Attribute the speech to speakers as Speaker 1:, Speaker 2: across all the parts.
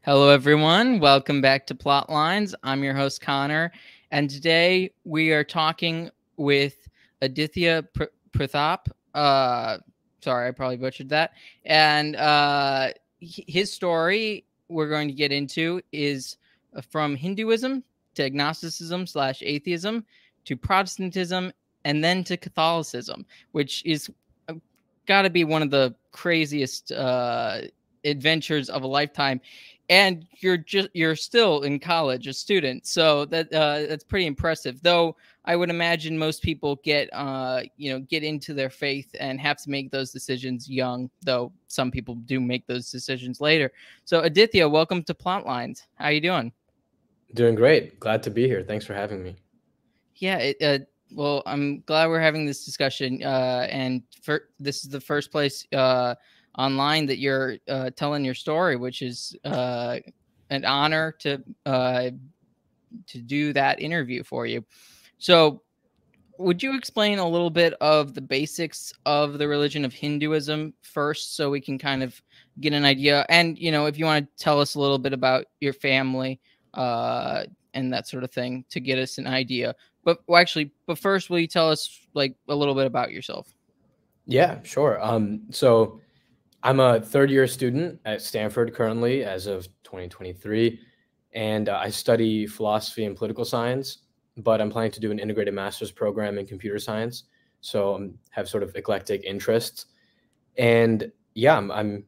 Speaker 1: Hello, everyone. Welcome back to Plotlines. I'm your host, Connor, and today we are talking with Aditya Prathap. Sorry, I probably butchered that. And his story we're going to get into is from Hinduism to agnosticism / atheism to Protestantism and then to Catholicism, which is got to be one of the craziest adventures of a lifetime. And you're still in college, a student, so that's pretty impressive. Though I would imagine most people get into their faith and have to make those decisions young, though some people do make those decisions later. So Aditya, welcome to Plotlines. How you doing?
Speaker 2: Doing great. Glad to be here. Thanks for having me.
Speaker 1: Yeah, well, I'm glad we're having this discussion, and this is the first place online that you're telling your story, which is an honor to do that interview for you. So, would you explain a little bit of the basics of the religion of Hinduism first, so we can kind of get an idea? And if you want to tell us a little bit about your family and that sort of thing to get us an idea. But first, will you tell us like a little bit about yourself?
Speaker 2: Yeah, sure. So I'm a third-year student at Stanford currently as of 2023, and I study philosophy and political science, but I'm planning to do an integrated master's program in computer science. So I have sort of eclectic interests. And yeah, I'm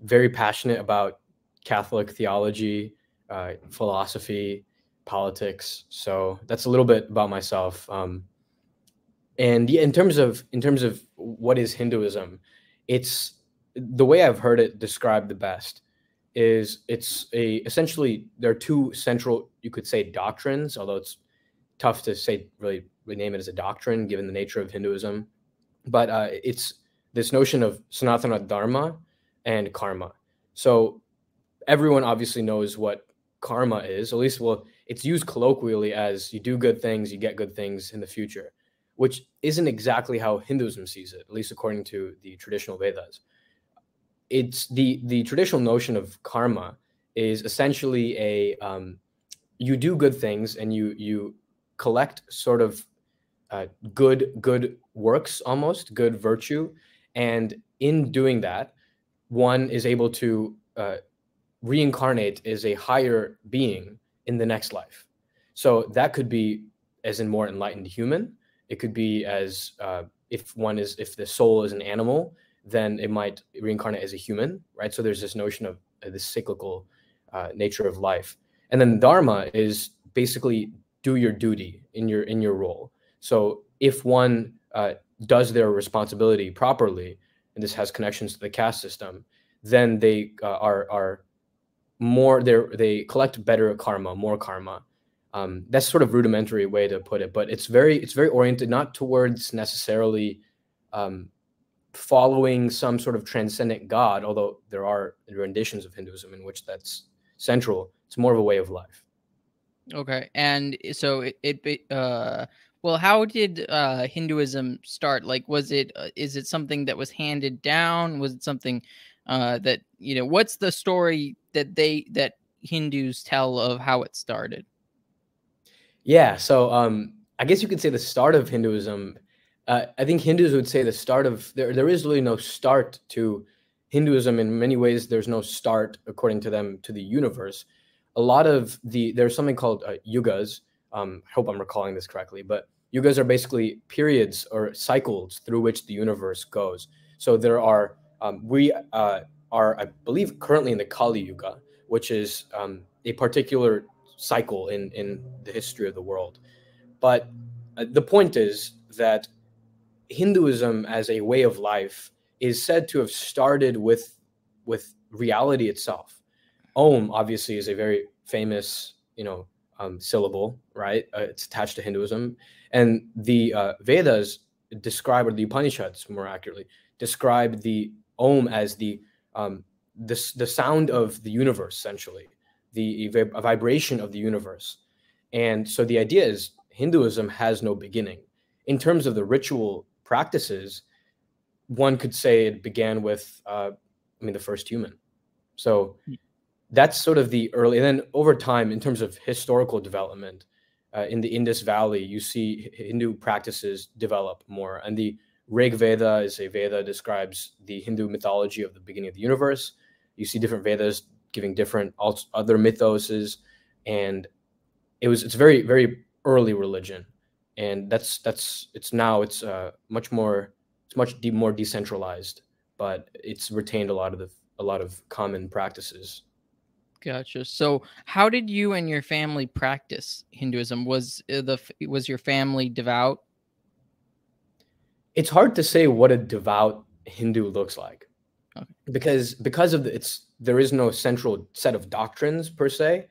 Speaker 2: very passionate about Catholic theology, philosophy, politics. So that's a little bit about myself. And yeah, in terms of what is Hinduism, it's the way I've heard it described the best is essentially there are two central, you could say, doctrines, although it's tough to say really rename it as a doctrine given the nature of Hinduism. But it's this notion of Sanatana Dharma and karma. So everyone obviously knows what karma is, at least, well, it's used colloquially as you do good things, you get good things in the future, which isn't exactly how Hinduism sees it, at least according to the traditional Vedas. It's the traditional notion of karma is essentially you do good things and you collect sort of good works, almost good virtue, and in doing that, one is able to reincarnate as a higher being in the next life. So that could be as a more enlightened human. It could be as if the soul is an animal, then it might reincarnate as a human, right? So there's this notion of this cyclical nature of life. And then dharma is basically do your duty in your role. So if one does their responsibility properly, and this has connections to the caste system, then they are more, they collect better karma, more karma. That's sort of rudimentary way to put it, but it's very oriented not towards necessarily following some sort of transcendent God, although there are renditions of Hinduism in which that's central. It's more of a way of life.
Speaker 1: Okay, and so well, how did Hinduism start? Like, was it is it something that was handed down? Was it something that what's the story that Hindus tell of how it started?
Speaker 2: Yeah, so I guess you could say the start of Hinduism. I think Hindus would say the start of there is really no start to Hinduism. In many ways, there's no start, according to them, to the universe. A lot of there's something called yugas. I hope I'm recalling this correctly, but yugas are basically periods or cycles through which the universe goes. So there are we are, I believe, currently in the Kali Yuga, which is a particular cycle in the history of the world. But the point is that Hinduism as a way of life is said to have started with reality itself. Om obviously is a very famous, syllable, right? It's attached to Hinduism, and the Vedas describe, or the Upanishads more accurately, describe the Om as the sound of the universe, essentially, the vibration of the universe. And so the idea is Hinduism has no beginning. In terms of the ritual practices, one could say it began with, the first human. So that's sort of the early, and then over time, in terms of historical development, in the Indus Valley, you see Hindu practices develop more. And the Rig Veda is a Veda that describes the Hindu mythology of the beginning of the universe. You see different Vedas giving different other mythoses, and it's very, very early religion, and it's much more, more decentralized, but it's retained a lot of common practices.
Speaker 1: Gotcha. So, how did you and your family practice Hinduism? Was your family devout?
Speaker 2: It's hard to say what a devout Hindu looks like,
Speaker 1: Okay.
Speaker 2: because of there is no central set of doctrines per se.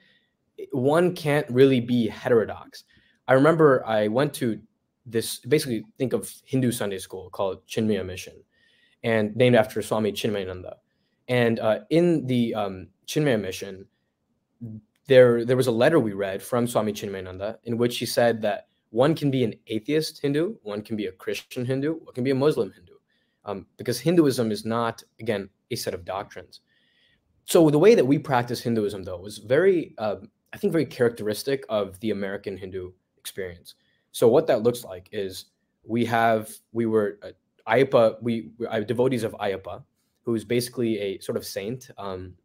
Speaker 2: One can't really be heterodox. I remember I went to this, basically think of Hindu Sunday school called Chinmaya Mission, and named after Swami Chinmayananda. And in the Chinmaya Mission, there was a letter we read from Swami Chinmayananda in which he said that one can be an atheist Hindu, one can be a Christian Hindu, one can be a Muslim Hindu, because Hinduism is not, again, a set of doctrines. So the way that we practice Hinduism, though, was very, I think, very characteristic of the American Hindu experience. So what that looks like is we were Ayyappa, devotees of Ayyappa, who's basically a sort of saint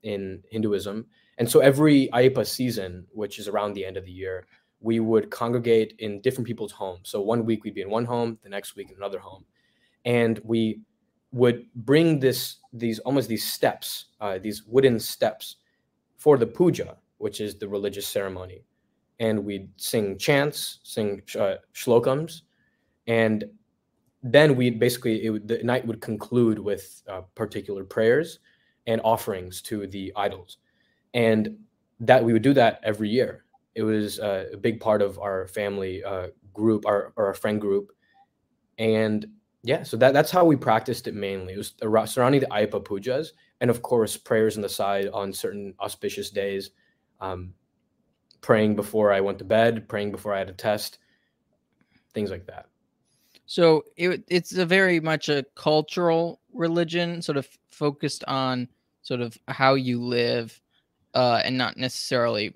Speaker 2: in Hinduism. And so every Ayyappa season, which is around the end of the year, we would congregate in different people's homes. So one week we'd be in one home, the next week in another home. And we would bring these steps, these wooden steps for the puja, which is the religious ceremony. And we'd sing chants, sing shlokams, and then the night would conclude with particular prayers and offerings to the idols. And that we would do that every year. It was a big part of our family group, our friend group. And yeah, so that's how we practiced it mainly. It was surrounding the Ayyappa pujas, and of course, prayers on the side on certain auspicious days, praying before I went to bed, praying before I had a test, things like that.
Speaker 1: So it's a very much a cultural religion, sort of focused on sort of how you live, and not necessarily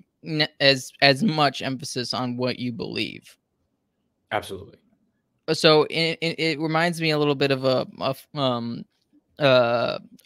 Speaker 1: as much emphasis on what you believe.
Speaker 2: Absolutely.
Speaker 1: So it reminds me a little bit of a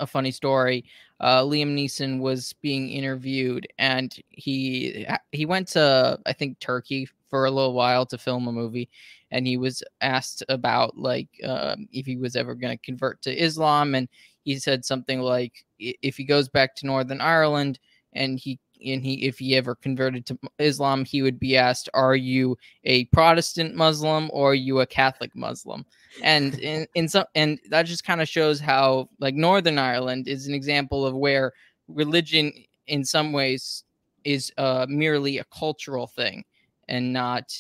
Speaker 1: funny story. Liam Neeson was being interviewed, and he went to, I think, Turkey for a little while to film a movie, and he was asked about if he was ever going to convert to Islam, and he said something like, if he goes back to Northern Ireland and if he ever converted to Islam, he would be asked, "Are you a Protestant Muslim or are you a Catholic Muslim?" And and that just kind of shows how Northern Ireland is an example of where religion in some ways is merely a cultural thing and not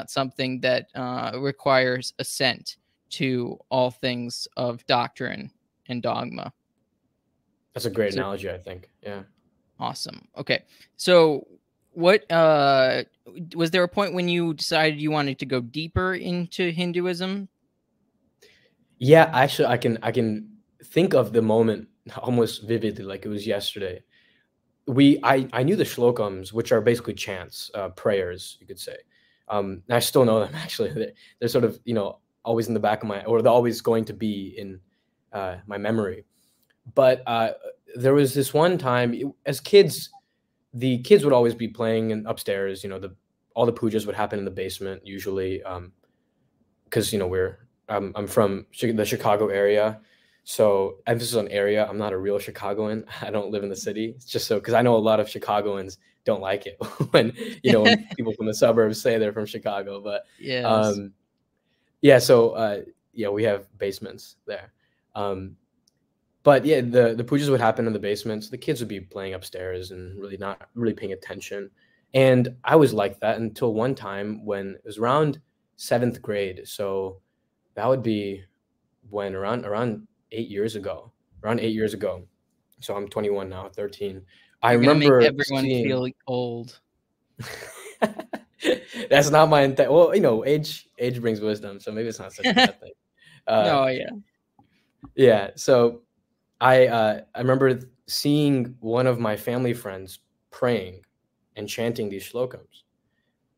Speaker 1: something that requires assent to all things of doctrine and dogma.
Speaker 2: That's a great analogy, I think. Yeah.
Speaker 1: Awesome. Okay. So what was there a point when you decided you wanted to go deeper into Hinduism?
Speaker 2: Yeah, actually I can think of the moment almost vividly, like it was yesterday. I knew the shlokams, which are basically chants, prayers, you could say. And I still know them actually. They're sort of, always in the back of or they're always going to be in my memory. But there was this one time, as kids, the kids would always be playing upstairs. All the pujas would happen in the basement usually, because I'm from the Chicago area, so emphasis on area. I'm not a real Chicagoan. I don't live in the city. It's just because I know a lot of Chicagoans don't like it when when people from the suburbs say they're from Chicago. But
Speaker 1: yes.
Speaker 2: Yeah, so we have basements there. But yeah, the pujas would happen in the basement. So the kids would be playing upstairs and really not really paying attention. And I was like that until one time when it was around 7th grade. So that would be when around 8 years ago. Around 8 years ago. So I'm 21 now, 13. I remember
Speaker 1: make everyone
Speaker 2: seeing...
Speaker 1: feel old.
Speaker 2: That's not my intent. Well, age brings wisdom, so maybe it's not such a bad thing.
Speaker 1: No, yeah.
Speaker 2: Yeah. So I remember seeing one of my family friends praying and chanting these shlokams.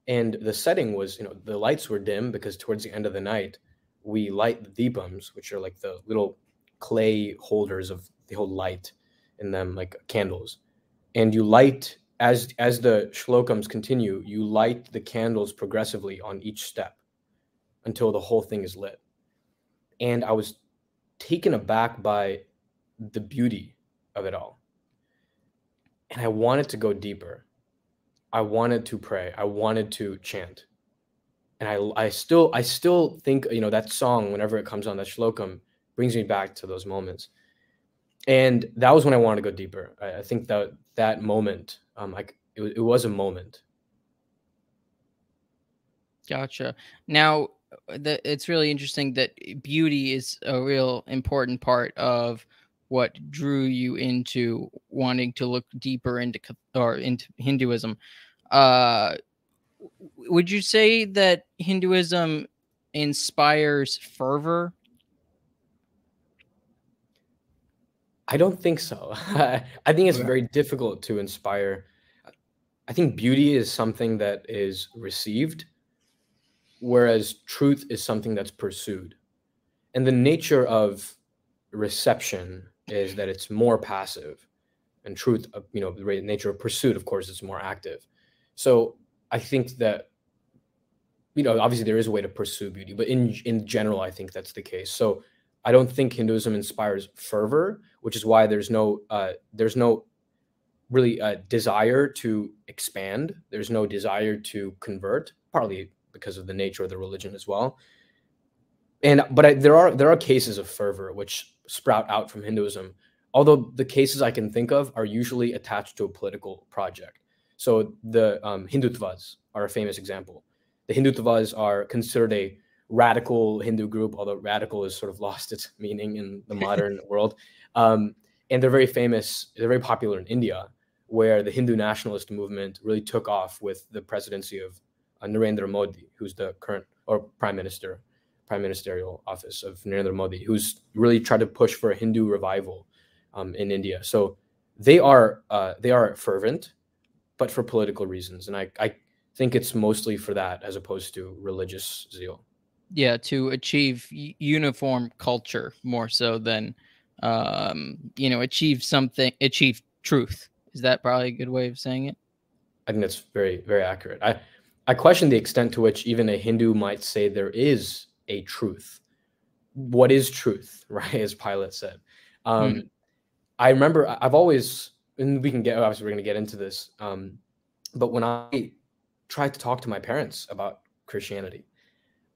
Speaker 2: And the setting was, the lights were dim because towards the end of the night, we light the deepams, which are like the little clay holders of the whole light in them, like candles. And you light, as the shlokams continue, you light the candles progressively on each step until the whole thing is lit. And I was taken aback by the beauty of it all. And I wanted to go deeper. I wanted to pray. I wanted to chant. And I still think, that song, whenever it comes on, that shlokam, brings me back to those moments. And that was when I wanted to go deeper. I think that moment, it was a moment.
Speaker 1: Gotcha. Now, it's really interesting that beauty is a real important part of what drew you into wanting to look deeper into Hinduism. Would you say that Hinduism inspires fervor?
Speaker 2: I don't think so. I think it's very difficult to inspire. I think beauty is something that is received, whereas truth is something that's pursued. And the nature of reception is that it's more passive, and truth, the nature of pursuit, of course, is more active. So I think that, obviously there is a way to pursue beauty, but in general, I think that's the case. So I don't think Hinduism inspires fervor, which is why there's no really desire to expand. There's no desire to convert, partly because of the nature of the religion as well. But there are cases of fervor which sprout out from Hinduism, although the cases I can think of are usually attached to a political project. So the Hindutvas are a famous example. The Hindutvas are considered a radical Hindu group, although radical has sort of lost its meaning in the modern world. And they're very famous. They're very popular in India, where the Hindu nationalist movement really took off with the presidency of Narendra Modi, who's the current prime ministerial office of Narendra Modi, who's really tried to push for a Hindu revival in India. So they are fervent, but for political reasons, and I think it's mostly for that as opposed to religious zeal.
Speaker 1: Yeah, to achieve uniform culture more so than achieve truth. Is that probably a good way of saying it?
Speaker 2: I think that's very, very accurate. I question the extent to which even a Hindu might say there is a truth. What is truth, right? As Pilate said. I remember I've always, and obviously we're going to get into this, but when I tried to talk to my parents about Christianity,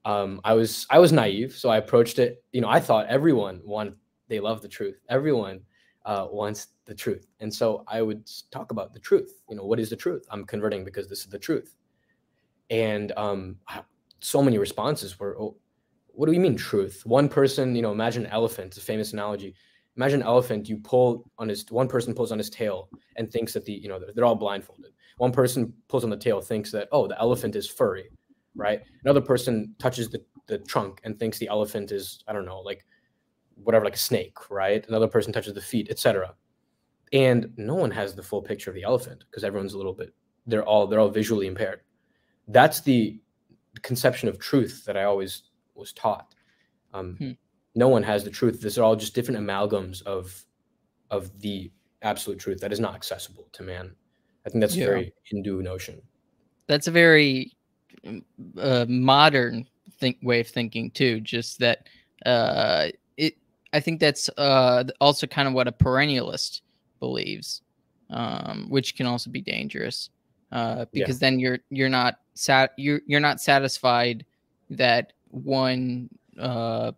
Speaker 2: I was naive, so I approached it. I thought they love the truth. Everyone wants the truth, and so I would talk about the truth. What is the truth? I'm converting because this is the truth. And so many responses were, "Oh, what do you mean truth?" One person, imagine an elephant. It's a famous analogy. Imagine an elephant. One person pulls on his tail and thinks that they're all blindfolded. One person pulls on the tail, thinks that, oh, the elephant is furry, right? Another person touches the trunk and thinks the elephant is, I don't know, like whatever, like a snake, right? Another person touches the feet, etc. And no one has the full picture of the elephant because everyone's they're all visually impaired. That's the conception of truth that I always was taught. No one has the truth. These are all just different amalgams of the absolute truth that is not accessible to man. I think that's a very Hindu notion.
Speaker 1: That's a very modern way of thinking too. Just that I think that's also kind of what a perennialist believes, which can also be dangerous because then you're not satisfied that one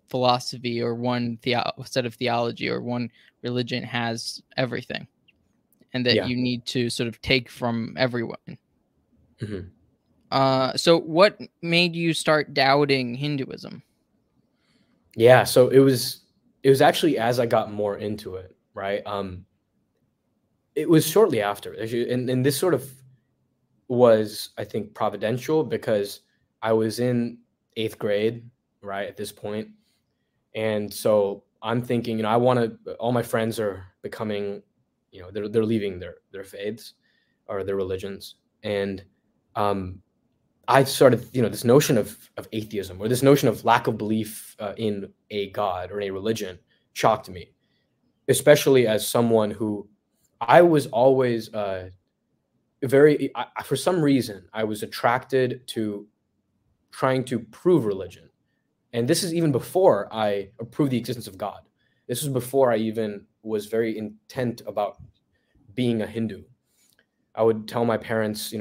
Speaker 1: philosophy or one set of theology or one religion has everything, and that you need to sort of take from everyone. So what made you start doubting Hinduism?
Speaker 2: Yeah, so it was actually as I got more into it, right? It was shortly after, and this sort of was, I think, providential because I was in 8th grade, right, at this point. And so I'm thinking, all my friends are becoming, they're leaving their faiths or their religions. And I started, this notion of atheism, or this notion of lack of belief in a God or in a religion, shocked me, especially as someone who I was always for some reason, I was attracted to trying to prove religion. And this is even before I approved the existence of God. This was before I even was very intent about being a Hindu. I would tell my parents,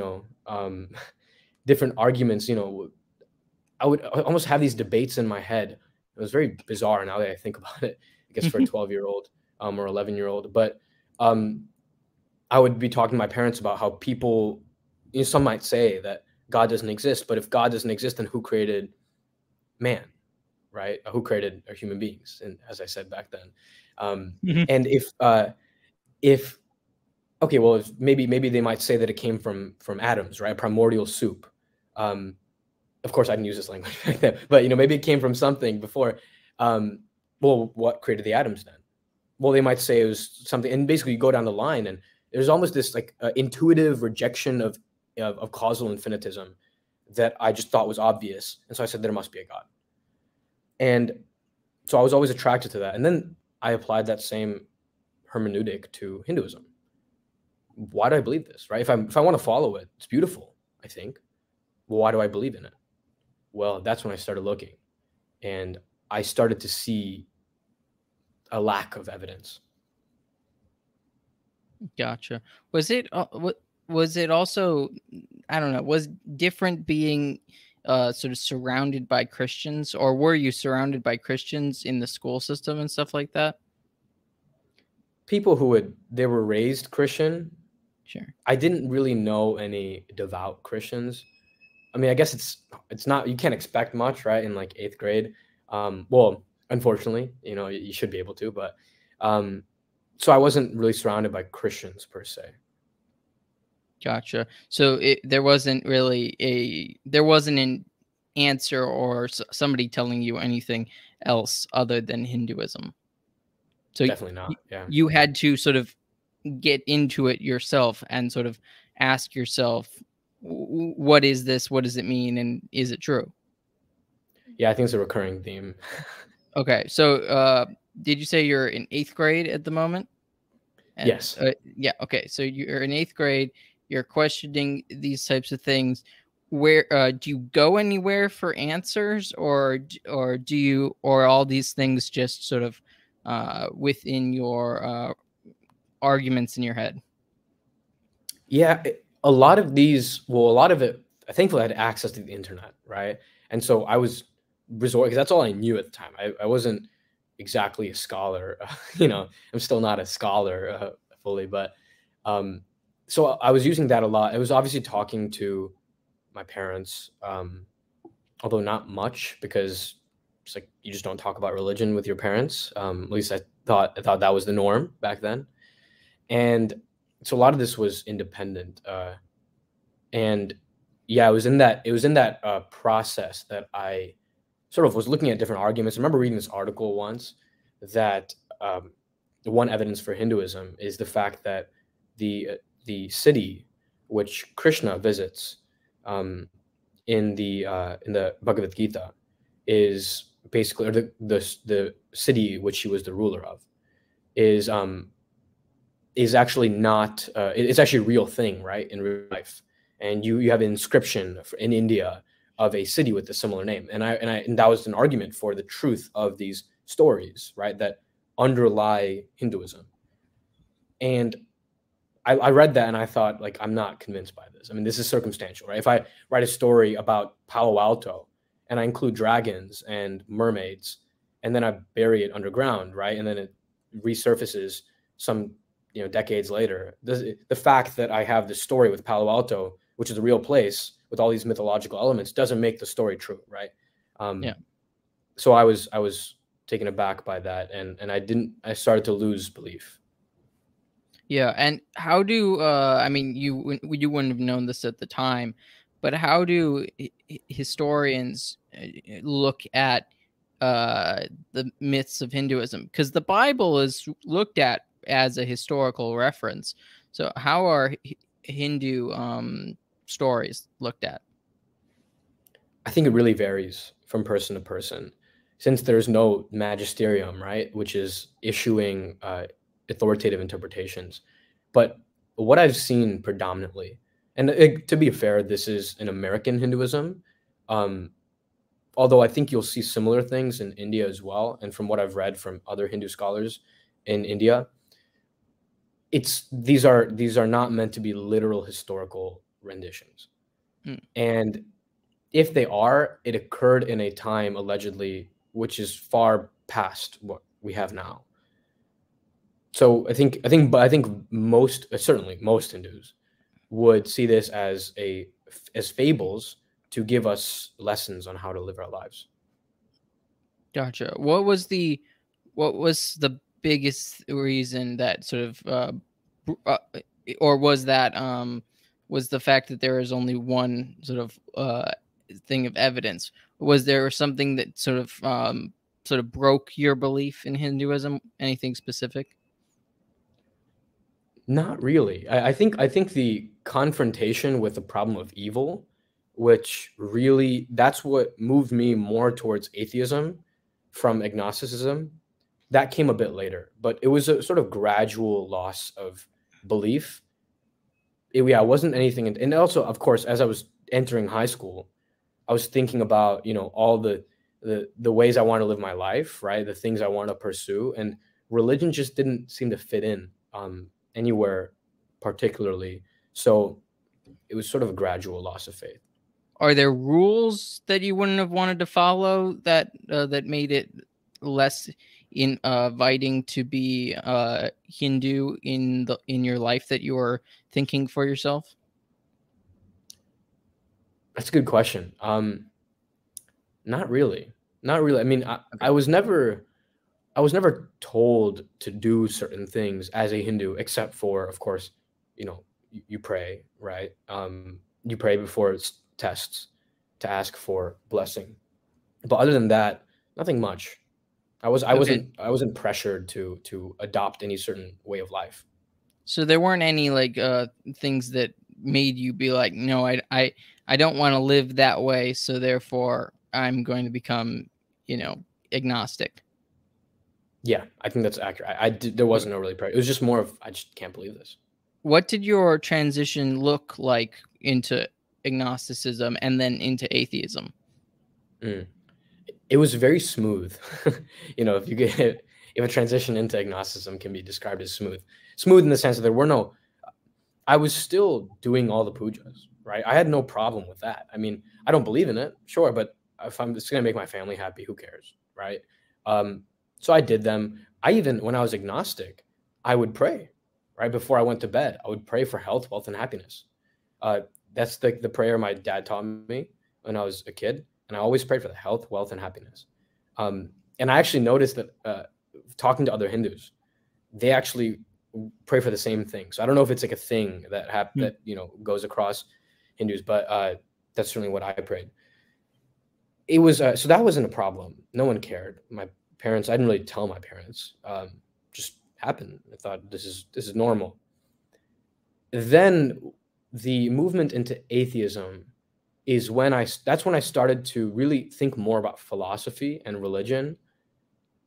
Speaker 2: different arguments, I would almost have these debates in my head. It was very bizarre now that I think about it, I guess, for a 12-year-old or 11-year-old. But I would be talking to my parents about how people, some might say that God doesn't exist, but if God doesn't exist, then who created man, right? Who created our human beings? And as I said back then, and if okay, well, maybe they might say that it came from atoms, right? Primordial soup. Of course, I didn't use this language back then, but maybe it came from something before. Well, what created the atoms then? Well, they might say it was something, and basically you go down the line, and there's almost this like intuitive rejection of causal infinitism that I just thought was obvious, and so I said there must be a God. And so I was always attracted to that, and then I applied that same hermeneutic to Hinduism. Why do I believe this, right? If I want to follow it, it's beautiful, I think. Well, why do I believe in it? Well, that's when I started looking, and I started to see a lack of evidence.
Speaker 1: Gotcha. Was it also, I don't know, was different being sort of surrounded by Christians, or were you surrounded by Christians in the school system and stuff like that?
Speaker 2: People they were raised Christian.
Speaker 1: Sure.
Speaker 2: I didn't really know any devout Christians. I mean, I guess it's not, you can't expect much, right? In like 8th grade. Well, unfortunately, you should be able to, but so I wasn't really surrounded by Christians per se.
Speaker 1: Gotcha. So there wasn't an answer or somebody telling you anything else other than Hinduism. So
Speaker 2: definitely not. Yeah.
Speaker 1: You had to sort of get into it yourself and sort of ask yourself, what is this? What does it mean? And is it true?
Speaker 2: Yeah, I think it's a recurring theme.
Speaker 1: Okay. So did you say you're in 8th grade at the moment? And,
Speaker 2: yes.
Speaker 1: Yeah. Okay. So you're in 8th grade. You're questioning these types of things. Where do you go anywhere for answers, or all these things just sort of within your arguments in your head?
Speaker 2: Yeah, a lot of it, thankfully, I had access to the internet, right? And so I was resorting, because that's all I knew at the time. I wasn't exactly a scholar, I'm still not a scholar fully, but so I was using that a lot. I was obviously talking to my parents, although not much, because it's like you just don't talk about religion with your parents. At least I thought that was the norm back then. And so a lot of this was independent. And yeah, it was in that process that I sort of was looking at different arguments. I remember reading this article once that the one evidence for Hinduism is the fact that the city which Krishna visits in the Bhagavad Gita is basically, or the city which he was the ruler of is actually not, it's actually a real thing, right, in real life. And you have an inscription in India of a city with a similar name, and that was an argument for the truth of these stories, right, that underlie Hinduism. And I read that and I thought, like, I'm not convinced by this. I mean, this is circumstantial, right? If I write a story about Palo Alto and I include dragons and mermaids, and then I bury it underground, right, and then it resurfaces some decades later, the fact that I have this story with Palo Alto, which is a real place with all these mythological elements, doesn't make the story true, right? Yeah. So I was taken aback by that, and I started to lose belief.
Speaker 1: Yeah, and how do I mean, you wouldn't have known this at the time, but how do historians look at the myths of Hinduism? Because the Bible is looked at as a historical reference. So how are Hindu stories looked at?
Speaker 2: I think it really varies from person to person, since there's no magisterium, right, which is issuing authoritative interpretations. But what I've seen predominantly, and to be fair, this is an American Hinduism, um, although I think you'll see similar things in India as well. And from what I've read from other Hindu scholars in India, these are not meant to be literal historical renditions. And if they are, it occurred in a time allegedly which is far past what we have now. So I think most, certainly most Hindus would see this as fables to give us lessons on how to live our lives.
Speaker 1: Gotcha. What was the biggest reason that sort of or was that was the fact that there is only one sort of thing of evidence? Was there something that sort of broke your belief in Hinduism? Anything specific?
Speaker 2: Not really. I think the confrontation with the problem of evil, which really, that's what moved me more towards atheism from agnosticism, that came a bit later. But it was a sort of gradual loss of belief. It wasn't anything. And also, of course, as I was entering high school, I was thinking about, all the ways I want to live my life, right? The things I want to pursue. And religion just didn't seem to fit in anywhere particularly. So it was sort of a gradual loss of faith.
Speaker 1: Are there rules that you wouldn't have wanted to follow that made it less inviting to be Hindu in your life that you were thinking for yourself?
Speaker 2: That's a good question. Not really. Not really. I mean, I was never told to do certain things as a Hindu, except for, of course, you pray, right? You pray before tests to ask for blessing. But other than that, nothing much. I wasn't pressured to adopt any certain way of life.
Speaker 1: So there weren't any things that made you be like, no, I don't want to live that way, so therefore I'm going to become, agnostic.
Speaker 2: Yeah, I think that's accurate. There wasn't no really pressure. It was just more of, I just can't believe this.
Speaker 1: What did your transition look like into agnosticism and then into atheism?
Speaker 2: It was very smooth. If a transition into agnosticism can be described as smooth in the sense that there were no, I was still doing all the pujas, right? I had no problem with that. I mean, I don't believe in it, sure, but if I'm just going to make my family happy, who cares, right? So I did them. When I was agnostic, I would pray, right? Before I went to bed, I would pray for health, wealth, and happiness. That's the prayer my dad taught me when I was a kid. And I always prayed for the health, wealth, and happiness. And I actually noticed that talking to other Hindus, they actually pray for the same thing. So I don't know if it's like a thing that goes across Hindus, but that's certainly what I prayed. It was so that wasn't a problem. No one cared. My parents, I didn't really tell my parents. Just happened. I thought this is normal. Then the movement into atheism is that's when I started to really think more about philosophy and religion.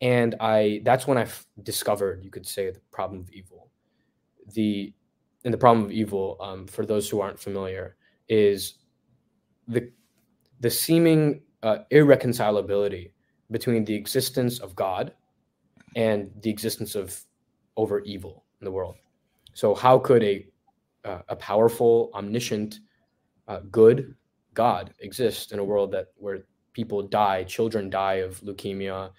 Speaker 2: And that's when I discovered, you could say, the problem of evil. The problem of evil, for those who aren't familiar, is the seeming irreconcilability between the existence of God and the existence of over evil in the world. So how could a powerful, omniscient, good God exist in a world where people die, children die of leukemia,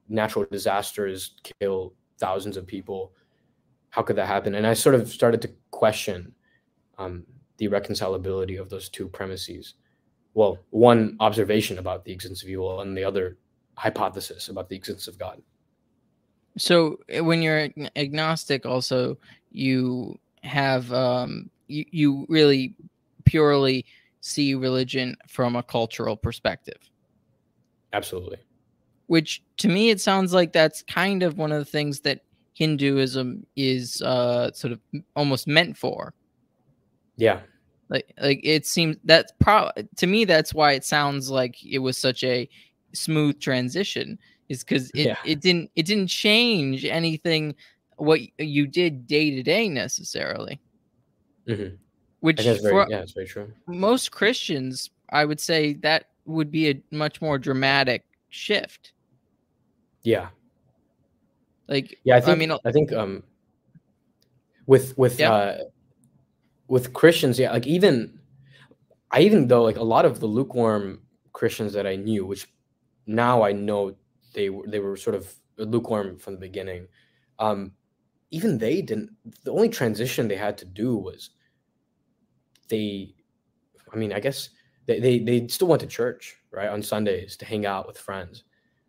Speaker 2: natural disasters kill thousands of people? How could that happen? And I sort of started to question the reconcilability of those two premises. Well, one observation about the existence of evil and the other hypothesis about the existence of God.
Speaker 1: So when you're agnostic, also you have you really purely see religion from a cultural perspective.
Speaker 2: Absolutely.
Speaker 1: Which to me, it sounds like that's kind of one of the things that Hinduism is sort of almost meant for.
Speaker 2: Yeah.
Speaker 1: Like it seems to me that's why it sounds like it was such a smooth transition, is because it didn't change anything what you did day to day necessarily.
Speaker 2: Mm-hmm. I
Speaker 1: Which
Speaker 2: guess
Speaker 1: for
Speaker 2: it's very true.
Speaker 1: most Christians, I would say that would be a much more dramatic shift.
Speaker 2: Yeah.
Speaker 1: Like,
Speaker 2: Yeah,
Speaker 1: I mean,
Speaker 2: with
Speaker 1: yeah.
Speaker 2: with Christians, yeah, like even though like a lot of the lukewarm Christians that I knew, which now I know they were sort of lukewarm from the beginning, even they didn't. The only transition they had to do was they. I mean, I guess they still went to church, right, on Sundays to hang out with friends.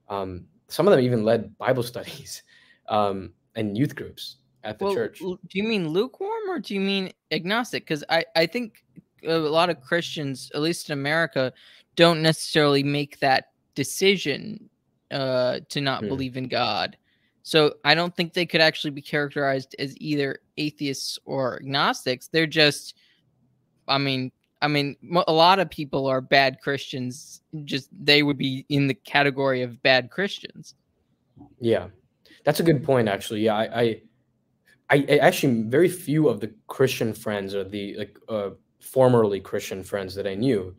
Speaker 2: Some of them even led Bible studies and youth groups at the
Speaker 1: Well,
Speaker 2: church.
Speaker 1: do you mean lukewarm or do you mean agnostic? Because I think a lot of Christians, at least in America, don't necessarily make that decision to not
Speaker 2: Hmm.
Speaker 1: believe in God. So I don't think they could actually be characterized as either atheists or agnostics. They're just, I mean, a lot of people are bad Christians. Just they would be in the category of bad Christians.
Speaker 2: Yeah, that's a good point, actually. Yeah, I actually very few of the Christian friends or the formerly Christian friends that I knew.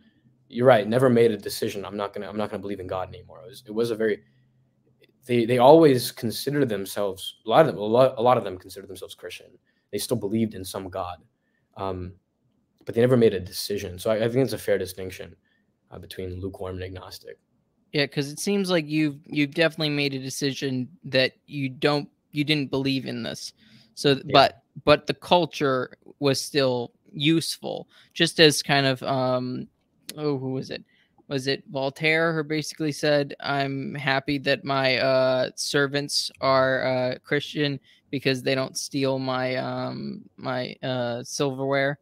Speaker 2: You're right. Never made a decision. I'm not gonna believe in God anymore. It was a very they always considered themselves a lot of them considered themselves Christian. They still believed in some God, um, but they never made a decision. So I think it's a fair distinction between lukewarm and agnostic.
Speaker 1: Yeah, because it seems like you've definitely made a decision that you didn't believe in this. So,
Speaker 2: Yeah.
Speaker 1: but the culture was still useful, just as kind of who was it? Was it Voltaire who basically said, "I'm happy that my servants are Christian because they don't steal my my silverware."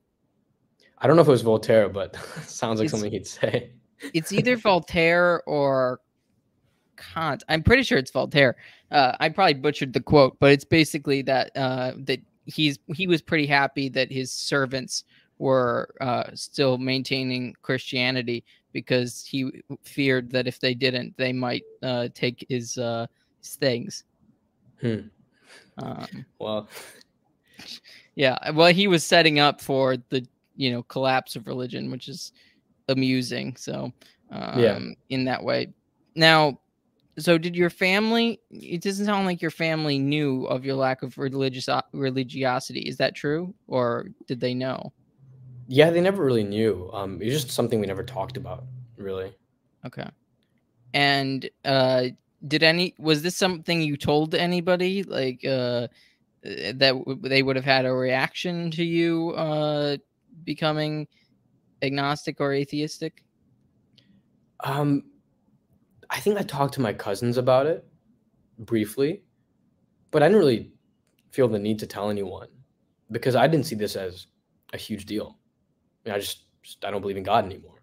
Speaker 2: I don't know if it was Voltaire, but sounds like
Speaker 1: It's
Speaker 2: something he'd say.
Speaker 1: it's either Voltaire or Kant. I'm pretty sure it's Voltaire. I probably butchered the quote, but it's basically that that he was pretty happy that his servants were still maintaining Christianity because he feared that if they didn't, they might take his things.
Speaker 2: Hmm.
Speaker 1: Um,
Speaker 2: Well,
Speaker 1: yeah, well, he was setting up for the collapse of religion, which is amusing. So
Speaker 2: yeah.
Speaker 1: in that way, now. So did your family, it doesn't sound like your family knew of your lack of religiosity. Is that true? Or did they know?
Speaker 2: Yeah, they never really knew. It was just something we never talked about, really.
Speaker 1: Okay. And was this something you told anybody? Like that they would have had a reaction to you becoming agnostic or atheistic?
Speaker 2: Um, I think I talked to my cousins about it briefly, but I didn't really feel the need to tell anyone because I didn't see this as a huge deal. I mean, I don't believe in God anymore.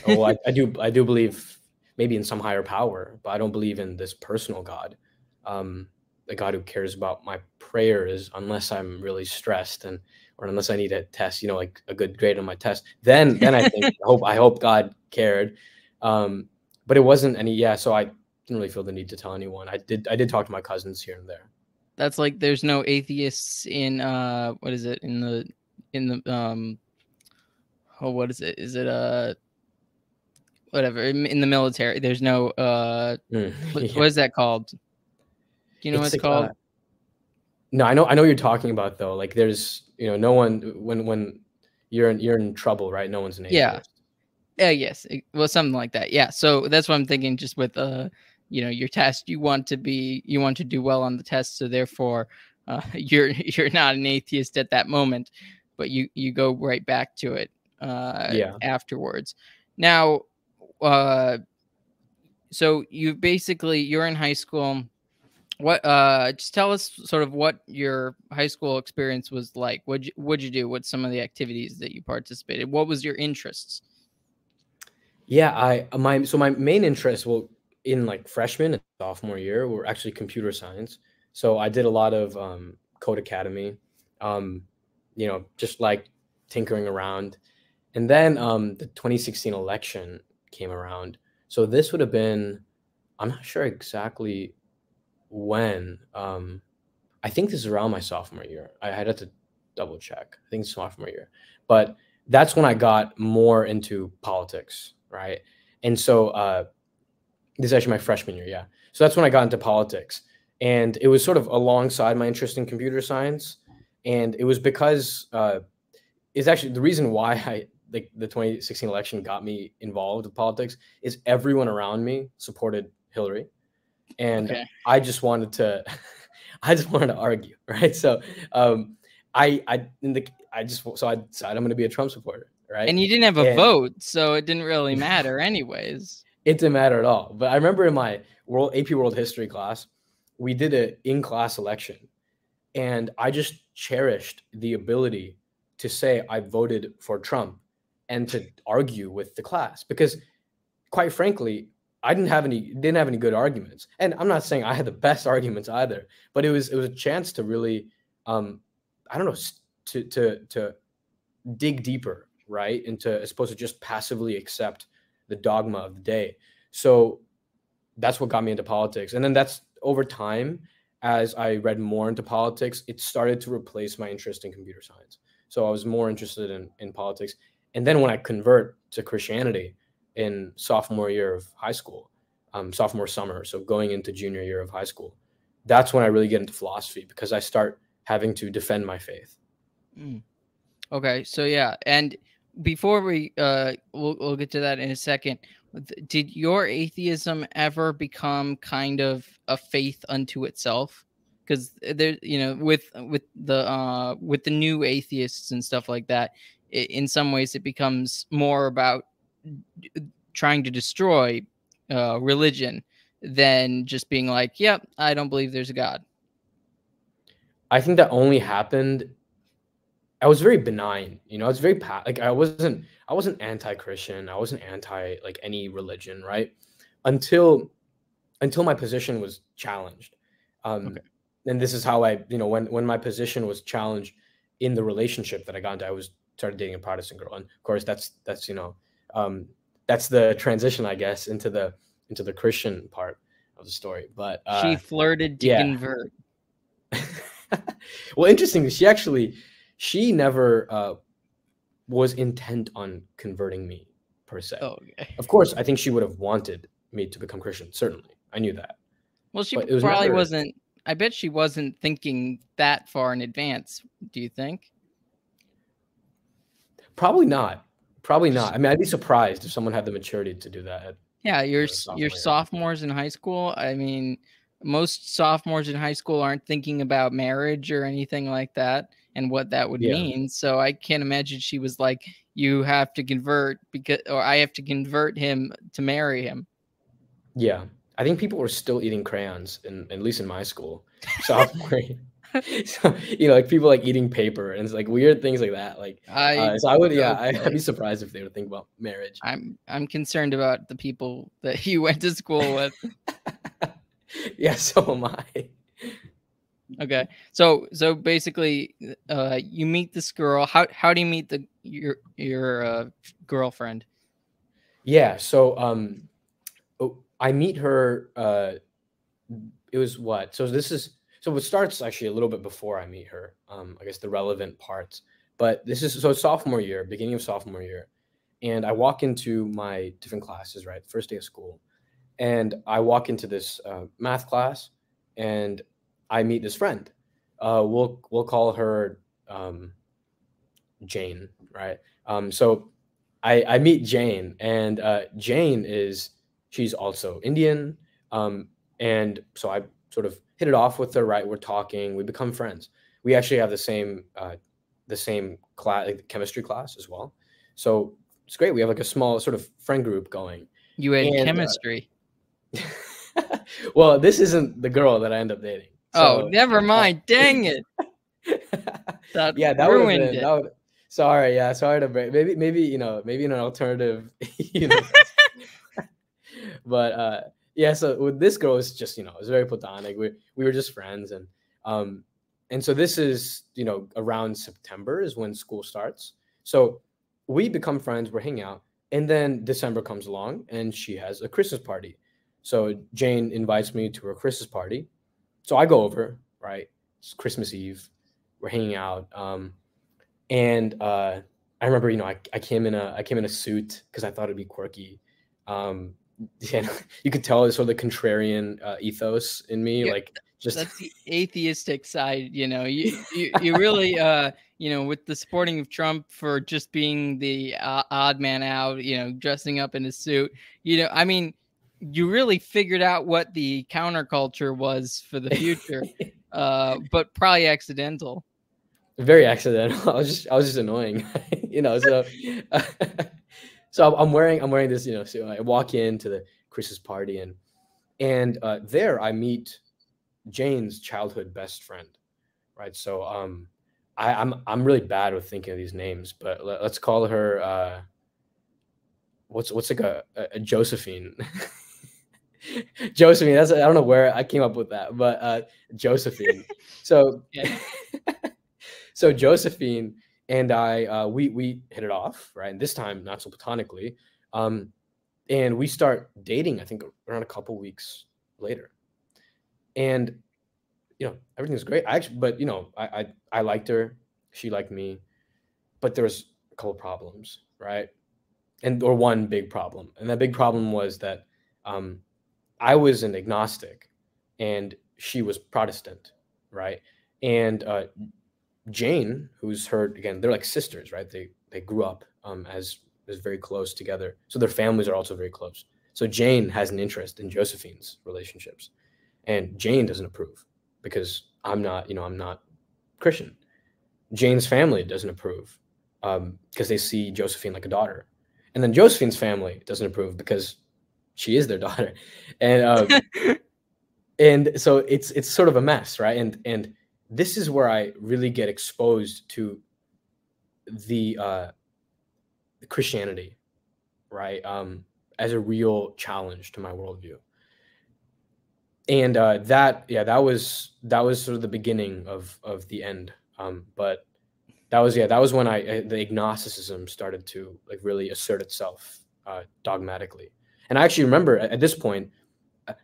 Speaker 2: Oh, I do believe maybe in some higher power, but I don't believe in this personal God, a God who cares about my prayers unless I'm really stressed or unless I need a test, like a good grade on my test. Then I think I hope God cared, but it wasn't any. Yeah, so I didn't really feel the need to tell anyone. I did talk to my cousins here and there.
Speaker 1: That's like there's no atheists in what is it in the oh, what is it? Is it whatever in the military? There's no what
Speaker 2: Yeah,
Speaker 1: is that called? Do you know what
Speaker 2: it's
Speaker 1: it's
Speaker 2: like
Speaker 1: called?
Speaker 2: no, I know what you're talking about though. Like there's no one when you're in trouble, right? No one's an
Speaker 1: Yeah.
Speaker 2: atheist.
Speaker 1: Yeah, yes. Well, something like that. Yeah. So that's what I'm thinking just with your test, you want to do well on the test, so therefore you're not an atheist at that moment, but you go right back to it
Speaker 2: Yeah.
Speaker 1: afterwards. Now uh so you're in high school. What just tell us sort of what your high school experience was like. What'd you do? What's some of the activities that you participated? What was your interests?
Speaker 2: Yeah, my main interest, well, in like freshman and sophomore year were actually computer science. So I did a lot of Code Academy, just like tinkering around. And then the 2016 election came around. So this would have been, I'm not sure exactly when. I think this is around my sophomore year. I had to double check. I think it's sophomore year. But that's when I got more into politics, right? And so this is actually my freshman year, yeah. So that's when I got into politics. And it was sort of alongside my interest in computer science. And it was because it's actually the reason why the 2016 election got me involved with politics is everyone around me supported Hillary. And
Speaker 1: Okay.
Speaker 2: I just wanted to argue, right? So I decided I'm going to be a Trump supporter, right?
Speaker 1: And you didn't have a vote, so it didn't really matter anyways.
Speaker 2: It didn't matter at all. But I remember in my AP World History class, we did an in-class election, and I just cherished the ability to say I voted for Trump and to argue with the class, because quite frankly, I didn't have any good arguments. And I'm not saying I had the best arguments either, but it was a chance to really to dig deeper, right? And as opposed to just passively accept the dogma of the day. So that's what got me into politics. And then that's over time, as I read more into politics, it started to replace my interest in computer science. So I was more interested in politics. And then when I convert to Christianity in sophomore year of high school, sophomore summer, so going into junior year of high school, that's when I really get into philosophy, because I start having to defend my faith.
Speaker 1: Okay, so yeah, and before we we'll get to that in a second. Did your atheism ever become kind of a faith unto itself? Because there, with the new atheists and stuff like that, in some ways it becomes more about trying to destroy religion than just being like, "Yep, I don't believe there's a God."
Speaker 2: I think that only happened. I was very benign, I was very I wasn't anti-Christian. I wasn't anti like any religion, right? Until my position was challenged.
Speaker 1: Okay.
Speaker 2: And this is how I, when my position was challenged in the relationship that I got into, started dating a Protestant girl, and of course that's the transition, I guess, into the Christian part of the story. But
Speaker 1: she flirted to convert.
Speaker 2: Well, interestingly, she never was intent on converting me per se.
Speaker 1: Oh, okay.
Speaker 2: Of course, I think she would have wanted me to become Christian. Certainly, I knew that.
Speaker 1: Well, she probably wasn't. I bet she wasn't thinking that far in advance. Do you think?
Speaker 2: Probably not. Probably not. I mean, I'd be surprised if someone had the maturity to do that.
Speaker 1: Yeah, your sophomores in high school. I mean, most sophomores in high school aren't thinking about marriage or anything like that and what that would mean. So I can't imagine she was like, "You have to convert or I have to convert him to marry him."
Speaker 2: Yeah, I think people were still eating crayons, at least in my school, sophomore. So, like people like eating paper and it's like weird things like that. Like, so I would, I'd be surprised if they would think about marriage.
Speaker 1: I'm concerned about the people that you went to school with.
Speaker 2: Yeah, so am I.
Speaker 1: Okay, so basically, you meet this girl. How do you meet your girlfriend?
Speaker 2: Yeah, so I meet her. It was what? So it starts actually a little bit before I meet her. I guess the relevant parts. But this is sophomore year, beginning of sophomore year, and I walk into my different classes, right? First day of school, and I walk into this math class, and I meet this friend. We'll call her Jane, right? So I meet Jane, and Jane she's also Indian, and so I sort of hit it off with her. Right, we're talking, we become friends. We actually have the same class, like chemistry class as well. So it's great. We have like a small sort of friend group going.
Speaker 1: You had chemistry.
Speaker 2: Well, this isn't the girl that I end up dating.
Speaker 1: So, never mind. Dang it. That ruined it.
Speaker 2: Sorry to break. Maybe in an alternative. But yeah, so with this girl, it's just, it was very platonic. We were just friends. And so this is, around September is when school starts. So we become friends, we're hanging out. And then December comes along and she has a Christmas party. So Jane invites me to her Christmas party. So I go over, right? It's Christmas Eve. We're hanging out. And I remember, I came in a suit because I thought it'd be quirky. You could tell it's sort of the contrarian ethos in me.
Speaker 1: Yeah,
Speaker 2: Like, just
Speaker 1: that's the atheistic side. You really with the supporting of Trump for just being the odd man out, dressing up in a suit, I mean, you really figured out what the counterculture was for the future, but probably accidental.
Speaker 2: very accidental. I was just annoying, So, so I'm wearing this, So I walk into the Christmas party, and there I meet Jane's childhood best friend, right? So I'm really bad with thinking of these names, but let's call her what's like a Josephine. Josephine. I don't know where I came up with that, but Josephine. So
Speaker 1: Yeah.
Speaker 2: so Josephine and I we hit it off, right? And this time not so platonically. And we start dating, I think around a couple weeks later. And everything's great. But I liked her, she liked me, but there was a couple problems, right? Or one big problem, and that big problem was that I was an agnostic, and she was Protestant, right? And Jane, who's her again, they're like sisters, right? They grew up as very close together, so their families are also very close. So Jane has an interest in Josephine's relationships, and Jane doesn't approve because I'm not Christian. Jane's family doesn't approve because they see Josephine like a daughter, and then Josephine's family doesn't approve because she is their daughter, and and so it's sort of a mess, right? And this is where I really get exposed to the Christianity, right? As a real challenge to my worldview. And that was sort of the beginning of the end. But that was when the agnosticism started to like really assert itself dogmatically. And I actually remember at this point, I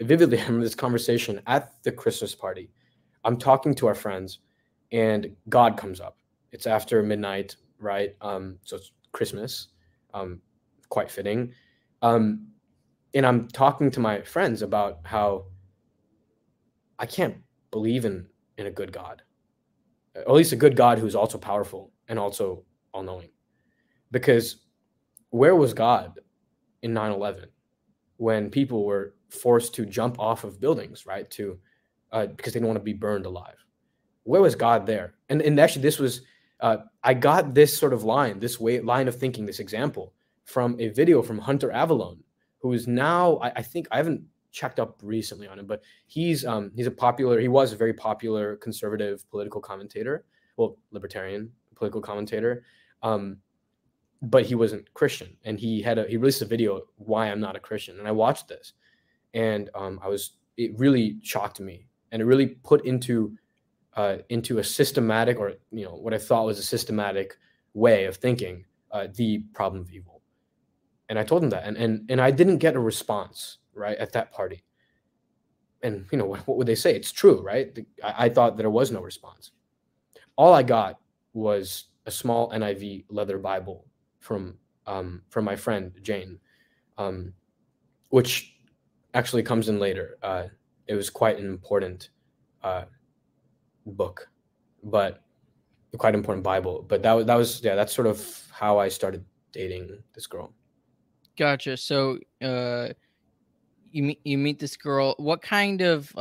Speaker 2: vividly remember this conversation at the Christmas party. I'm talking to our friends, and God comes up. It's after midnight, right? So it's Christmas, quite fitting. And I'm talking to my friends about how I can't believe in a good God, or at least a good God who's also powerful and also all-knowing. Because where was God in 9/11 when people were forced to jump off of buildings, right? Because they didn't want to be burned alive. Where was God there? And actually, this was I got this sort of line of thinking, this example from a video from Hunter Avallone, who is now I think I haven't checked up recently on him, but he was a very popular conservative political commentator, well, libertarian political commentator, but he wasn't Christian, and he released a video, Why I'm Not a Christian, and I watched this, and it really shocked me, and it really put into a systematic, or what I thought was a systematic way of thinking the problem of evil. And I told him that, and I didn't get a response, right, at that party. And what would they say? It's true, right? I thought there was no response. All I got was a small NIV leather Bible from my friend Jane, which actually comes in later. It was quite an important book, but quite an important Bible. But that's sort of how I started dating this girl.
Speaker 1: Gotcha. So you meet this girl. What kind of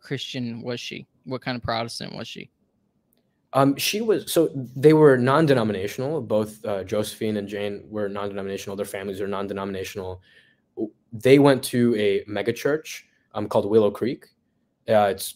Speaker 1: Christian was she? What kind of Protestant was she?
Speaker 2: They were non-denominational. Both Josephine and Jane were non-denominational. Their families are non-denominational. They went to a mega church called Willow Creek. It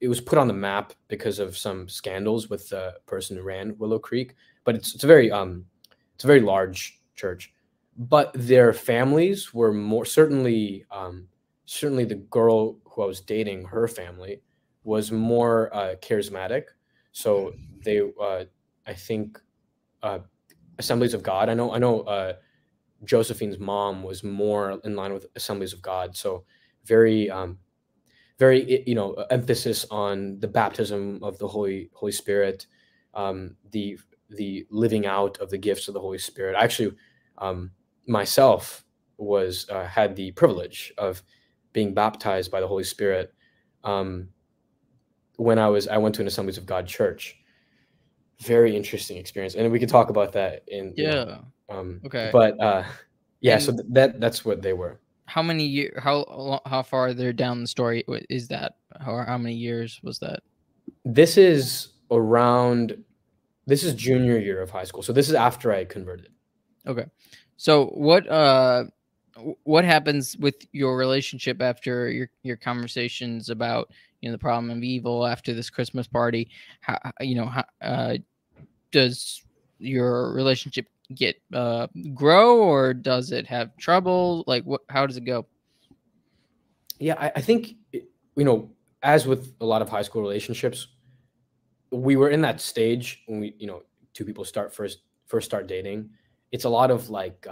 Speaker 2: was put on the map because of some scandals with the person who ran Willow Creek, but it's a very large church. but their families were more certainly the girl who I was dating, her family was more charismatic. So they I think Assemblies of God. I know Josephine's mom was more in line with Assemblies of God. So very very emphasis on the baptism of the Holy Spirit, the living out of the gifts of the Holy Spirit. I actually myself was had the privilege of being baptized by the Holy Spirit when I went to an Assemblies of God church. Very interesting experience, and we could talk about that in
Speaker 1: okay.
Speaker 2: But yeah,
Speaker 1: And
Speaker 2: so that's what they were.
Speaker 1: how many years? How far they're down the story is that? How many years was that?
Speaker 2: This is junior year of high school, so this is after I converted.
Speaker 1: Okay, so what happens with your relationship after your conversations about the problem of evil after this Christmas party? How does your relationship get grow, or does it have trouble? Like, how does it go?
Speaker 2: Yeah, I think as with a lot of high school relationships, we were in that stage when two people first start dating. It's a lot of like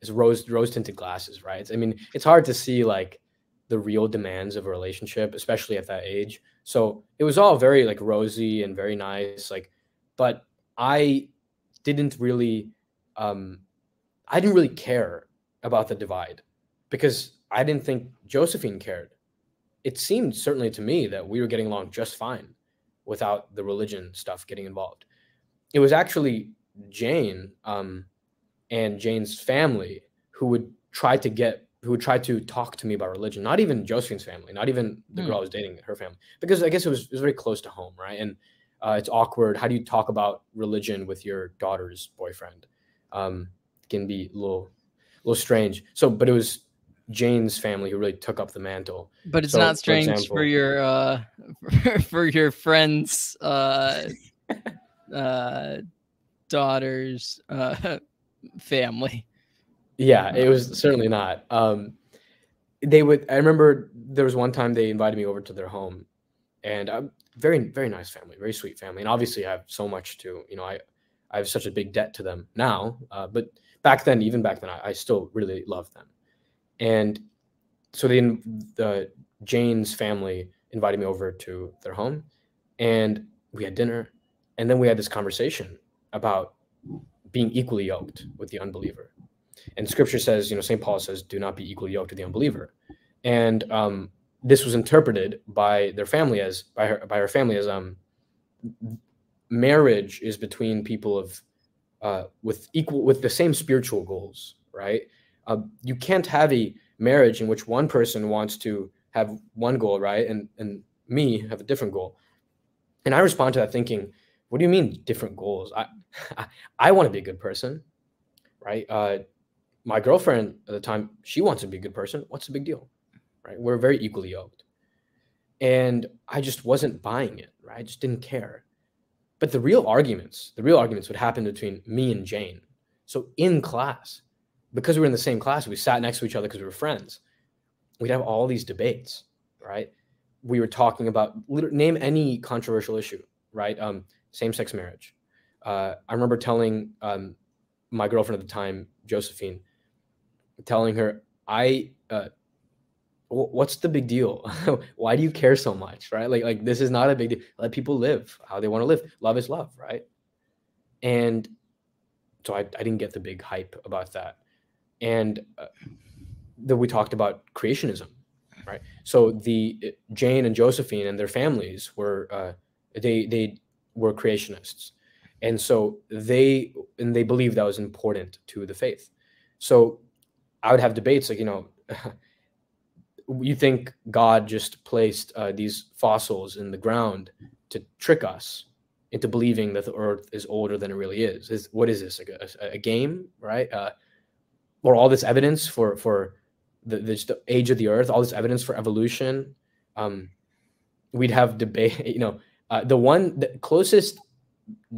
Speaker 2: it's rose tinted glasses, right? I mean, it's hard to see like the real demands of a relationship, especially at that age. So it was all very like rosy and very nice, like, but I didn't really care about the divide because I didn't think Josephine cared. It seemed certainly to me that we were getting along just fine without the religion stuff getting involved. It was actually Jane and Jane's family who would try to talk to me about religion. Not even Josephine's family, not even the girl I was dating, her family, because I guess it was very close to home, right? And it's awkward. How do you talk about religion with your daughter's boyfriend? Can be a little strange. So, but it was Jane's family who really took up the mantle.
Speaker 1: But it's not strange for your for your friend's daughter's family.
Speaker 2: Yeah, it was certainly not. I remember there was one time they invited me over to their home, and very, very nice family, very sweet family. And obviously I have so much to, I have such a big debt to them now. But even back then, I still really loved them. And so the Jane's family invited me over to their home, and we had dinner, and then we had this conversation about being equally yoked with the unbeliever. And Scripture says, St. Paul says, "Do not be equally yoked with the unbeliever." And this was interpreted by their family by her family as marriage is between people with the same spiritual goals, right? You can't have a marriage in which one person wants to have one goal, right, and me have a different goal. And I respond to that thinking, what do you mean different goals? I want to be a good person, right? My girlfriend at the time, she wants to be a good person. What's the big deal, right? We're very equally yoked. And I just wasn't buying it, right? I just didn't care. But the real arguments would happen between me and Jane. So in class, because we were in the same class, we sat next to each other because we were friends. We'd have all these debates, right? We were talking about, name any controversial issue, right? Same-sex marriage. I remember telling my girlfriend at the time, Josephine, telling her, what's the big deal? Why do you care so much, right? Like this is not a big deal. Let people live how they want to live. Love is love, right? And so I didn't get the big hype about that. And then we talked about creationism, right? So Jane and Josephine and their families were they were creationists, and so they believed that was important to the faith. So I would have debates like, you think God just placed these fossils in the ground to trick us into believing that the earth is older than it really is? What is this, like a game, right? Or all this evidence for the age of the earth, all this evidence for evolution. We'd have debate, the closest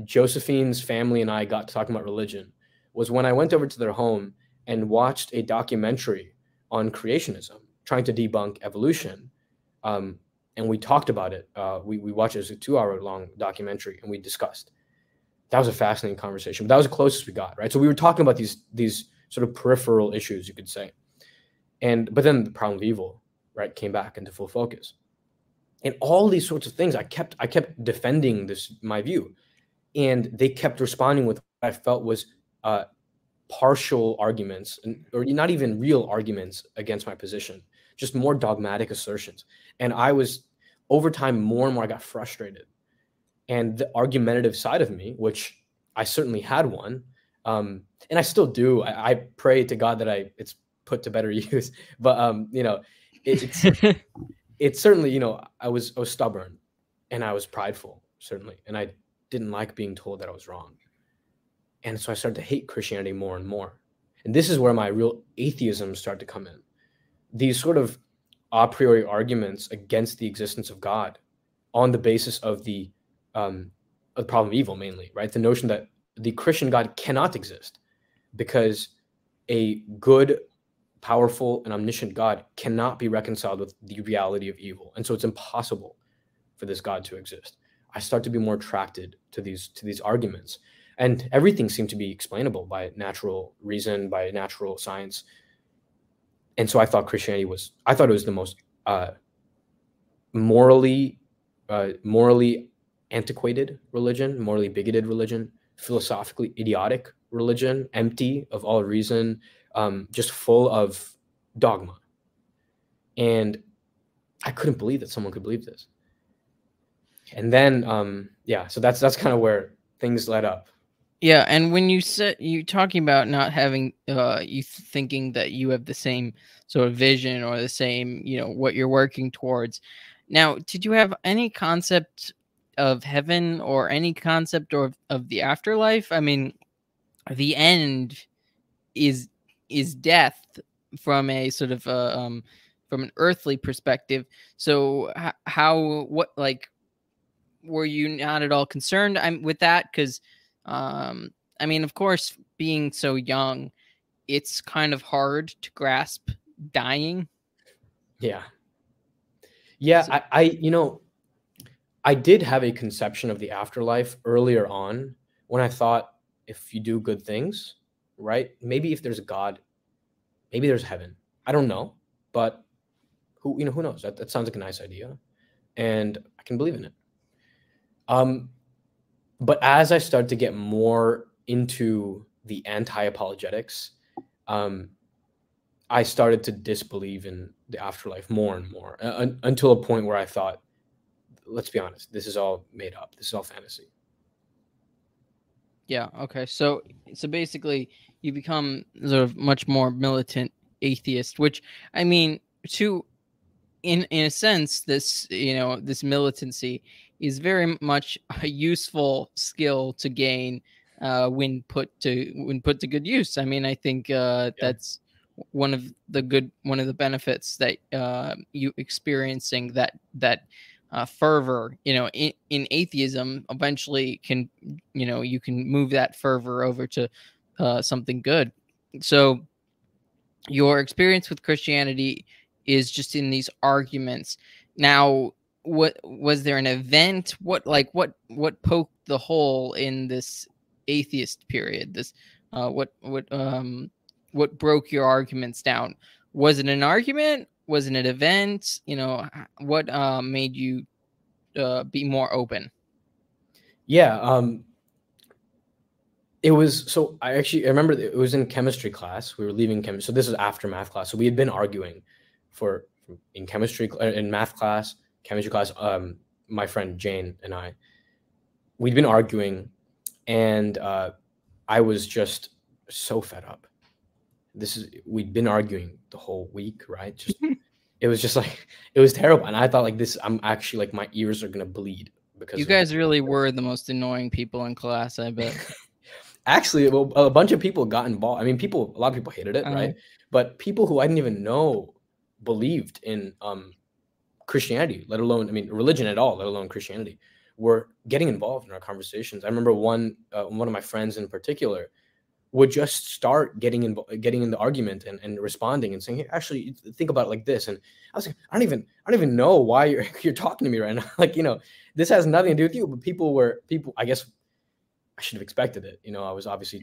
Speaker 2: Josephine's family and I got to talking about religion was when I went over to their home and watched a documentary on creationism, trying to debunk evolution. And we talked about it. We watched it as a 2-hour-long documentary, and we discussed. That was a fascinating conversation. But that was the closest we got, right? So we were talking about these sort of peripheral issues, you could say. But then the problem of evil, right, came back into full focus. And all these sorts of things, I kept defending my view, and they kept responding with what I felt was partial arguments, or not even real arguments against my position, just more dogmatic assertions. And I was, over time, more and more, I got frustrated. And the argumentative side of me, which I certainly had one, and I still do. I pray to God that it's put to better use. But it's certainly, I was stubborn, and I was prideful, certainly, and I didn't like being told that I was wrong. And so I started to hate Christianity more and more. And this is where my real atheism started to come in. These sort of a priori arguments against the existence of God on the basis of the problem of evil, mainly, right? The notion that the Christian God cannot exist because a good, powerful, and omniscient God cannot be reconciled with the reality of evil. And so it's impossible for this God to exist. I start to be more attracted to these arguments. And everything seemed to be explainable by natural reason, by natural science. And so I thought it was the most morally antiquated religion, morally bigoted religion, philosophically idiotic religion, empty of all reason, just full of dogma. And I couldn't believe that someone could believe this. And then, so that's kind of where things led up.
Speaker 1: Yeah, and when you talking about not having you thinking that you have the same sort of vision or the same, what you're working towards. Now, did you have any concept of heaven or any concept of the afterlife? I mean, the end is death from a sort of from an earthly perspective. So were you not at all concerned with that? Because I mean, of course, being so young, it's kind of hard to grasp dying.
Speaker 2: Yeah. So, I did have a conception of the afterlife earlier on when I thought, if you do good things, right? Maybe if there's a God, maybe there's heaven. I don't know, but who knows? That sounds like a nice idea, and I can believe in it. But as I started to get more into the anti-apologetics, I started to disbelieve in the afterlife more and more, until a point where I thought, let's be honest, this is all made up. This is all fantasy.
Speaker 1: Yeah. Okay. So basically, you become sort of much more militant atheist, which, I mean, in a sense, this this militancy is very much a useful skill to gain when put to good use. I mean, I think that's one of the benefits that you experiencing that fervor, in atheism, eventually can, you can move that fervor over to something good. So your experience with Christianity is just in these arguments. Now, what was there an event? What poked the hole in this atheist period? This what broke your arguments down? Was it an argument? Was it an event? What made you be more open?
Speaker 2: Yeah, it was, so I remember it was in chemistry class. We were leaving chemistry. So this is after math class. So we had been arguing in math class, chemistry class. My friend Jane and we'd been arguing, and I was just so fed up. We'd been arguing the whole week, right? It was just like, it was terrible. And I thought, like, I'm actually, like, my ears are going to bleed because
Speaker 1: you guys really were the most annoying people in class, I bet.
Speaker 2: Actually, a bunch of people got involved. I mean, a lot of people hated it, right? But people who I didn't even know believed in Christianity, let alone, religion at all, let alone Christianity, were getting involved in our conversations. I remember one of my friends in particular would just start getting in the argument and responding and saying, hey, actually think about it like this. And I was like, I don't even know why you're talking to me right now. Like, this has nothing to do with you, but people, I guess I should have expected it. I was obviously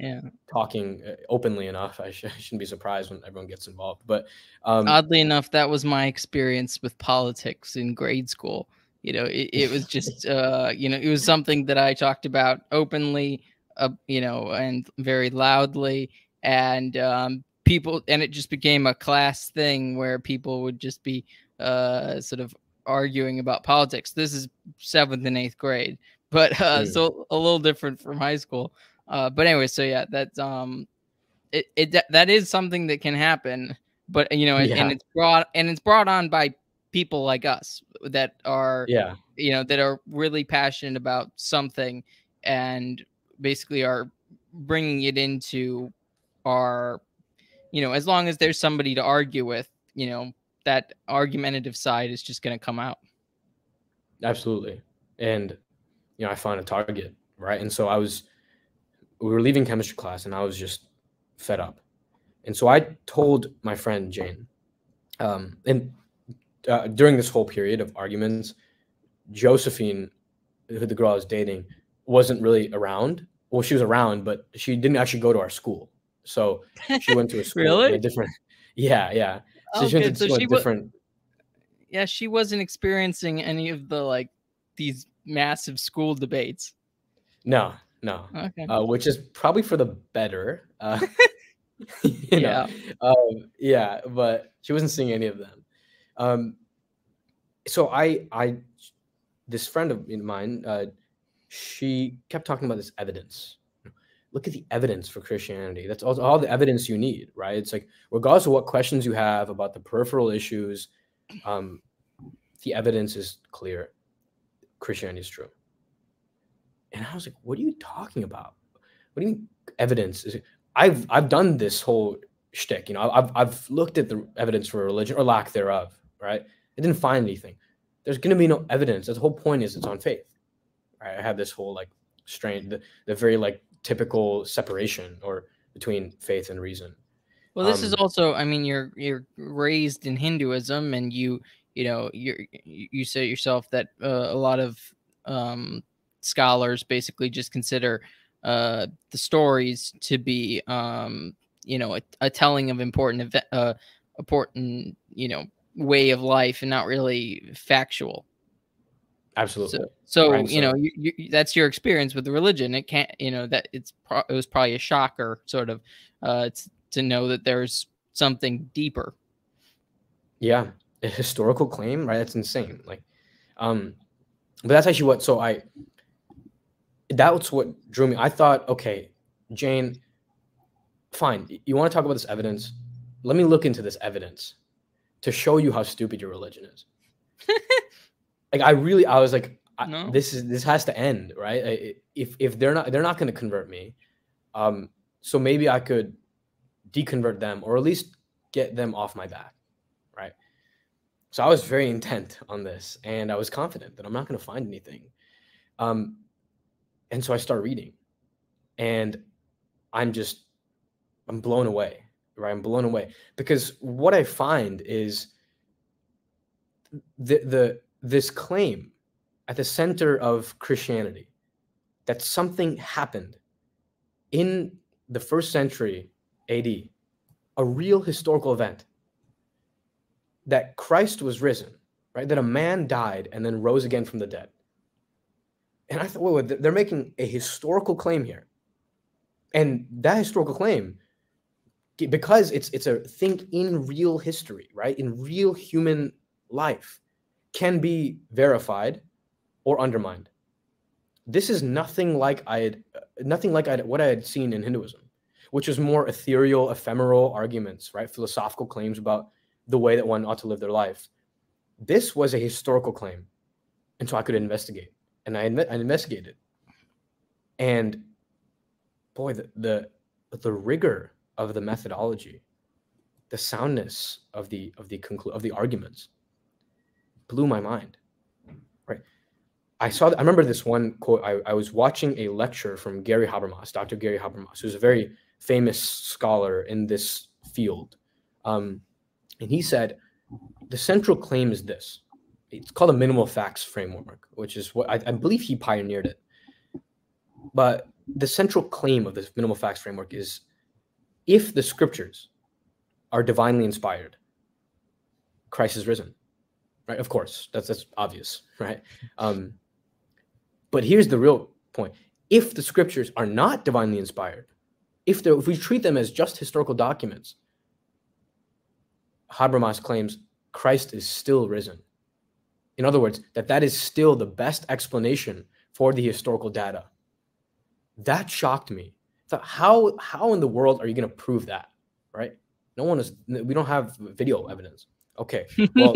Speaker 2: talking openly enough. I shouldn't be surprised when everyone gets involved. But
Speaker 1: oddly enough, that was my experience with politics in grade school. It was just, it was something that I talked about openly, and very loudly, and people, and it just became a class thing where people would just be sort of arguing about politics. This is 7th and 8th grade, but so a little different from high school. But anyway, so yeah, that's that is something that can happen, but and it's brought on by people like us that are that are really passionate about something and basically are bringing it into our, as long as there's somebody to argue with, that argumentative side is just going to come out.
Speaker 2: Absolutely. And I found a target, right? And so we were leaving chemistry class and I was just fed up. And so I told my friend Jane, during this whole period of arguments, Josephine, who the girl I was dating, wasn't really around. Well, she was around, but she didn't actually go to our school. So she went to a school
Speaker 1: really?
Speaker 2: in a different. Yeah.
Speaker 1: So she went to a different. Yeah, she wasn't experiencing any of the these massive school debates.
Speaker 2: No. Okay. Which is probably for the better. Yeah, but she wasn't seeing any of them. So this friend of mine, she kept talking about this evidence. Look at the evidence for Christianity. That's all the evidence you need, right? It's like, regardless of what questions you have about the peripheral issues, the evidence is clear. Christianity is true. And I was like, what are you talking about? What do you mean evidence? I've done this whole shtick. I've looked at the evidence for religion or lack thereof, right? I didn't find anything. There's going to be no evidence. The whole point is it's on faith. Right? I have this whole the very typical separation between faith and reason.
Speaker 1: Well, this is also, I mean, you're raised in Hinduism, and you say yourself that a lot of scholars basically just consider the stories to be a telling of important way of life and not really factual.
Speaker 2: Absolutely.
Speaker 1: So right, you that's your experience with the religion. It can't, that it was probably a shocker sort of to know that there's something deeper.
Speaker 2: Yeah, a historical claim, right? That's insane. But that's actually that's what drew me. I thought, okay, Jane, fine. You want to talk about this evidence? Let me look into this evidence to show you how stupid your religion is. I was like, no. This has to end, right? If they're not going to convert me, so maybe I could deconvert them or at least get them off my back, right? So I was very intent on this, and I was confident that I'm not going to find anything. And so I start reading, and I'm blown away, right? I'm blown away because what I find is this claim at the center of Christianity that something happened in the 1st century AD, a real historical event, that Christ was risen, right? That a man died and then rose again from the dead. And I thought, well, they're making a historical claim here. And that historical claim, because it's a thing in real history, right? In real human life, can be verified or undermined. This is nothing like what I had seen in Hinduism, which was more ethereal, ephemeral arguments, right? Philosophical claims about the way that one ought to live their life. This was a historical claim, and so I could investigate, and I investigated. And boy, the rigor of the methodology, the soundness of the arguments blew my mind. Right? I remember this one quote. I was watching a lecture from Gary Habermas, Dr. Gary Habermas, who's a very famous scholar in this field. And he said, the central claim is this. It's called a minimal facts framework, which is what I believe he pioneered it. But the central claim of this minimal facts framework is, if the scriptures are divinely inspired, Christ is risen, right? Of course, that's obvious, right? But here's the real point. If the scriptures are not divinely inspired, if we treat them as just historical documents, Habermas claims Christ is still risen. In other words, that is still the best explanation for the historical data. That shocked me. I thought, how in the world are you going to prove that, right? We don't have video evidence. Okay, well,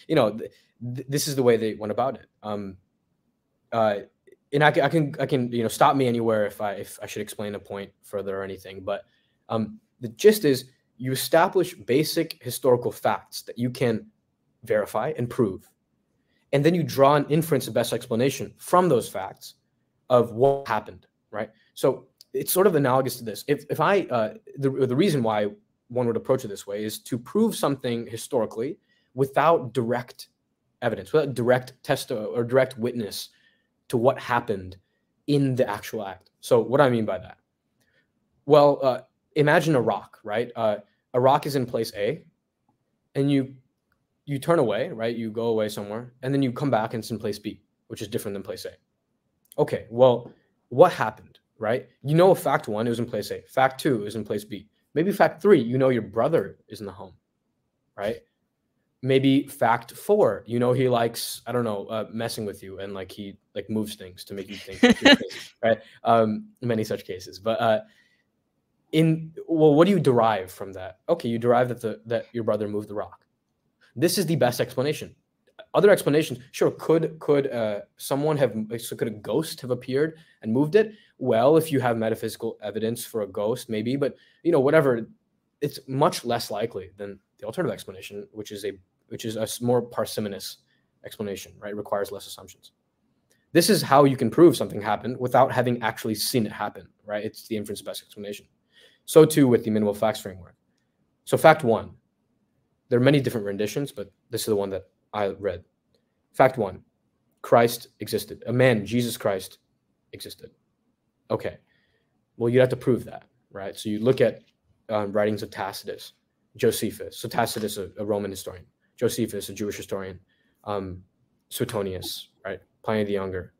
Speaker 2: you know, this is the way they went about it. And I can you know, stop me anywhere if I should explain a point further or anything. But the gist is, you establish basic historical facts that you can verify and prove, and then you draw an inference of best explanation from those facts of what happened, right? So it's sort of analogous to this. If I the reason why one would approach it this way is to prove something historically without direct evidence, without direct test or direct witness to what happened in the actual act. So what do I mean by that? Well, imagine a rock, right? A rock is in place A, and you turn away, right? You go away somewhere, and then you come back and it's in place B, which is different than place A. Okay, well, what happened, right? You know, fact 1 is in place A. Fact 2 is in place B. Maybe fact 3, you know your brother is in the home, right? Maybe fact 4, you know he likes, I don't know, messing with you, and like he like moves things to make you think that you're crazy, right? Many such cases. But what do you derive from that? Okay, you derive that your brother moved the rock. This is the best explanation. Other explanations, sure, could a ghost have appeared and moved it? Well, if you have metaphysical evidence for a ghost, maybe, but you know, whatever, it's much less likely than the alternative explanation, which is a more parsimonious explanation, right? It requires less assumptions. This is how you can prove something happened without having actually seen it happen, right? It's the inference of best explanation. So too with the minimal facts framework. So fact 1, there are many different renditions, but this is the one that I read. Fact 1, Christ existed. A man, Jesus Christ, existed. Okay, well, you'd have to prove that, right? So you look at writings of Tacitus, Josephus. So Tacitus, a Roman historian. Josephus, a Jewish historian. Suetonius, right? Pliny the Younger.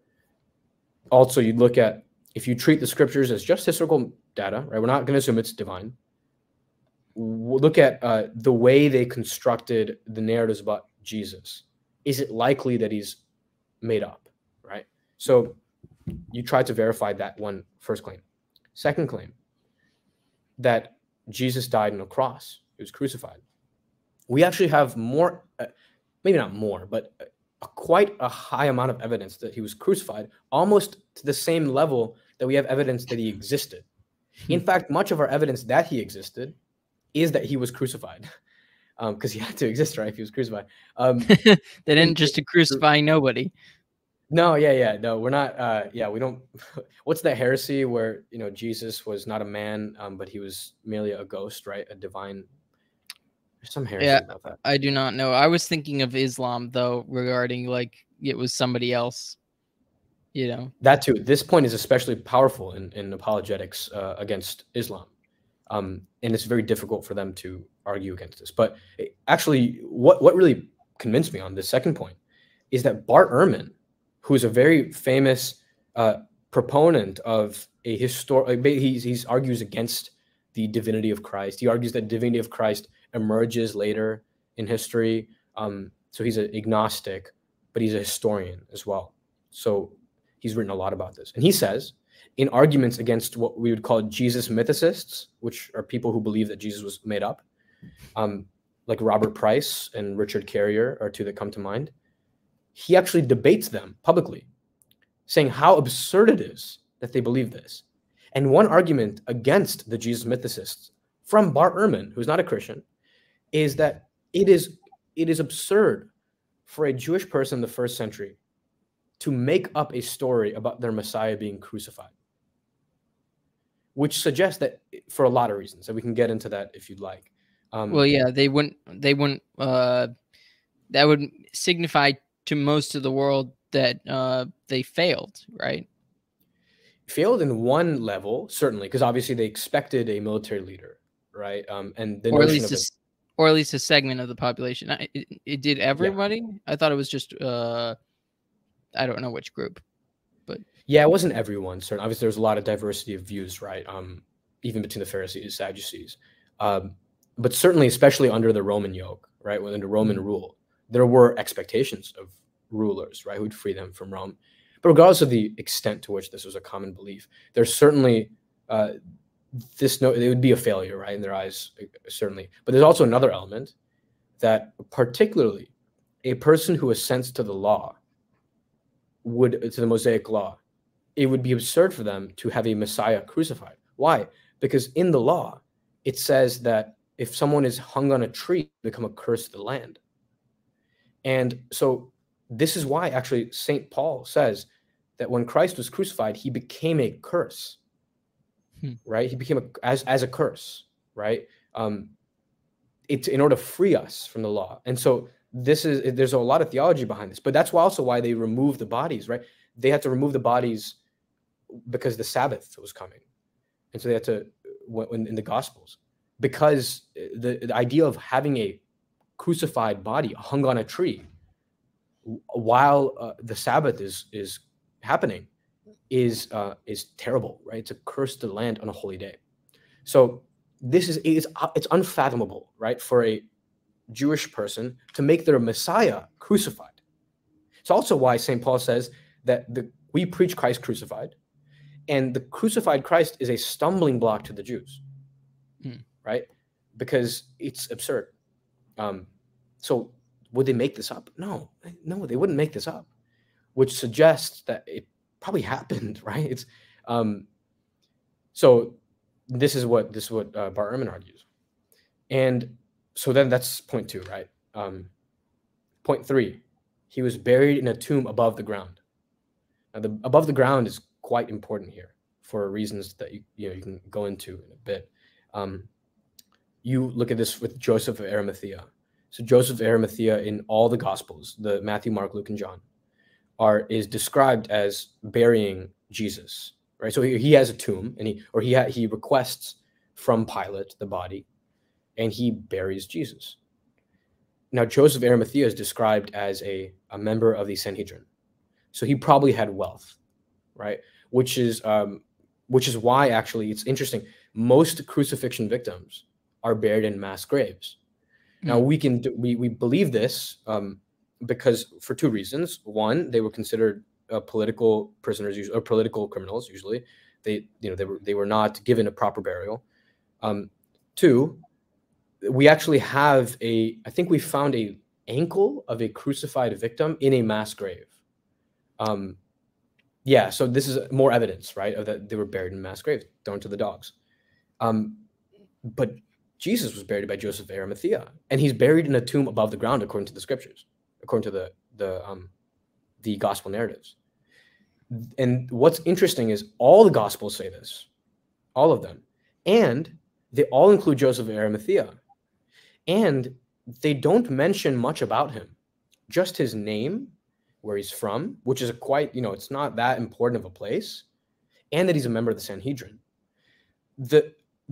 Speaker 2: Also, you'd look at, if you treat the scriptures as just historical data, right? We're not going to assume it's divine. We'll look at the way they constructed the narratives about Jesus. Is it likely that he's made up, right? So you try to verify that one first claim. Second claim, that Jesus died on a cross. He was crucified. We actually have more, maybe not more, but quite a high amount of evidence that he was crucified, almost to the same level that we have evidence that he existed. In fact, much of our evidence that he existed is that he was crucified, because he had to exist, right? If he was crucified.
Speaker 1: They didn't just to crucify nobody.
Speaker 2: No, no, we're not. We don't. What's that heresy where, you know, Jesus was not a man, but he was merely a ghost, right? A divine. There's some heresy about that.
Speaker 1: I do not know. I was thinking of Islam though, regarding like it was somebody else. You know,
Speaker 2: that too. This point is especially powerful in apologetics against Islam, and it's very difficult for them to argue against this. But actually, what really convinced me on this second point is that Bart Ehrman, who is a very famous proponent of a he argues against the divinity of Christ. He argues that divinity of Christ emerges later in history. So he's an agnostic, but he's a historian as well. So he's written a lot about this. And he says, in arguments against what we would call Jesus mythicists, which are people who believe that Jesus was made up, like Robert Price and Richard Carrier are two that come to mind, he actually debates them publicly, saying how absurd it is that they believe this. And one argument against the Jesus mythicists from Bart Ehrman, who's not a Christian, is that it is absurd for a Jewish person in the first century to make up a story about their Messiah being crucified. which suggests that for a lot of reasons, and we can get into that if you'd like.
Speaker 1: Well, yeah, they wouldn't. That would signify to most of the world that they failed, right?
Speaker 2: Failed in one level, certainly, because obviously they expected a military leader, right? And the
Speaker 1: or
Speaker 2: notion of
Speaker 1: or at least a segment of the population. It did everybody. Yeah. I thought it was just I don't know which group, but
Speaker 2: yeah, it wasn't everyone. Certainly, obviously, there's a lot of diversity of views, right? Even between the Pharisees and Sadducees, but certainly, especially under the Roman yoke, right? Under Roman rule, there were expectations of rulers, right, who'd free them from Rome. But regardless of the extent to which this was a common belief, there's certainly it would be a failure, right, in their eyes, certainly. But there's also another element that particularly a person who assents to the law to the Mosaic law, it would be absurd for them to have a Messiah crucified. Why? Because in the law, it says that if someone is hung on a tree, they become a curse to the land. And so this is why actually St. Paul says that when Christ was crucified, he became a curse, right? He became as a curse, right? It's in order to free us from the law. And so there's a lot of theology behind this, but that's also why they removed the bodies, right? They had to remove the bodies because the Sabbath was coming. And so they had to, in the Gospels, because the idea of having a crucified body hung on a tree while the Sabbath is happening is terrible, right? It's a curse to the land on a holy day. So it's unfathomable, right, for a Jewish person to make their Messiah crucified. It's also why St. Paul says that we preach Christ crucified, and the crucified Christ is a stumbling block to the Jews, right? Because it's absurd. So would they make this up? No, they wouldn't make this up, which suggests that it probably happened, right? It's so this is what Bart Ehrman argues, and so then that's point 2, right? Point 3, he was buried in a tomb above the ground. Now, the above the ground is quite important here for reasons that you can go into in a bit. You look at this with Joseph of Arimathea. So Joseph of Arimathea in all the Gospels, the Matthew, Mark, Luke, and John, is described as burying Jesus, right? So he has a tomb, and he requests from Pilate the body, and he buries Jesus. Now Joseph of Arimathea is described as a member of the Sanhedrin, so he probably had wealth, right? Which is why actually it's interesting. Most crucifixion victims are buried in mass graves. Now we believe this because for 2 reasons. One, they were considered political prisoners or political criminals. Usually, they were not given a proper burial. 2, we actually have I think we found a ankle of a crucified victim in a mass grave. Yeah, so this is more evidence, right, of that they were buried in mass graves, thrown to the dogs. But Jesus was buried by Joseph of Arimathea, and he's buried in a tomb above the ground, according to the scriptures, according to the gospel narratives. And what's interesting is all the gospels say this, all of them, and they all include Joseph of Arimathea, and they don't mention much about him, just his name, where he's from, which is it's not that important of a place, and that he's a member of the Sanhedrin.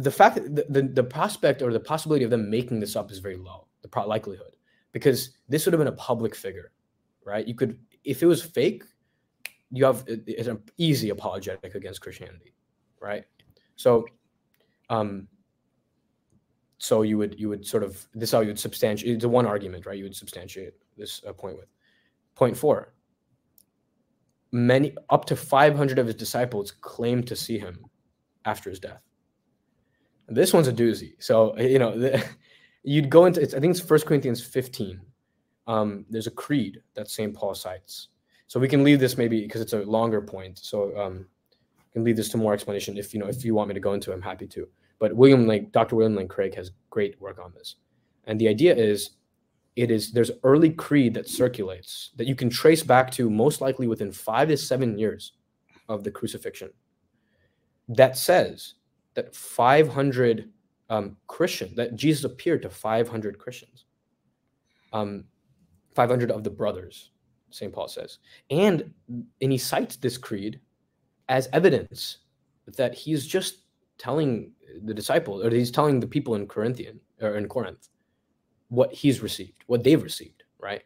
Speaker 2: The fact that the prospect or the possibility of them making this up is very low, the likelihood, because this would have been a public figure, right? You could, if it was fake, you have it's an easy apologetic against Christianity, right? So, so you would sort of, this is how you would substantiate, it's a one argument, right? You would substantiate this point with. Point 4, up to 500 of his disciples claimed to see him after his death. And this one's a doozy. So, you'd go into, I think it's 1 Corinthians 15. There's a creed that St. Paul cites. So we can leave this maybe because it's a longer point. So I can leave this to more explanation if you want me to go into it, I'm happy to. But Dr. William Lane Craig has great work on this. And the idea is, there's early creed that circulates that you can trace back to most likely within 5 to 7 years of the crucifixion that says that 500 Christians, that Jesus appeared to 500 Christians, 500 of the brothers, St. Paul says, and he cites this creed as evidence that he's just telling the disciples, or he's telling the people in Corinth what he's received, what they've received, right?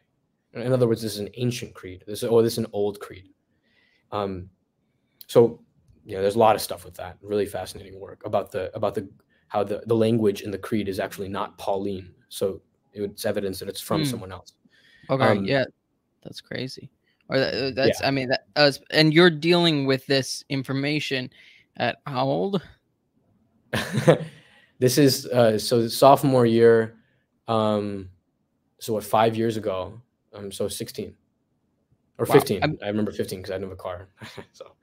Speaker 2: In other words, this is an ancient creed. This is an old creed. So there's a lot of stuff with that. Really fascinating work about how the language in the creed is actually not Pauline. So it's evidence that it's from someone else.
Speaker 1: Okay, yeah, that's crazy. Or that's I mean, and you're dealing with this information at how old?
Speaker 2: This is so sophomore year. So what, 5 years ago? So 16 or 15. Wow. I remember 15 because I didn't have a car. So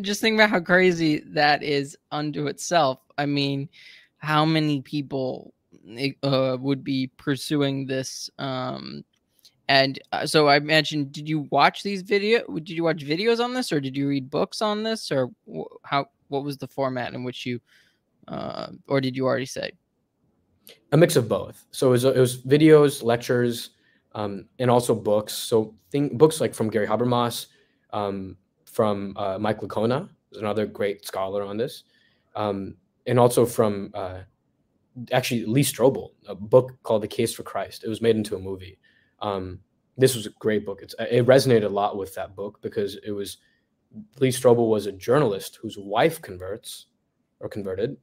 Speaker 1: just think about how crazy that is unto itself. I mean, how many people would be pursuing this? And so I imagine, did you watch videos on this, or did you read books on this, or what was the format in which you, or did you already say?
Speaker 2: A mix of both. So it was videos, lectures, and also books. So books like from Gary Habermas, from Mike Licona, who's another great scholar on this, and also from actually Lee Strobel, a book called The Case for Christ. It was made into a movie. This was a great book. It resonated a lot with that book because Lee Strobel was a journalist whose wife converted,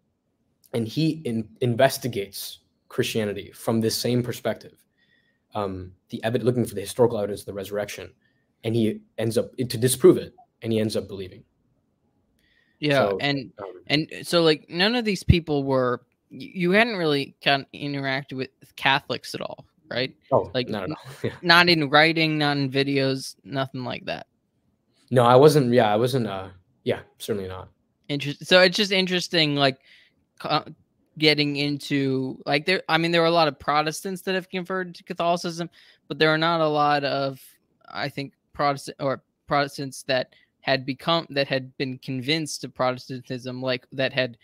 Speaker 2: and he investigates Christianity from this same perspective, looking for the historical evidence of the resurrection, and he ends up to disprove it, and he ends up believing.
Speaker 1: Yeah, so, and so like none of these people you hadn't really kind of interacted with Catholics at all, right?
Speaker 2: Oh,
Speaker 1: like
Speaker 2: not at all. Yeah.
Speaker 1: Not in writing, not in videos, nothing like that.
Speaker 2: No, I wasn't. Yeah, I wasn't. Yeah, certainly not.
Speaker 1: Interesting. So it's just interesting, like getting into like there. I mean, there are a lot of Protestants that have converted to Catholicism, but there are not a lot of, I think, Protestants that had been convinced of Protestantism, like that had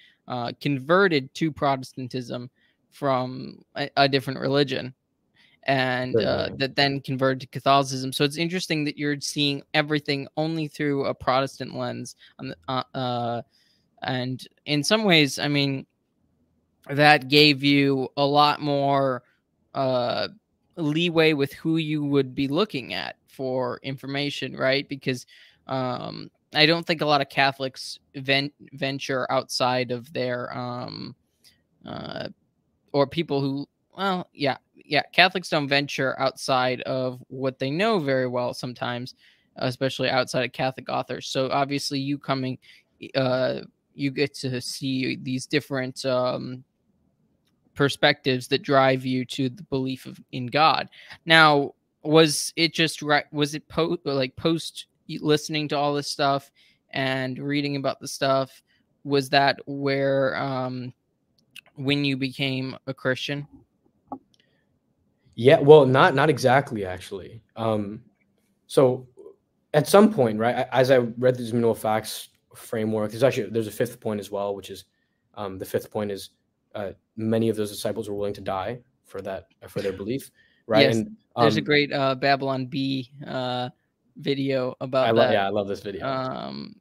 Speaker 1: converted to Protestantism from a different religion, and that then converted to Catholicism. So it's interesting that you're seeing everything only through a Protestant lens. And in some ways, I mean, that gave you a lot more leeway with who you would be looking at for information, right? Because I don't think a lot of Catholics venture outside of their or people who, well, yeah, Catholics don't venture outside of what they know very well sometimes, especially outside of Catholic authors. So obviously you coming, you get to see these different perspectives that drive you to the belief in God. Now, was it just right? Was it post listening to all this stuff and reading about the stuff? Was that where when you became a Christian?
Speaker 2: Yeah, well, not exactly, actually. So at some point, right, as I read this minimal facts framework, there's a fifth point as well, which is the fifth point is many of those disciples were willing to die for their belief, right?
Speaker 1: Yes,
Speaker 2: and
Speaker 1: there's a great Babylon Bee video about that.
Speaker 2: Yeah, I love this video.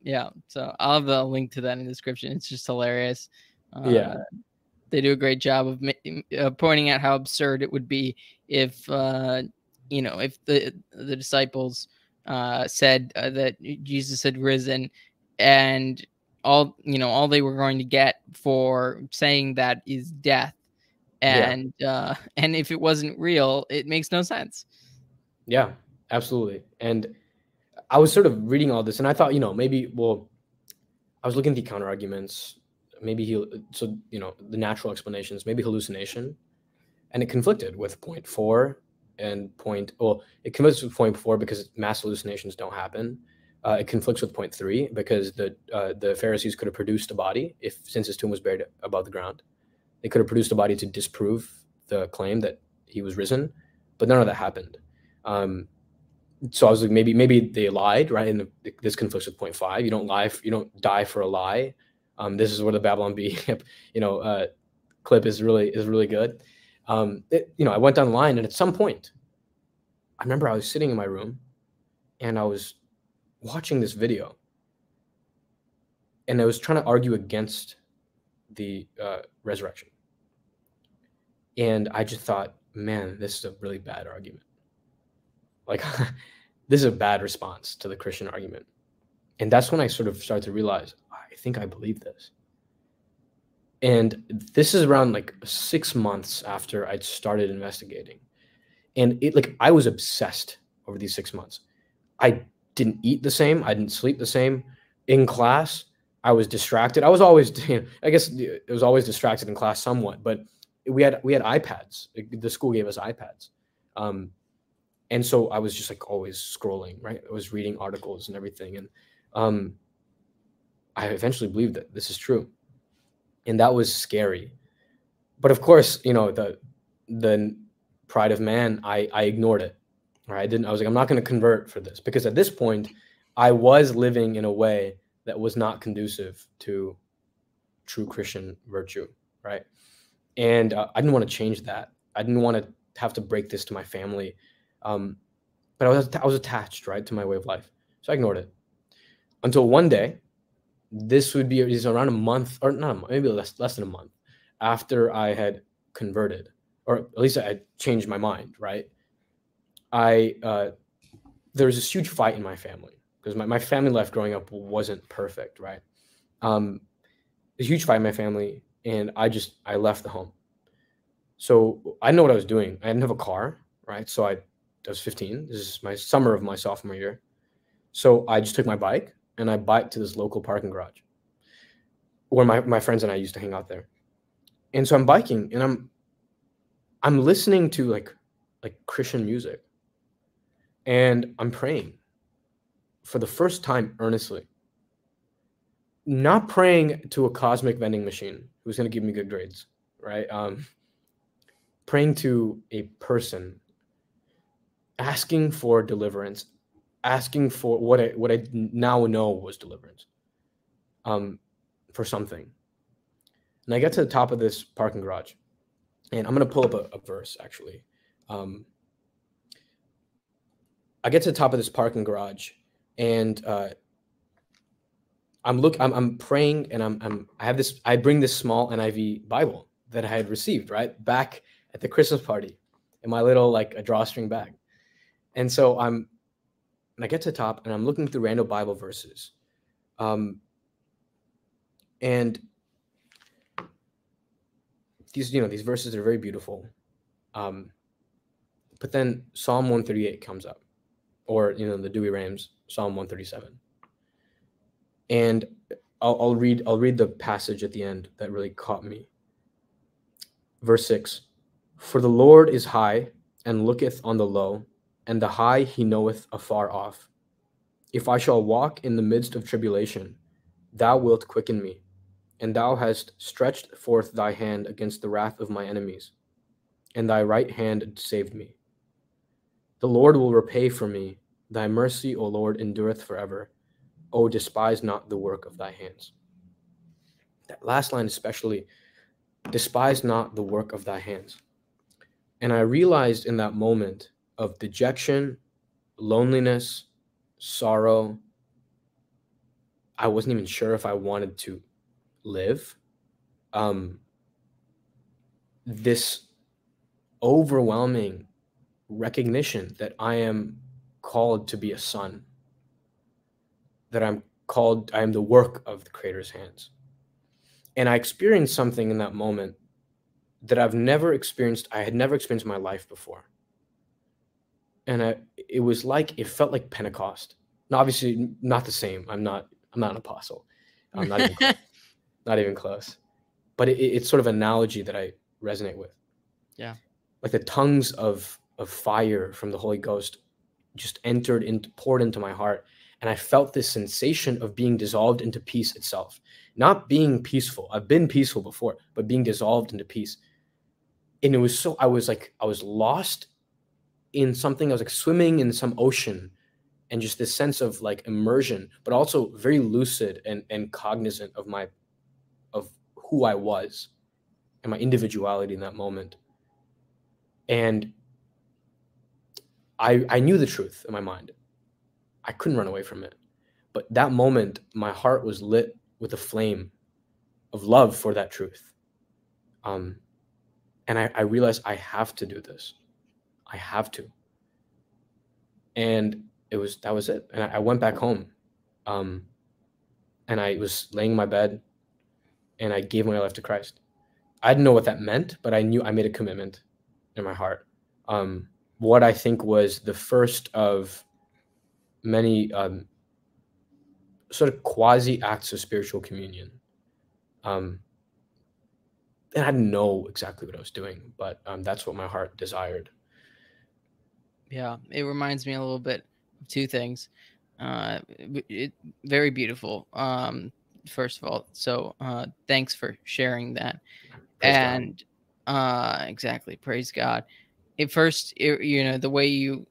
Speaker 1: Yeah, so I'll have a link to that in the description. It's just hilarious.
Speaker 2: Yeah,
Speaker 1: they do a great job of pointing out how absurd it would be if if the disciples said that Jesus had risen, and all they were going to get for saying that is death, and and if it wasn't real, it makes no sense.
Speaker 2: Yeah, absolutely. And I was sort of reading all this, and I thought, maybe, I was looking at the counter arguments. Maybe the natural explanations, maybe hallucination, and it conflicted with point 4 and it conflicts with point 4 because mass hallucinations don't happen. It conflicts with point 3 because the Pharisees could have produced a body since his tomb was buried above the ground. They could have produced a body to disprove the claim that he was risen, but none of that happened. So I was like, maybe they lied, right? And this conflicts with point 5. You don't die for a lie. This is where the Babylon Bee, clip is really good. I went down the line, and at some point, I remember I was sitting in my room, and I was watching this video, and I was trying to argue against the resurrection. And I just thought, man, this is a really bad argument. Like, this is a bad response to the Christian argument. And that's when I sort of started to realize, I think I believe this. And this is around like 6 months after I'd started investigating. And I was obsessed over these 6 months. I didn't eat the same. I didn't sleep the same. In class, I was distracted. I was always, I guess it was always distracted in class somewhat, but we had iPads. The school gave us iPads. And so I was just like always scrolling, right? I was reading articles and everything. And I eventually believed that this is true. And that was scary. But of course, the pride of man, I ignored it. Right? I was like, I'm not going to convert for this, because at this point I was living in a way that was not conducive to true Christian virtue. Right. And I didn't want to change that. I didn't want to have to break this to my family. But I was attached, right, to my way of life. So I ignored it until one day. This would be around a month, or not a month, maybe less than a month after I had converted, or at least I had changed my mind, right? There was this huge fight in my family, because my family life growing up wasn't perfect, right? A huge fight in my family, and I left the home. So I didn't know what I was doing. I didn't have a car, right? So I was 15. This is my summer of my sophomore year. So I just took my bike, and I biked to this local parking garage where my friends and I used to hang out there. And so I'm biking, and I'm listening to like Christian music, and I'm praying for the first time earnestly, not praying to a cosmic vending machine who's going to give me good grades, right? Praying to a person, asking for deliverance, asking for what I now know was deliverance, for something. And I get to the top of this parking garage, and I'm going to pull up a verse, actually. I get to the top of this parking garage, and I'm praying, and I bring this small NIV Bible that I had received, right, back at the Christmas party in my little like a drawstring bag. And so and I get to the top, and I'm looking through random Bible verses. And these verses are very beautiful. But then Psalm 138 comes up, or, the Dewey Rams, Psalm 137. And I'll read the passage at the end that really caught me. Verse 6, "For the Lord is high, and looketh on the low, and the high he knoweth afar off. If I shall walk in the midst of tribulation, thou wilt quicken me, and thou hast stretched forth thy hand against the wrath of my enemies, and thy right hand saved me. The Lord will repay for me. Thy mercy, O Lord, endureth forever. O despise not the work of thy hands." That last line especially, despise not the work of thy hands. And I realized in that moment of dejection, loneliness, sorrow, I wasn't even sure if I wanted to live. This overwhelming recognition that I am called to be a son, that I am the work of the Creator's hands. And I experienced something in that moment that I had never experienced in my life before. And it felt like Pentecost. Now, obviously not the same. I'm not an apostle. I'm not even close. Not even close. But it's sort of an analogy that I resonate with.
Speaker 1: Yeah.
Speaker 2: Like the tongues of fire from the Holy Ghost just poured into my heart. And I felt this sensation of being dissolved into peace itself. Not being peaceful. I've been peaceful before, but being dissolved into peace. And I was lost in something. I was like swimming in some ocean, and just this sense of like immersion, but also very lucid and cognizant of my of who I was and my individuality in that moment. And I knew the truth in my mind. I couldn't run away from it. But that moment, my heart was lit with a flame of love for that truth. And I realized I have to do this. I have to. And that was it. And I went back home. And I was laying in my bed and I gave my life to Christ. I didn't know what that meant, but I knew I made a commitment in my heart. What I think was the first of many sort of quasi acts of spiritual communion. And I didn't know exactly what I was doing, but that's what my heart desired.
Speaker 1: Yeah, it reminds me a little bit of two things. Very beautiful. First of all, so thanks for sharing that.
Speaker 2: Praise
Speaker 1: God. Exactly, praise God. At first, the way you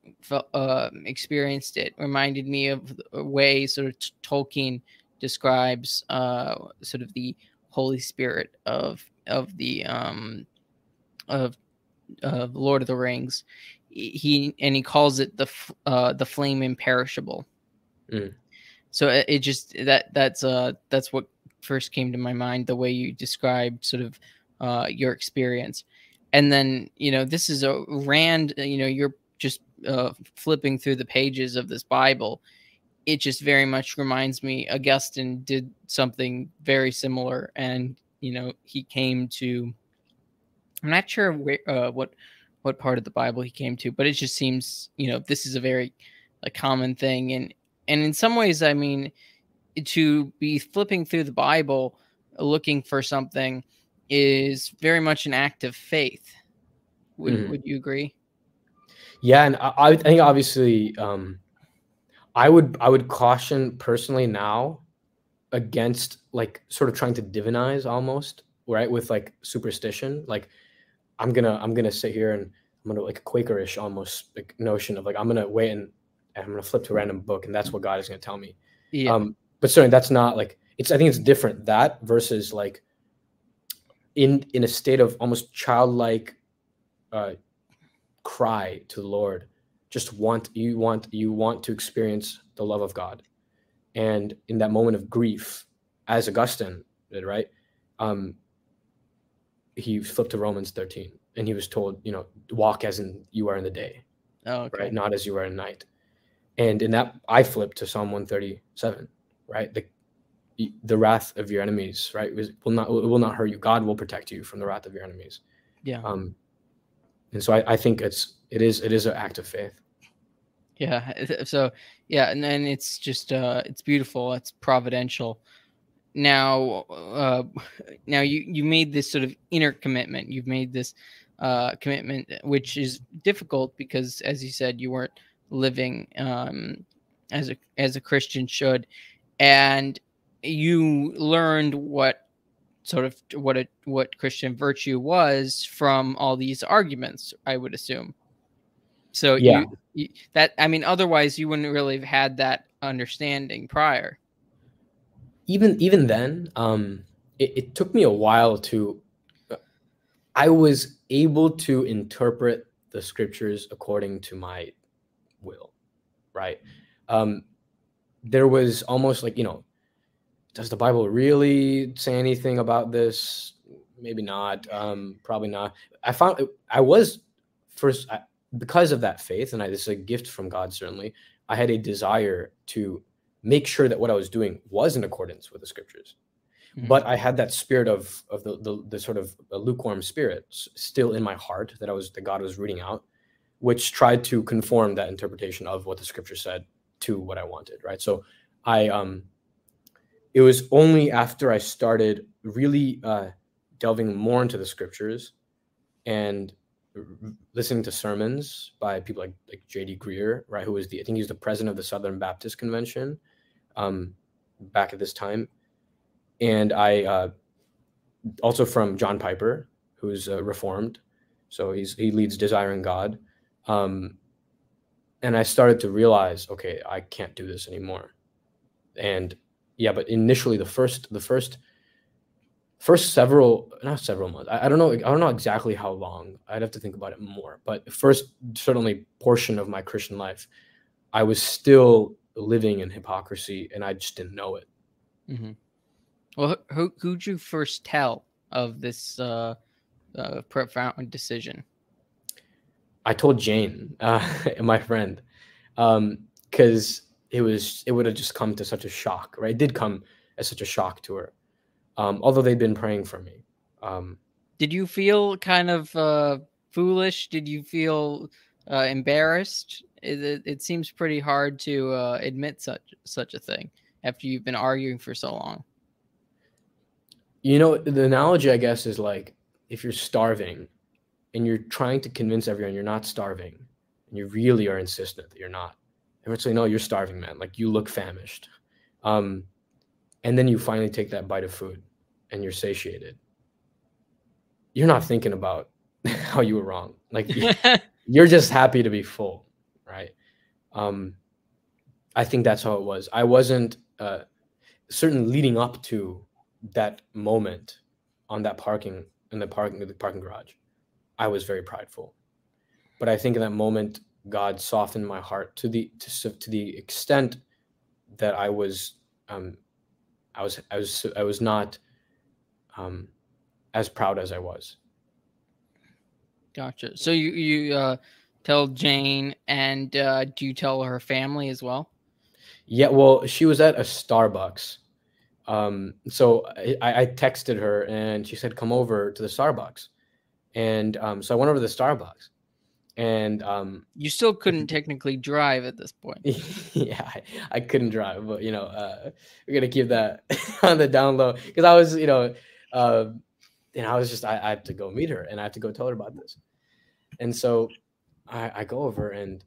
Speaker 1: experienced it reminded me of the way sort of Tolkien describes sort of the Holy Spirit of the of Lord of the Rings. He calls it the flame imperishable.
Speaker 2: Mm.
Speaker 1: So it just that's what first came to my mind, the way you described sort of your experience. And then this is a you're just flipping through the pages of this Bible. It just very much reminds me Augustine did something very similar, and he came to, I'm not sure where, what part of the Bible he came to, but it just seems this is a common thing, and in some ways, I mean, to be flipping through the Bible looking for something is very much an act of faith. Would you agree?
Speaker 2: Yeah, and I think obviously I would caution personally now against like sort of trying to divinize almost, right, with like superstition. Like I'm gonna sit here and I'm gonna like a Quakerish almost like notion of like I'm gonna wait and I'm gonna flip to a random book and that's what God is gonna tell me.
Speaker 1: Yeah.
Speaker 2: But certainly that's not like I think it's different, that versus like in a state of almost childlike cry to the Lord. Just you want to experience the love of God. And in that moment of grief, as Augustine did, right? He flipped to Romans 13 and he was told, walk as in you are in the day,
Speaker 1: okay.
Speaker 2: Right? Not as you are in night. And in that, I flipped to Psalm 137, right? The wrath of your enemies, right? It will not hurt you. God will protect you from the wrath of your enemies.
Speaker 1: Yeah.
Speaker 2: And so I think it is an act of faith.
Speaker 1: Yeah. So yeah, and then it's just it's beautiful. It's providential. Now you made this sort of inner commitment. You've made this commitment, which is difficult because, as you said, you weren't living as a Christian should, and you learned what Christian virtue was from all these arguments, I would assume. So
Speaker 2: Yeah.
Speaker 1: otherwise you wouldn't really have had that understanding prior.
Speaker 2: Even then, it took me a while I was able to interpret the scriptures according to my will, right? There was almost like, does the Bible really say anything about this? Maybe not. Probably not. I found I was first because of that faith, and this is a gift from God. Certainly, I had a desire to make sure that what I was doing was in accordance with the scriptures. Mm-hmm. But I had that spirit of the sort of a lukewarm spirit still in my heart that God was rooting out, which tried to conform that interpretation of what the scripture said to what I wanted. Right. So it was only after I started really delving more into the scriptures and listening to sermons by people like J.D. Greer, right, who was I think he was the president of the Southern Baptist Convention back at this time, and I also from John Piper, who's Reformed, so he leads Desiring God, and I started to realize, okay, I can't do this anymore, and yeah, but initially the first first not several months. I don't know. I don't know exactly how long. I'd have to think about it more. But first, certainly portion of my Christian life, I was still living in hypocrisy, and I just didn't know it.
Speaker 1: Mm-hmm. Well, who'd you first tell of this profound decision?
Speaker 2: I told Jane, my friend, because it would have just come to such a shock, right? It did come as such a shock to her, although they'd been praying for me.
Speaker 1: Did you feel kind of foolish? Did you feel embarrassed? It seems pretty hard to admit such a thing after you've been arguing for so long.
Speaker 2: You know, the analogy, I guess, is like if you're starving and you're trying to convince everyone you're not starving, and you really are insistent that you're not. Everyone's like, no, you're starving, man. Like, you look famished. And then you finally take that bite of food and you're satiated. You're not thinking about how you were wrong. Like, you're just happy to be full, right? I think that's how it was. I wasn't certain leading up to that moment on that parking garage. I was very prideful, but I think in that moment, God softened my heart to the extent that I was not as proud as I was.
Speaker 1: Gotcha. So you tell Jane, and do you tell her family as well?
Speaker 2: Yeah, well, she was at a Starbucks. So I texted her and she said, come over to the Starbucks. And so I went over to the Starbucks, and
Speaker 1: you still couldn't technically drive at this point.
Speaker 2: Yeah, I couldn't drive, but we're gonna keep that on the down low, because I was I had to go meet her and I have to go tell her about this. And so I go over, and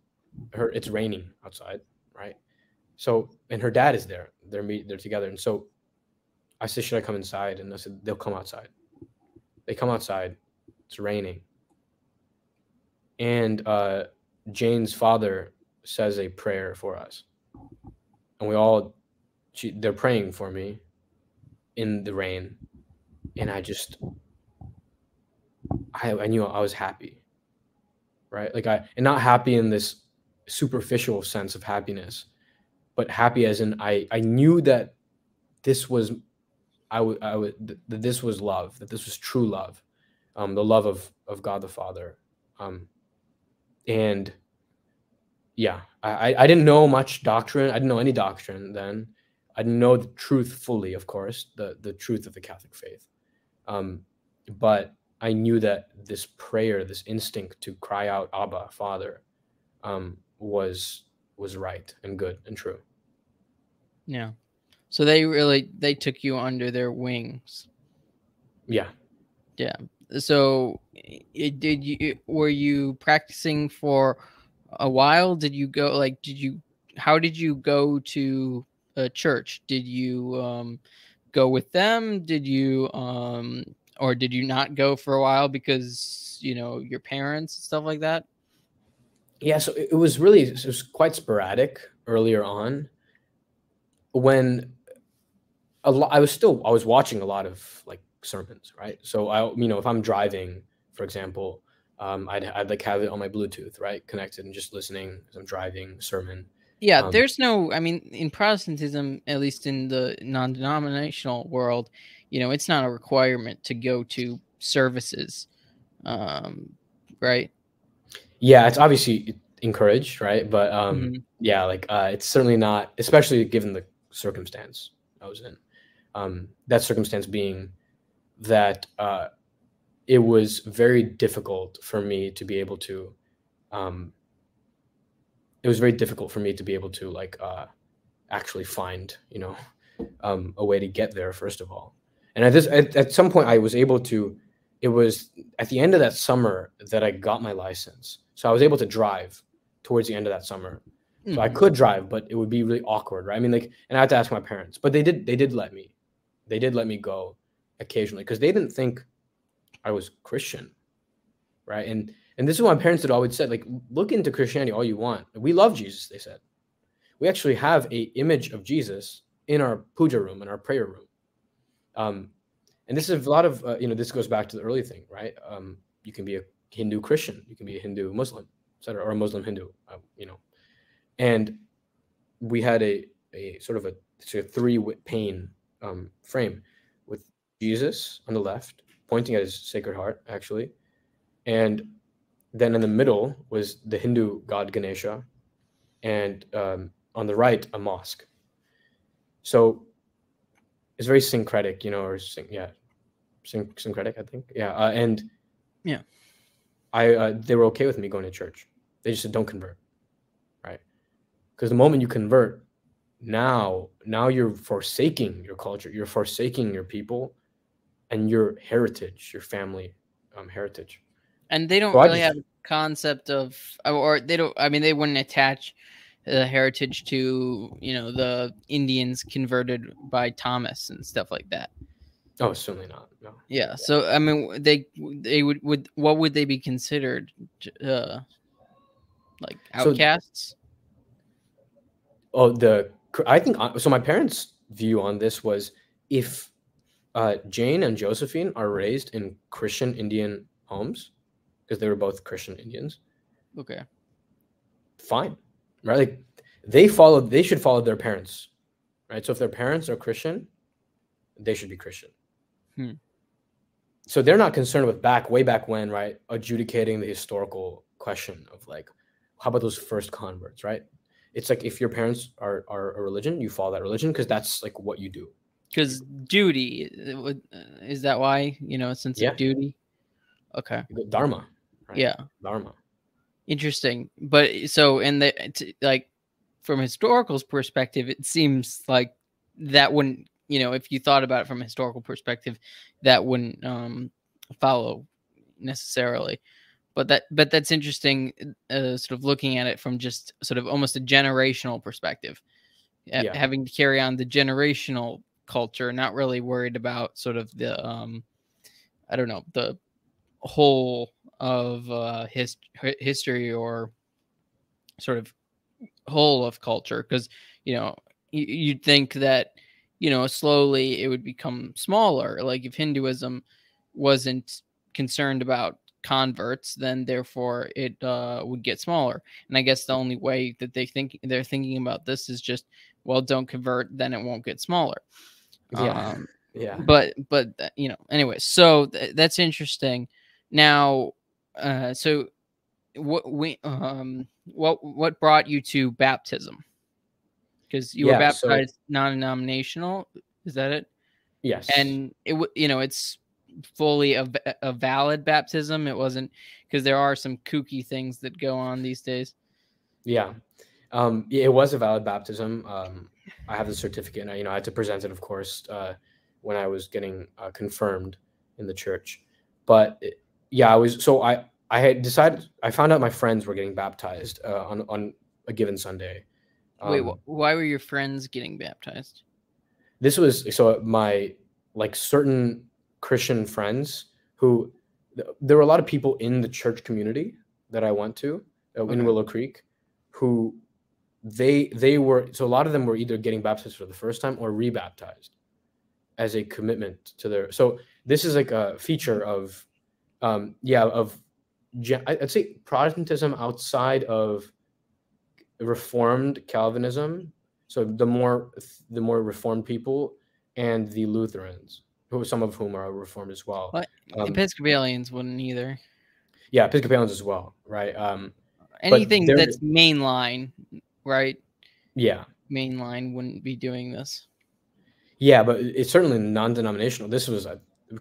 Speaker 2: it's raining outside, right? So, and her dad is there. They're together. And so I said, should I come inside? And I said, they'll come outside. They come outside. It's raining. And Jane's father says a prayer for us. And they're praying for me in the rain. And I knew I was happy, right? Like and not happy in this superficial sense of happiness, but happy as in I knew that this was that this was love, that this was true love, the love of God the Father, and yeah, I didn't know much doctrine. I didn't know any doctrine then. I didn't know the truth fully, of course, the truth of the Catholic faith, but I knew that this prayer, this instinct to cry out, Abba, Father, was right and good and true.
Speaker 1: Yeah. So they took you under their wings.
Speaker 2: Yeah.
Speaker 1: Yeah. So were you practicing for a while? Did you go, how did you go to a church? Did you go with them? Did you or did you not go for a while because your parents and stuff like that?
Speaker 2: Yeah, so it was quite sporadic earlier on, when I was watching a lot of like sermons, right? So if I'm driving, for example, I'd like have it on my Bluetooth, right, connected, and just listening as I'm driving sermon.
Speaker 1: Yeah, there's no, in Protestantism, at least in the non-denominational world, it's not a requirement to go to services, right?
Speaker 2: Yeah, it's obviously encouraged, right? But yeah, like it's certainly not, especially given the circumstance I was in. That circumstance being that it was very difficult for me to be able to like actually find a way to get there, first of all. And at some point I was able to. It was at the end of that summer that I got my license, so I was able to drive towards the end of that summer. So I could drive, but it would be really awkward, right? I mean, like, and I had to ask my parents, but they did let me go occasionally, because they didn't think I was Christian, right? And this is what my parents had always said, like, look into Christianity all you want. We love Jesus, they said. We actually have a image of Jesus in our puja room, in our prayer room. And this is a lot of, this goes back to the early thing, right? You can be a Hindu Christian, you can be a Hindu Muslim, etc., or a Muslim Hindu, and we had a sort of a 3-pane frame with Jesus on the left, pointing at his Sacred Heart, actually, and then in the middle was the Hindu god Ganesha, and on the right a mosque. So it's very syncretic, syncretic, I think. Yeah, and
Speaker 1: yeah,
Speaker 2: they were okay with me going to church. They just said, don't convert, right? Because the moment you convert, now you're forsaking your culture, you're forsaking your people, and your heritage, your family heritage.
Speaker 1: And they don't really have a concept of, or they don't. I mean, they wouldn't attach the heritage to the Indians converted by Thomas and stuff like that.
Speaker 2: Oh, certainly not. No.
Speaker 1: Yeah. So I mean, they would what would they be considered? Like outcasts?
Speaker 2: I think so. My parents' view on this was, if Jane and Josephine are raised in Christian Indian homes, because they were both Christian Indians.
Speaker 1: Okay.
Speaker 2: Fine, right? Like they should follow their parents, right? So if their parents are Christian, they should be Christian. So they're not concerned with way back when, right? Adjudicating the historical question of like, how about those first converts, right? It's like, if your parents are a religion, you follow that religion because that's like what you do.
Speaker 1: Because duty, is that why? A sense of duty. Okay.
Speaker 2: Dharma. Right?
Speaker 1: Yeah.
Speaker 2: Dharma.
Speaker 1: Interesting. But so from historical perspective, it seems like that wouldn't, if you thought about it from a historical perspective, that wouldn't follow necessarily. But that's interesting, sort of looking at it from just sort of almost a generational perspective, having to carry on the generational culture, not really worried about sort of the I don't know, the whole of history or sort of whole of culture, because you'd think that slowly it would become smaller. Like if Hinduism wasn't concerned about converts, then therefore it would get smaller. And I guess the only way that they're thinking about this is just, well, don't convert, then it won't get smaller.
Speaker 2: Yeah.
Speaker 1: But anyway, so that's interesting. Now, so what brought you to baptism? Because you were baptized non-denominational, is that it?
Speaker 2: Yes.
Speaker 1: And it's fully a valid baptism. It wasn't, because there are some kooky things that go on these days.
Speaker 2: Yeah. It was a valid baptism. I have the certificate, and I had to present it, of course, when I was getting confirmed in the church. But I had decided, I found out my friends were getting baptized on a given Sunday.
Speaker 1: Wait, why were your friends getting baptized?
Speaker 2: This was my certain Christian friends who, there were a lot of people in the church community that I went to in Willow Creek, who they were, so a lot of them were either getting baptized for the first time or rebaptized as a commitment to their. So this is like a feature of I'd say Protestantism outside of Reformed Calvinism. So the more Reformed people and the Lutherans, some of whom are Reformed as well.
Speaker 1: But Episcopalians wouldn't either.
Speaker 2: Yeah, Episcopalians as well, right?
Speaker 1: Anything that's mainline, right?
Speaker 2: Yeah,
Speaker 1: mainline wouldn't be doing this.
Speaker 2: Yeah, but it's certainly non-denominational. This was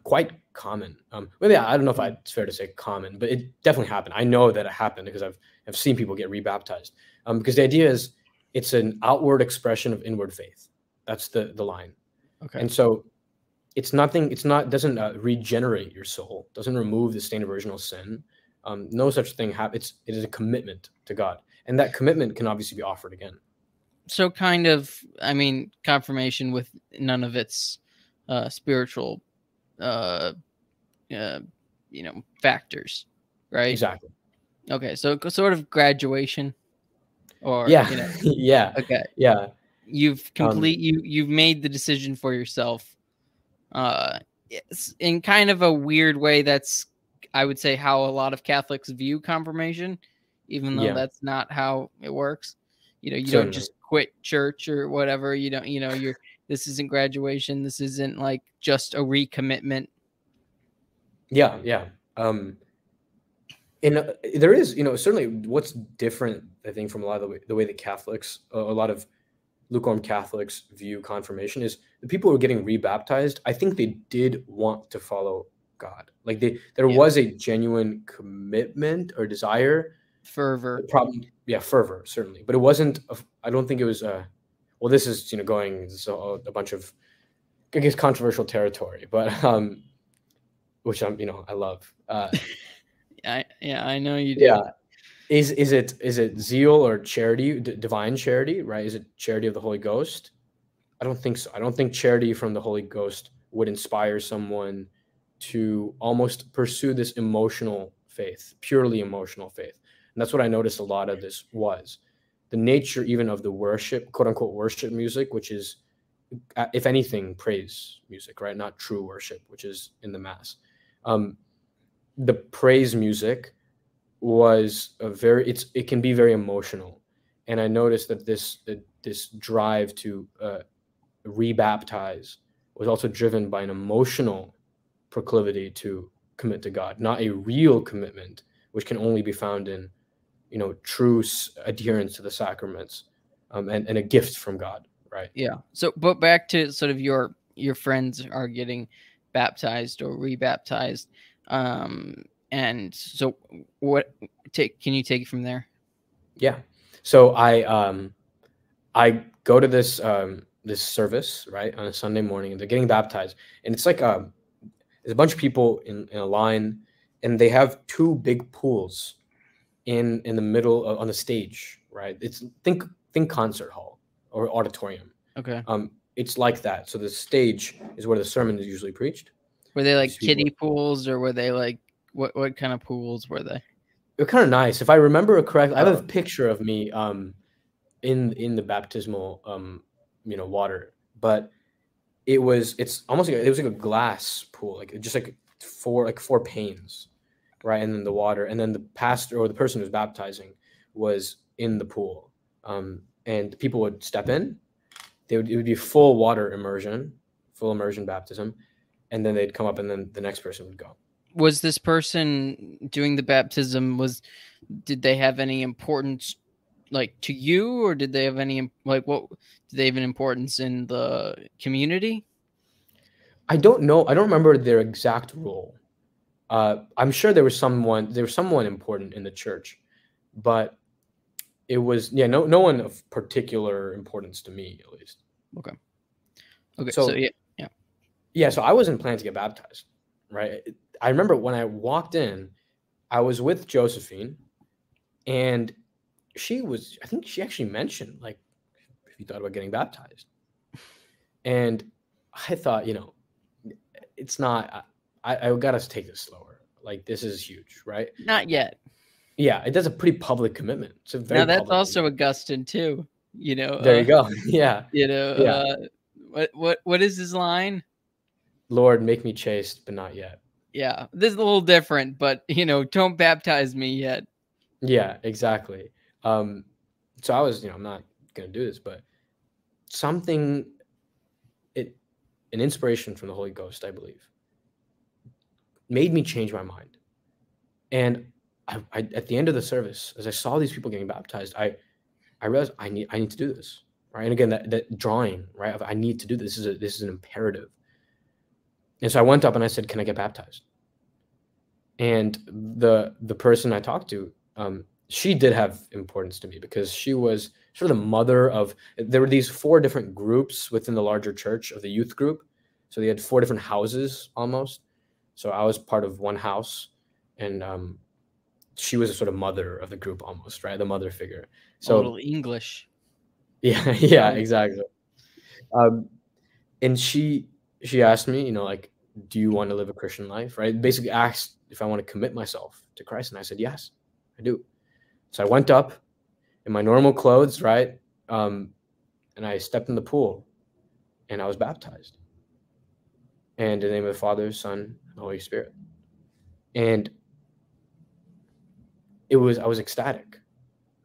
Speaker 2: quite common. Maybe I don't know if it's fair to say common, but it definitely happened. I know that it happened because I've seen people get rebaptized. Because the idea is it's an outward expression of inward faith. That's the line.
Speaker 1: Okay.
Speaker 2: And so doesn't regenerate your soul, doesn't remove the stain of original sin. No such thing happens. It is a commitment to God. And that commitment can obviously be offered again.
Speaker 1: So kind of, confirmation with none of its spiritual, factors, right?
Speaker 2: Exactly.
Speaker 1: Okay, so sort of graduation, or
Speaker 2: yeah, yeah.
Speaker 1: Okay,
Speaker 2: yeah.
Speaker 1: You've made the decision for yourself. it's in kind of a weird way. That's, I would say, how a lot of Catholics view confirmation, even though that's not how it works. You know, you don't just quit church or whatever. You don't, this isn't graduation. This isn't like just a recommitment.
Speaker 2: Yeah. Yeah. And there is, certainly what's different, I think, from a lot of the way that Catholics, a lot of lukewarm Catholics view confirmation is the people who are getting rebaptized. I think they did want to follow God. Like there was a genuine commitment or desire.
Speaker 1: Fervor.
Speaker 2: Fervor, certainly. But it wasn't, I don't think it was, well, this is, going a bunch of, I guess, controversial territory, but, which I love.
Speaker 1: I know you do.
Speaker 2: Yeah. Is it zeal or charity, divine charity, right? Is it charity of the Holy Ghost? I don't think so. I don't think charity from the Holy Ghost would inspire someone to almost pursue this emotional faith, purely emotional faith. And that's what I noticed a lot of this was. The nature even of the worship, quote unquote, worship music, which is, if anything, praise music, right? Not true worship, which is in the Mass. The praise music was it can be very emotional. And I noticed that this drive to rebaptize was also driven by an emotional proclivity to commit to God, not a real commitment, which can only be found in, true adherence to the sacraments, and a gift from God, right?
Speaker 1: Yeah. So, but back to sort of your friends are getting baptized or rebaptized. And so can you take it from there?
Speaker 2: Yeah. So I go to this service, right, on a Sunday morning, and they're getting baptized, and it's like there's a bunch of people in a line, and they have two big pools in the middle on the stage, right? It's think concert hall or auditorium.
Speaker 1: Okay.
Speaker 2: It's like that. So the stage is where the sermon is usually preached.
Speaker 1: Were they like kiddie pools, or were they like what kind of pools were they?
Speaker 2: They're kind of nice. If I remember correctly, I have a picture of me in the baptismal water, but it's almost like it was like a glass pool, like just like four panes, right? And then the water, and then the pastor or the person who's baptizing was in the pool, and people would step in. It would be full immersion baptism, and then they'd come up, and then the next person would go.
Speaker 1: Was this person doing the baptism, did they have any importance like to you, or did they have any, like, what did they have an importance in the community?
Speaker 2: I don't know. I don't remember their exact role. I'm sure there was someone important in the church, but it was, no one of particular importance to me, at least.
Speaker 1: Okay. So
Speaker 2: yeah. So I wasn't planning to get baptized, right? I remember when I walked in, I was with Josephine, and I think she actually mentioned, like, if you thought about getting baptized. And I thought, it's not, I got to take this slower. Like, this is huge, right?
Speaker 1: Not yet.
Speaker 2: Yeah, it does a pretty public commitment. It's a very
Speaker 1: now that's also commitment. Augustine too.
Speaker 2: There you go. Yeah.
Speaker 1: What is his line?
Speaker 2: Lord, make me chaste, but not yet.
Speaker 1: Yeah, this is a little different, but don't baptize me yet.
Speaker 2: Yeah, exactly. So I was, I'm not gonna do this, but an inspiration from the Holy Ghost, I believe, made me change my mind. And I at the end of the service, as I saw these people getting baptized, I realized I need to do this, right? And again, that drawing, right? I need to do this. This is an imperative. And so I went up and I said, "Can I get baptized?" And the person I talked to, she did have importance to me because she was sort of the mother of. There were these 4 different groups within the larger church of the youth group, so they had 4 different houses almost. So I was part of one house, and she was a sort of mother of the group almost, right? The mother figure. So
Speaker 1: a little English.
Speaker 2: Yeah, exactly. And she asked me, like, do you want to live a Christian life, right? Basically asked if I want to commit myself to Christ. And I said, yes, I do. So I went up in my normal clothes, right? And I stepped in the pool and I was baptized. and in the name of the Father, Son, and the Holy Spirit. And I was ecstatic,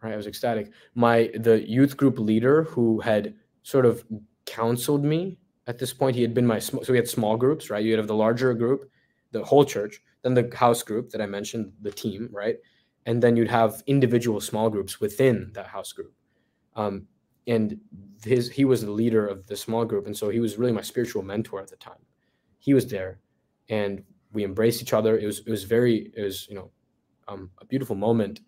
Speaker 2: right? I was ecstatic. The youth group leader who had sort of counseled me at this point, he had been so we had small groups, right? You have the larger group, the whole church, then the house group that I mentioned, the team, right? And then you'd have individual small groups within that house group. And he was the leader of the small group. And so he was really my spiritual mentor at the time. He was there and we embraced each other. It was a beautiful moment.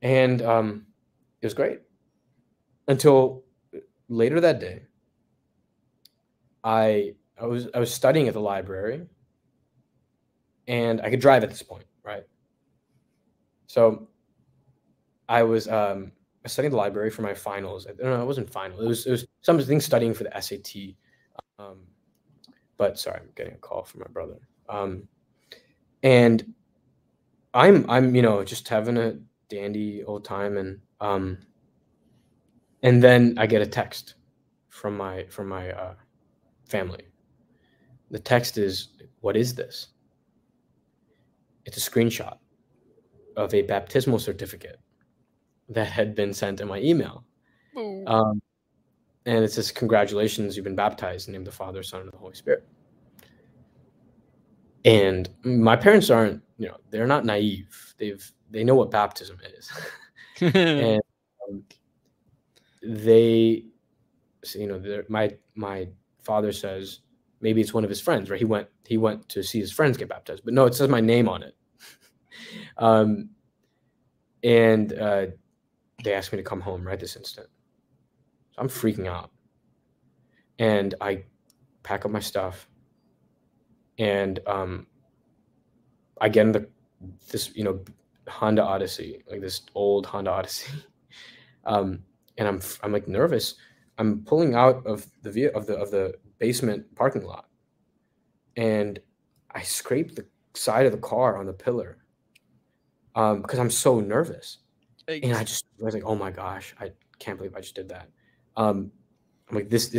Speaker 2: And it was great until later that day. I was studying at the library and I could drive at this point, right? So I was studying the library for my finals. No, it wasn't final. It was something studying for the SAT. But sorry, I'm getting a call from my brother. And I'm just having a dandy old time, and then I get a text from my family. The text is, "What is this?" It's a screenshot of a baptismal certificate that had been sent in my email. And it says, "Congratulations, you've been baptized in the name of the Father, Son, and the Holy Spirit." And my parents aren't, they're not naive. They know what baptism is. And they, my father says maybe it's one of his friends, right? He went to see his friends get baptized, but no, it says my name on it. And they asked me to come home right this instant. So I'm freaking out. And I pack up my stuff and I get in this Honda Odyssey, like this old Honda Odyssey. And I'm like nervous. I'm pulling out of the basement parking lot, and I scraped the side of the car on the pillar because I'm so nervous. And I was like, oh my gosh, I can't believe I just did that. I'm like, this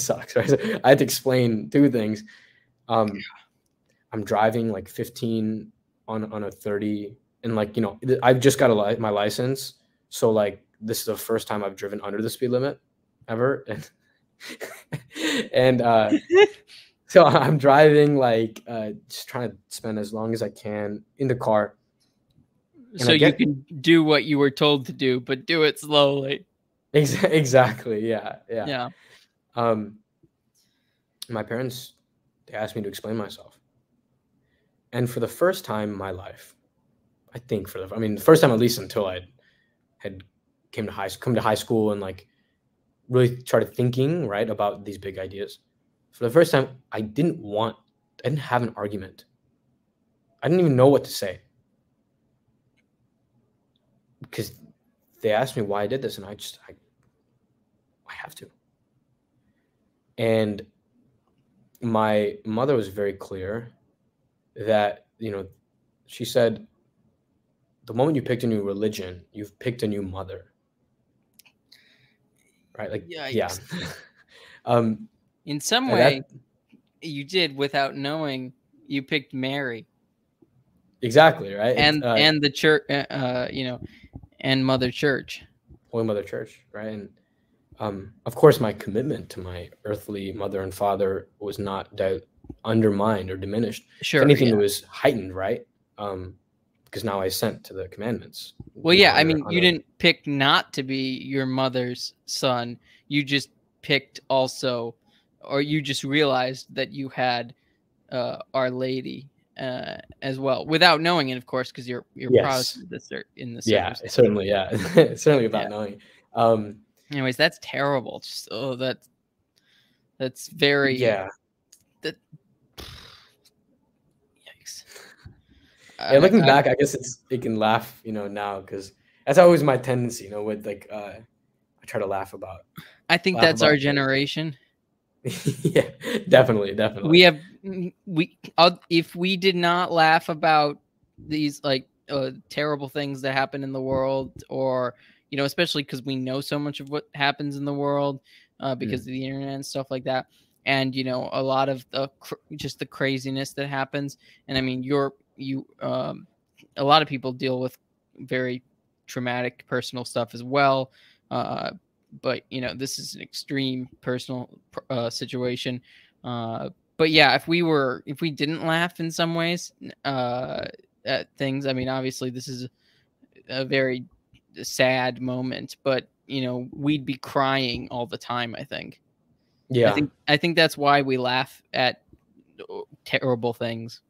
Speaker 2: sucks, right? So I had to explain two things. I'm driving like 15 on a 30, and I've just got my license, so like this is the first time I've driven under the speed limit ever, and so I'm driving just trying to spend as long as I can in the car.
Speaker 1: So you can do what you were told to do, but do it slowly.
Speaker 2: Exactly. Yeah. My parents, they asked me to explain myself. And for the first time in my life, I think the first time at least until I had come to high school and really started thinking, right, about these big ideas. For the first time, I didn't have an argument. I didn't even know what to say. Because they asked me why I did this, and I have to. And my mother was very clear that, she said, the moment you picked a new religion, you've picked a new mother. Right? Yeah.
Speaker 1: In some way, you did without knowing. You picked Mary.
Speaker 2: Exactly, right?
Speaker 1: And the church, and Mother Church.
Speaker 2: Holy Mother Church, right? And of course, my commitment to my earthly mother and father was not undermined or diminished.
Speaker 1: Sure,
Speaker 2: if anything, it was heightened, right? Because now I assent to the commandments.
Speaker 1: Well, yeah, you didn't pick not to be your mother's son. You just picked also, or you just realized that you had Our Lady as well, without knowing it, of course, because you're Protestant in the
Speaker 2: service. Yeah, certainly, yeah. Certainly about knowing.
Speaker 1: Anyways, that's terrible. Just that's very yikes.
Speaker 2: Looking back, I guess it can laugh, now, because that's always my tendency, with I try to laugh about.
Speaker 1: I think that's our generation.
Speaker 2: Yeah, definitely.
Speaker 1: If we did not laugh about these terrible things that happen in the world, or especially because we know so much of what happens in the world because of the internet and stuff like that, and you know, a lot of the just the craziness that happens. And I mean, a lot of people deal with very traumatic personal stuff as well. But you know, this is an extreme personal situation. But yeah, if we didn't laugh in some ways at things, I mean, obviously this is a very sad moment, but you know, we'd be crying all the time, I think.
Speaker 2: Yeah.
Speaker 1: I think that's why we laugh at terrible things.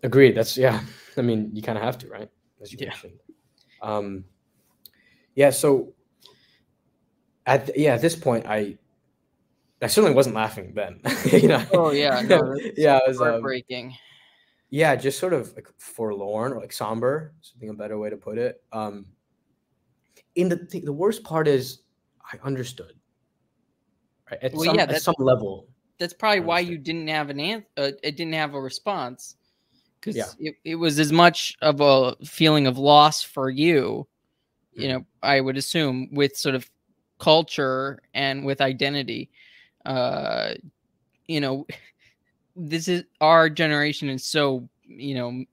Speaker 2: Agreed. That's, yeah. I mean, you kind of have to, right? As you mentioned. Yeah. So at this point, I certainly wasn't laughing then. You know.
Speaker 1: Oh yeah, no,
Speaker 2: yeah, it was
Speaker 1: heartbreaking.
Speaker 2: Yeah, just sort of like forlorn or like somber, something a better way to put it. In the worst part is I understood. Right? At some level.
Speaker 1: That's probably why you didn't have it didn't have a response, because it was as much of a feeling of loss for you. You know, I would assume, with sort of culture and with identity. You know, this is our generation is so, you know,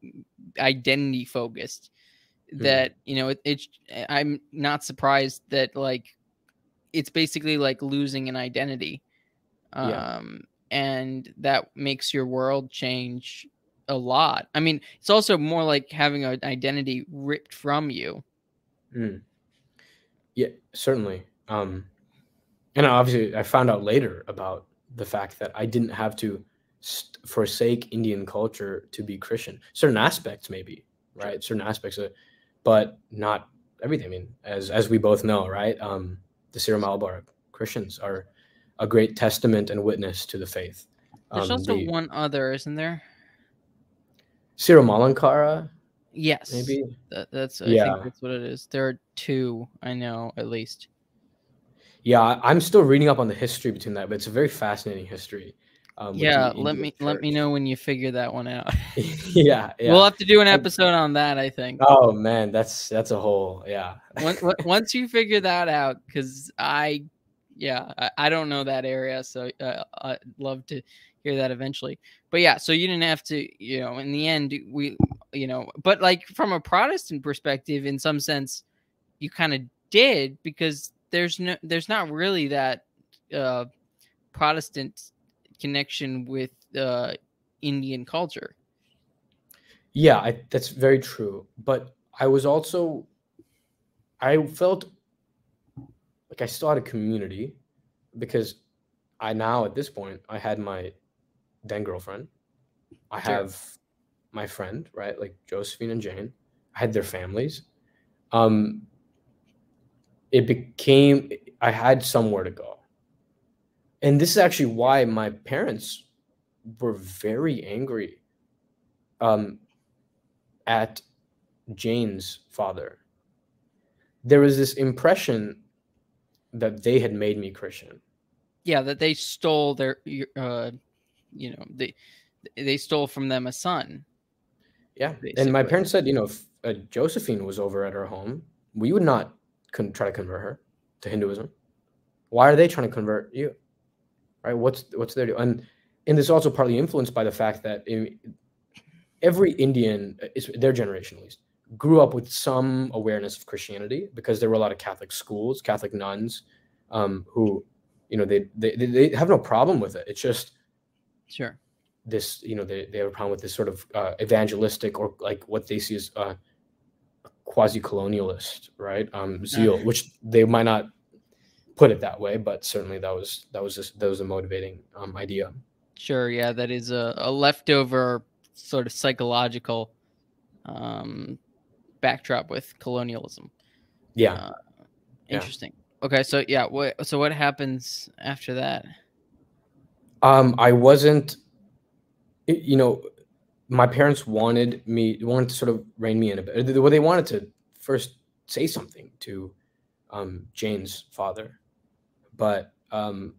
Speaker 1: identity focused that, you know, I'm not surprised that like it's basically like losing an identity. And that makes your world change a lot. I mean, it's also more like having an identity ripped from you.
Speaker 2: Yeah, certainly. And obviously I found out later about the fact that I didn't have to forsake Indian culture to be Christian. Certain aspects, maybe, right? Certain aspects of it, but not everything. I mean, as we both know, right? The Syro-Malabar Christians are a great testament and witness to the faith.
Speaker 1: There's also one other, isn't there?
Speaker 2: Syro-Malankara?
Speaker 1: Yes.
Speaker 2: Maybe.
Speaker 1: I think that's what it is. There are two, I know, at least.
Speaker 2: Yeah, I'm still reading up on the history between that, but it's a very fascinating history.
Speaker 1: Yeah, let me know when you figure that one out.
Speaker 2: yeah.
Speaker 1: We'll have to do an episode on that, I think.
Speaker 2: Oh man, that's a whole
Speaker 1: Once you figure that out, because I don't know that area, so I'd love to hear that eventually. But yeah, so you didn't have to, you know, in the end, but like from a Protestant perspective, in some sense, you kind of did, because there's not really that Protestant connection with Indian culture.
Speaker 2: Yeah, that's very true. But I felt like I still had a community, because at this point, I had my then girlfriend. I have my friend, right? Like Josephine and Jane. I had their families. I had somewhere to go. And this is actually why my parents were very angry at Jane's father. There was this impression that they had made me Christian.
Speaker 1: Yeah, that they stole their, they stole from them a son.
Speaker 2: Yeah, basically. And my parents said, if Josephine was over at our home, we would not try to convert her to Hinduism. Why are they trying to convert you? Right? What's their deal? And this is also partly influenced by the fact that every Indian, their generation at least, grew up with some awareness of Christianity, because there were a lot of Catholic schools, Catholic nuns, who, they have no problem with it. It's just this, they have a problem with this sort of evangelistic, or like what they see as quasi-colonialist, right? Zeal, which they might not put it that way, but certainly that was a motivating idea.
Speaker 1: Sure, yeah, that is a leftover sort of psychological backdrop with colonialism.
Speaker 2: Yeah.
Speaker 1: Interesting. Okay, so what happens after that?
Speaker 2: I wasn't, my parents wanted to sort of rein me in a bit. Well, they wanted to first say something to Jane's father, but I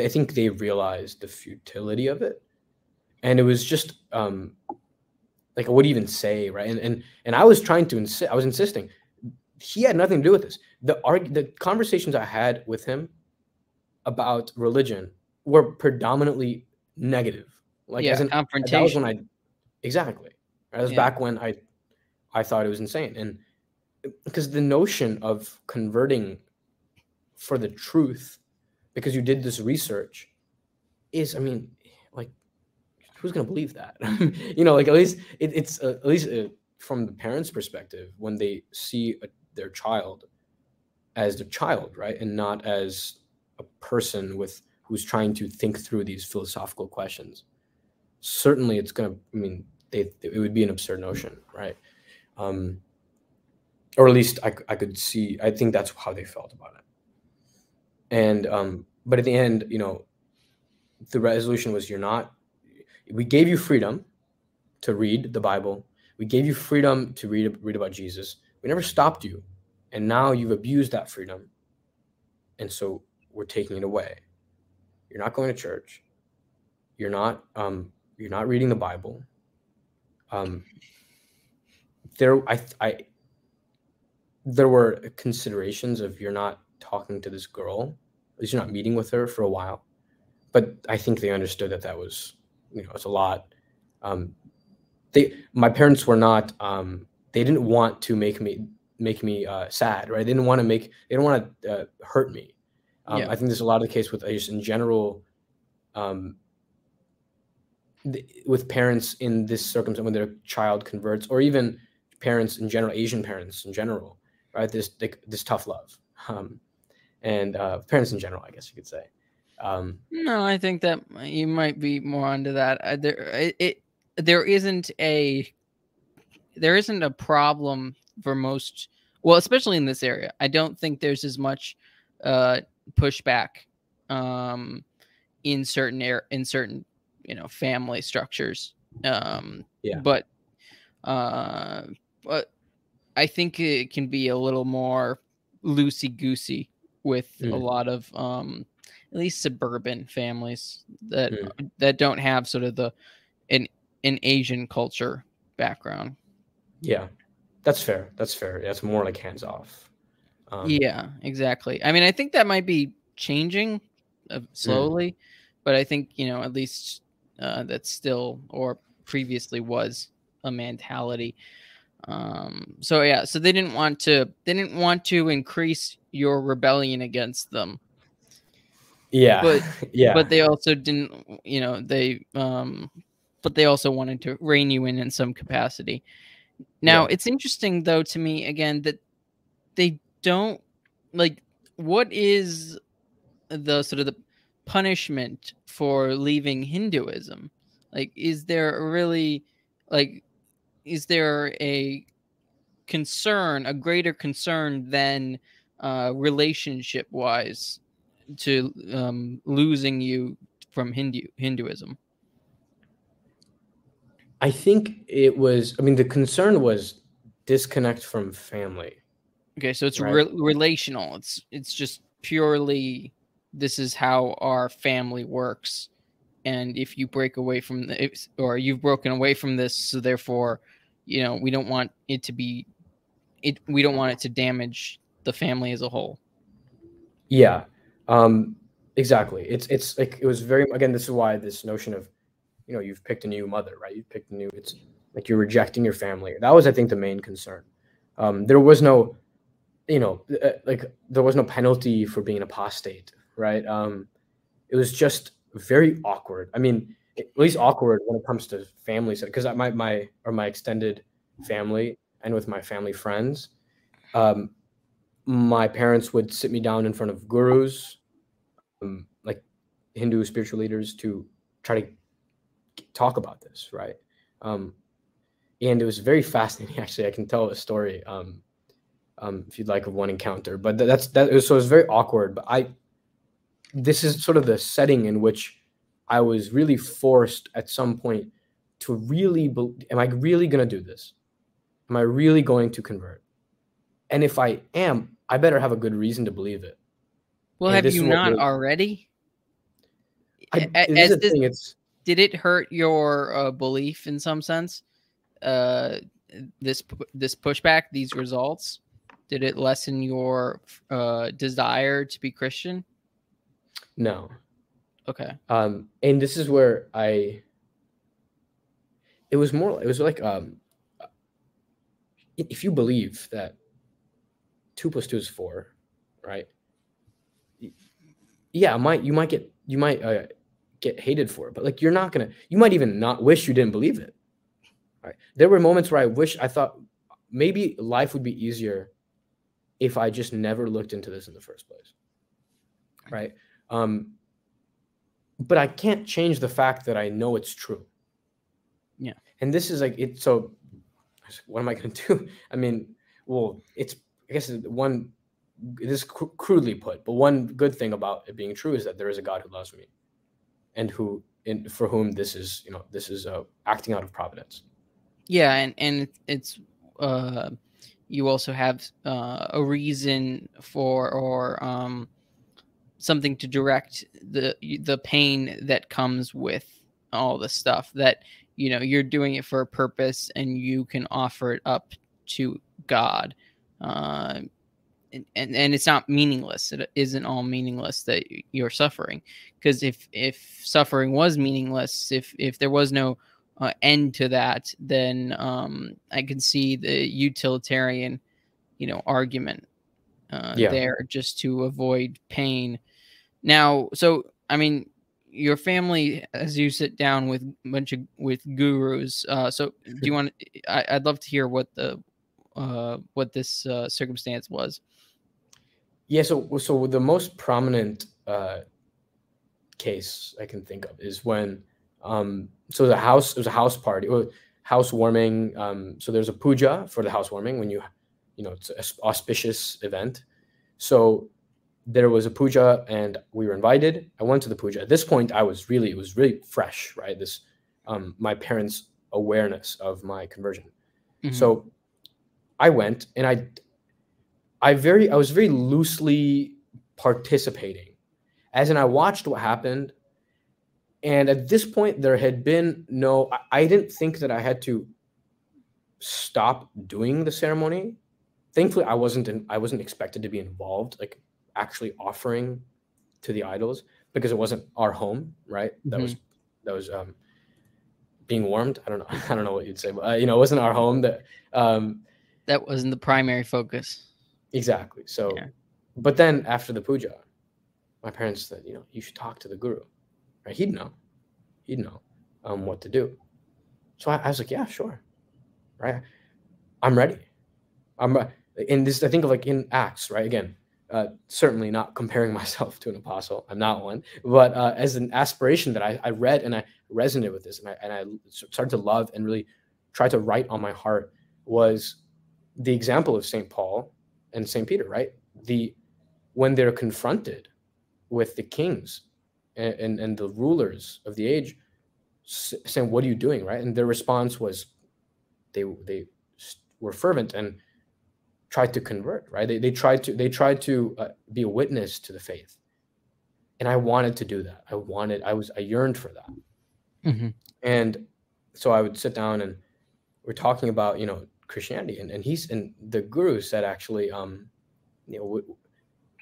Speaker 2: think they realized the futility of it, and it was just like, what do you even say, right? And I was trying to I was insisting. He had nothing to do with this. The conversations I had with him, about religion were predominantly negative. Like
Speaker 1: Yeah,
Speaker 2: that was when
Speaker 1: confrontation.
Speaker 2: exactly. That was
Speaker 1: Yeah.
Speaker 2: back when I thought it was insane. And because the notion of converting for the truth because you did this research is, I mean, like, who's going to believe that? Like, at least it's at least from the parents' perspective, when they see their child as their child, right, and not as a person who's trying to think through these philosophical questions. Certainly, it's going to. I mean, it would be an absurd notion, right? Or at least I could see. I think that's how they felt about it. And but at the end, the resolution was, we gave you freedom to read the Bible. We gave you freedom to read about Jesus. We never stopped you. And now you've abused that freedom. And so we're taking it away. You're not going to church. You're not reading the Bible. There were considerations of, you're not talking to this girl, at least you're not meeting with her for a while. But I think they understood that was, it's a lot. My parents were not, they didn't want to make me sad, right? They didn't want to hurt me.
Speaker 1: Yeah.
Speaker 2: I think there's a lot of the case with, just in general, with parents in this circumstance when their child converts, or even parents in general, Asian parents in general, right? This tough love, and parents in general, I guess you could say.
Speaker 1: No, I think that you might be more onto that. There isn't a problem for most, well, especially in this area. I don't think there's as much pushback in certain family structures.
Speaker 2: Yeah.
Speaker 1: But I think it can be a little more loosey-goosey with a lot of at least suburban families that don't have sort of an Asian culture background.
Speaker 2: Yeah, that's fair. That's fair. That's more like hands off.
Speaker 1: Yeah, exactly. I mean, I think that might be changing slowly, but I think, at least that's still, or previously was, a mentality. So they didn't want to increase your rebellion against them.
Speaker 2: Yeah.
Speaker 1: But
Speaker 2: yeah.
Speaker 1: but they also didn't, but they also wanted to rein you in some capacity. Now, it's interesting though to me again that they don't, like, what is the sort of the punishment for leaving Hinduism? Like, is there a concern, a greater concern than relationship wise to losing you from Hinduism?
Speaker 2: I think it was, I mean, the concern was disconnect from family.
Speaker 1: Okay, so it's
Speaker 2: right?
Speaker 1: relational. It's just purely, this is how our family works, and if you break away from or you've broken away from this, so therefore, we don't want it to be we don't want it to damage the family as a whole.
Speaker 2: Yeah, exactly. It's like, it was very, again, this is why this notion of, you've picked a new mother, right? You've picked it's like you're rejecting your family. That was, I think, the main concern. There was no, there was no penalty for being an apostate, right? It was just very awkward. I mean, at least awkward when it comes to families, because my extended family and with my family friends, my parents would sit me down in front of gurus, like Hindu spiritual leaders, to try to talk about this, right? And it was very fascinating. Actually, I can tell a story if you'd like, of one encounter. But so it was very awkward. But this is sort of the setting in which I was really forced at some point to really am I really going to do this? Am I really going to convert? And if I am, I better have a good reason to believe it.
Speaker 1: Well,
Speaker 2: And
Speaker 1: have
Speaker 2: this
Speaker 1: you
Speaker 2: is what
Speaker 1: not already? Did it hurt your belief in some sense? This pushback, these results, did it lessen your desire to be Christian?
Speaker 2: No.
Speaker 1: Okay.
Speaker 2: And this is where it was like, if you believe that 2 + 2 is 4, right? Yeah, you might get hated for it, but like, you might even not wish you didn't believe it. Right? There were moments where I thought maybe life would be easier if I just never looked into this in the first place. Right. But I can't change the fact that I know it's true.
Speaker 1: Yeah.
Speaker 2: And this is like it. So what am I going to do? I mean, well, I guess this is crudely put, but one good thing about it being true is that there is a God who loves me, and for whom this is acting out of providence.
Speaker 1: Yeah, and it's you also have a reason for, or something to direct the pain that comes with all the stuff, that you're doing it for a purpose, and you can offer it up to God, and it's not meaningless. It isn't all meaningless that you're suffering, because if suffering was meaningless, if there was no end to that, then I can see the utilitarian argument there, just to avoid pain. Now, so I mean, your family, as you sit down with with gurus, so do you want? I'd love to hear what this circumstance was.
Speaker 2: Yeah, so the most prominent case I can think of is when so it was a house party or housewarming. So there's a puja for the housewarming when it's an auspicious event. So there was a puja and we were invited. I went to the puja. At this point, it was really fresh, right? This my parents' awareness of my conversion.
Speaker 1: Mm-hmm.
Speaker 2: So I went, and I was very loosely participating, as in I watched what happened. And at this point, there had been I didn't think that I had to stop doing the ceremony. Thankfully, I wasn't expected to be involved, like actually offering to the idols, because it wasn't our home, right?
Speaker 1: Mm-hmm.
Speaker 2: That was being warmed. I don't know what you'd say, but it wasn't our home.
Speaker 1: That wasn't the primary focus.
Speaker 2: Exactly. So, yeah. But then after the puja, my parents said, you should talk to the guru, right? He'd know what to do. So I was like, yeah, sure, right? I'm ready. In this, I think of like in Acts, right? Again, certainly not comparing myself to an apostle. I'm not one, but as an aspiration that I read and I resonated with this, and I started to love and really try to write on my heart, was the example of St. Paul and St. Peter, right? When they're confronted with the kings and the rulers of the age, saying, "What are you doing?" Right? And their response was, they were fervent and tried to convert. Right? They tried to be a witness to the faith, and I wanted to do that. I yearned for that.
Speaker 1: Mm-hmm.
Speaker 2: And so I would sit down, and we're talking about Christianity, and the guru said, actually,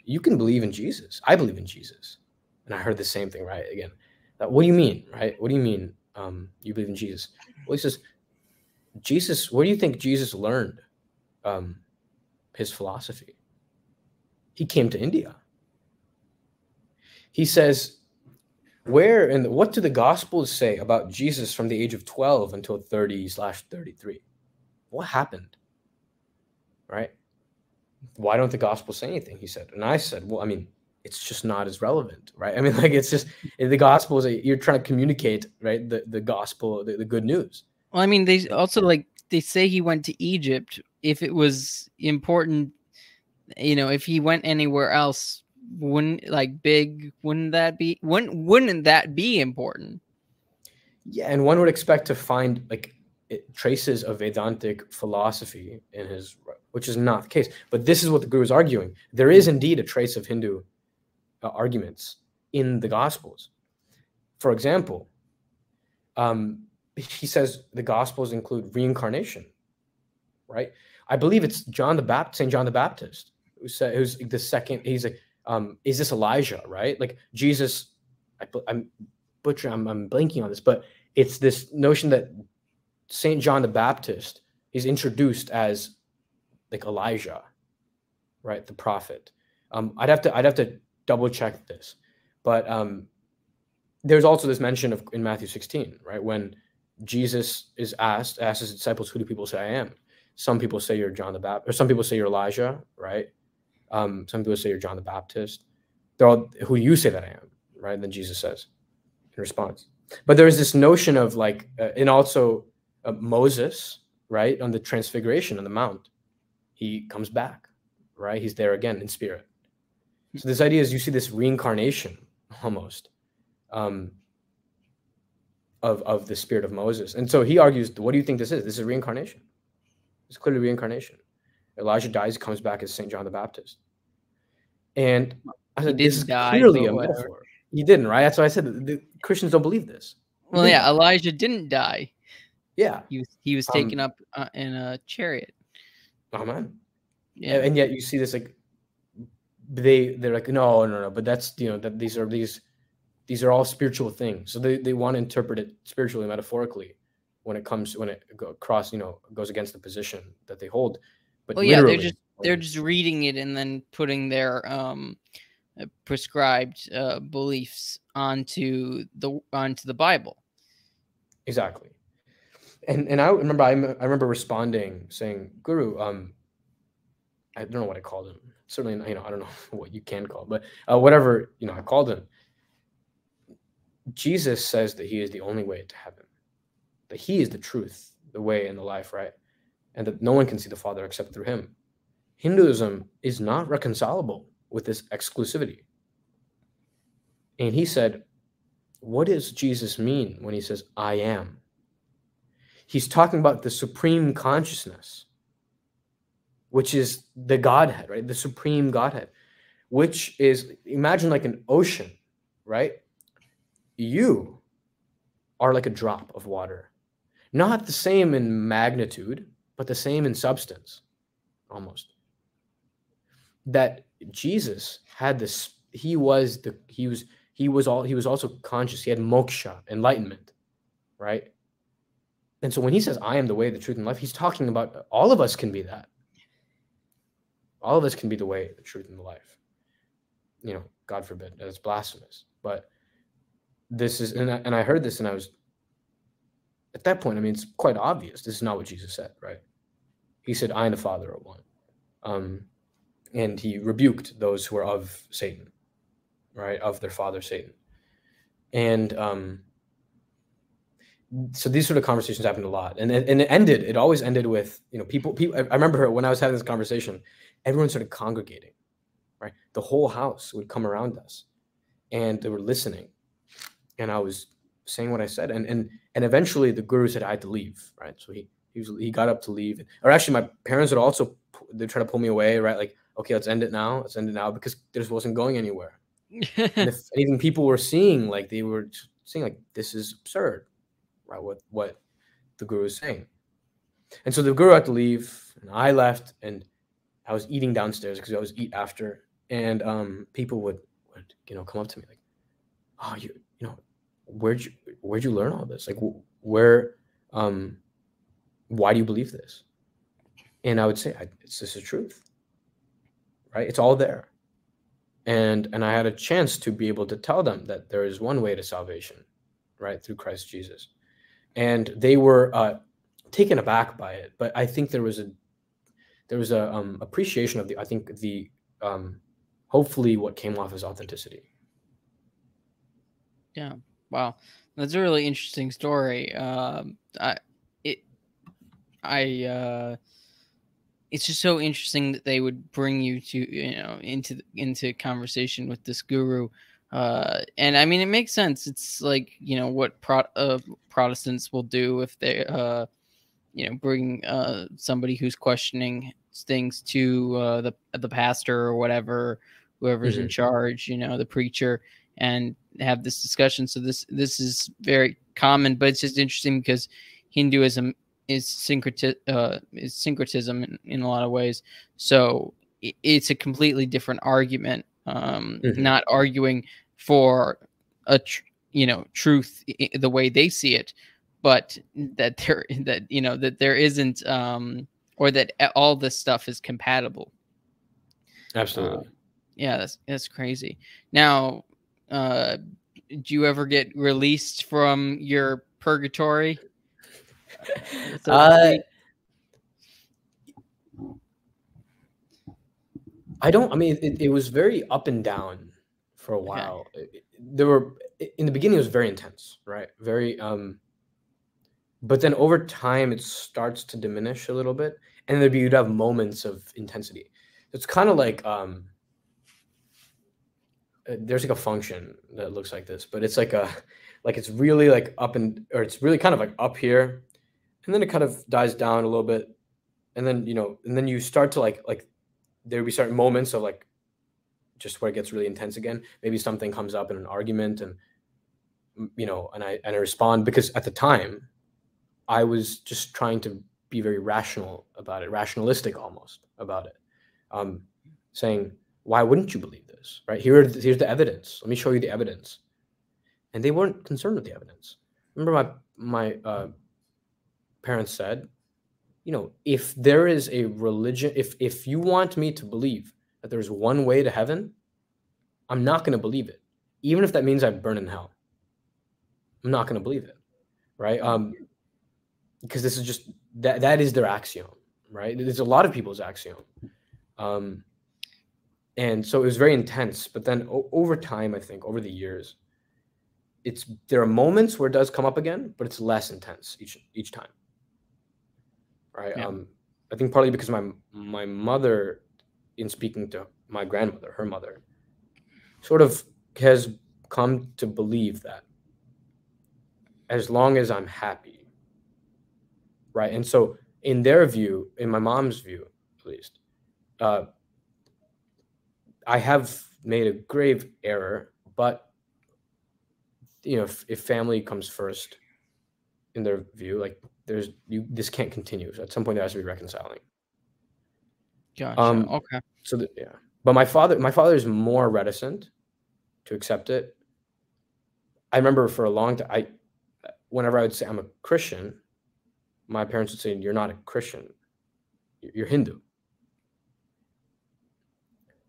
Speaker 2: you can believe in Jesus. I believe in Jesus. And I heard the same thing, right? Again, what do you mean, right? What do you mean you believe in Jesus? Well, he says, Jesus, where do you think Jesus learned his philosophy? He came to India. He says, what do the Gospels say about Jesus from the age of 12 until 30/33? What happened? Right? Why don't the Gospels say anything? He said. And I said, well, I mean, it's just not as relevant, right? I mean, like, it's just the Gospels, you're trying to communicate, right? The gospel, the good news.
Speaker 1: Well, I mean, they also, like, they say he went to Egypt. If it was important, if he went anywhere else, wouldn't that be important?
Speaker 2: Yeah, and one would expect to find like traces of Vedantic philosophy in his, which is not the case. But this is what the guru is arguing. There is indeed a trace of Hindu arguments in the Gospels. For example, he says the Gospels include reincarnation, right? I believe it's St. John the Baptist, who's the second. He's like, Is this Elijah, right? Like Jesus, I'm blanking on this, but it's this notion that Saint John the Baptist is introduced as like Elijah, right? The prophet. I'd have to double check this, but there's also this mention in Matthew 16, right? When Jesus is asked his disciples, "Who do people say I am?" Some people say you're John the Baptist, or some people say you're Elijah, right? Some people say you're John the Baptist. They're all, "Who do you say that I am?" Right? And then Jesus says in response. But there's this notion of like, and also Moses, right? On the Transfiguration on the Mount, he comes back, right? He's there again in spirit. So this idea is you see this reincarnation almost of the spirit of Moses. And so he argues, what do you think this is? This is reincarnation. It's clearly reincarnation. Elijah dies, comes back as St. John the Baptist. And I said, this is clearly a metaphor. He didn't, right? That's why I said the Christians don't believe this.
Speaker 1: Well, yeah, Elijah didn't die.
Speaker 2: Yeah.
Speaker 1: He was taken up in a chariot.
Speaker 2: Oh, man.
Speaker 1: Yeah.
Speaker 2: And yet you see this, like, they're like, no, but that's, that these are all spiritual things. So they want to interpret it spiritually, metaphorically when it goes against the position that they hold. But
Speaker 1: they're just reading it and then putting their prescribed beliefs onto the Bible.
Speaker 2: Exactly. And I remember responding saying, "Guru, I don't know what I called him. Certainly, I don't know what you can call, but whatever, I called him. Jesus says that he is the only way to heaven, that he is the truth, the way, and the life, right? And that no one can see the Father except through him. Hinduism is not reconcilable with this exclusivity." And he said, what does Jesus mean when he says, "I am"? He's talking about the supreme consciousness, which is the Godhead, right? The supreme Godhead, which is, imagine like an ocean, right? You are like a drop of water, not the same in magnitude, but the same in substance, almost. That Jesus had this, he was also conscious. He had moksha, enlightenment, right? And so when he says, "I am the way, the truth, and life," he's talking about all of us can be that. All of us can be the way, the truth, and the life. God forbid, that's blasphemous. But this is, and I heard this, and I was, at that point, it's quite obvious. This is not what Jesus said, right? He said, "I and the Father are one." And he rebuked those who are of Satan, right? Of their father, Satan. And so these sort of conversations happened a lot. And it always ended with, people, I remember when I was having this conversation, everyone started congregating, right? The whole house would come around us and they were listening. And I was saying what I said. And eventually the guru said I had to leave, right? So he got up to leave. Or actually my parents would also, they'd try to pull me away, right? Like, okay, let's end it now, because this wasn't going anywhere. And if anything, people were seeing, like, they were seeing, like, this is absurd, right? What the guru is saying. And so the guru had to leave, and I left, and I was eating downstairs because I always eat after. And people would come up to me like, "Oh, where'd you learn all this? Like, why do you believe this?" And I would say, this is the truth, right? It's all there. And I had a chance to be able to tell them that there is one way to salvation, right? Through Christ Jesus. And they were taken aback by it. But I think there was a appreciation of the hopefully what came off as authenticity.
Speaker 1: Yeah. Wow. That's a really interesting story. It's just so interesting that they would bring you to into conversation with this guru, and it makes sense. It's like what Protestants will do if they bring somebody who's questioning things to the pastor or whoever's in charge, the preacher, and have this discussion. So this is very common, but it's just interesting because Hinduism is syncretism in a lot of ways. So it's a completely different argument not arguing for a truth the way they see it, but that there isn't or that all this stuff is compatible.
Speaker 2: Absolutely.
Speaker 1: Yeah, that's crazy. Now, do you ever get released from your purgatory, so to speak?
Speaker 2: I mean, it was very up and down for a while. In the beginning, it was very intense, right? Very, but then over time, it starts to diminish a little bit, and you'd have moments of intensity. It's kind of like, there's like a function that looks like this, but it's like it's really like or it's really kind of like up here, and then it kind of dies down a little bit, and then you start to like there be certain moments of like just where it gets really intense again. Maybe something comes up in an argument, and and I respond, because at the time I was just trying to be very rational about it, rationalistic almost about it, saying, why wouldn't you believe this, right? Here's the evidence. Let me show you the evidence. And they weren't concerned with the evidence. Remember my parents said, if there is a religion, if you want me to believe that there's one way to heaven, I'm not going to believe it, even if that means I burn in hell. I'm not going to believe it, right? Because this is just that is their axiom, right? There's a lot of people's axiom, and so it was very intense. But then over time, I think over the years, there are moments where it does come up again, but it's less intense each time. Right. Yeah. I think partly because my mother, in speaking to my grandmother, her mother, sort of has come to believe that as long as I'm happy, right? And so in their view, in my mom's view, at least, I have made a grave error, but if family comes first, in their view, like this can't continue. So at some point there has to be reconciling.
Speaker 1: Gotcha. Okay.
Speaker 2: So but my father is more reticent to accept it. I remember for a long time, whenever I would say I'm a Christian, my parents would say, you're not a Christian, you're Hindu.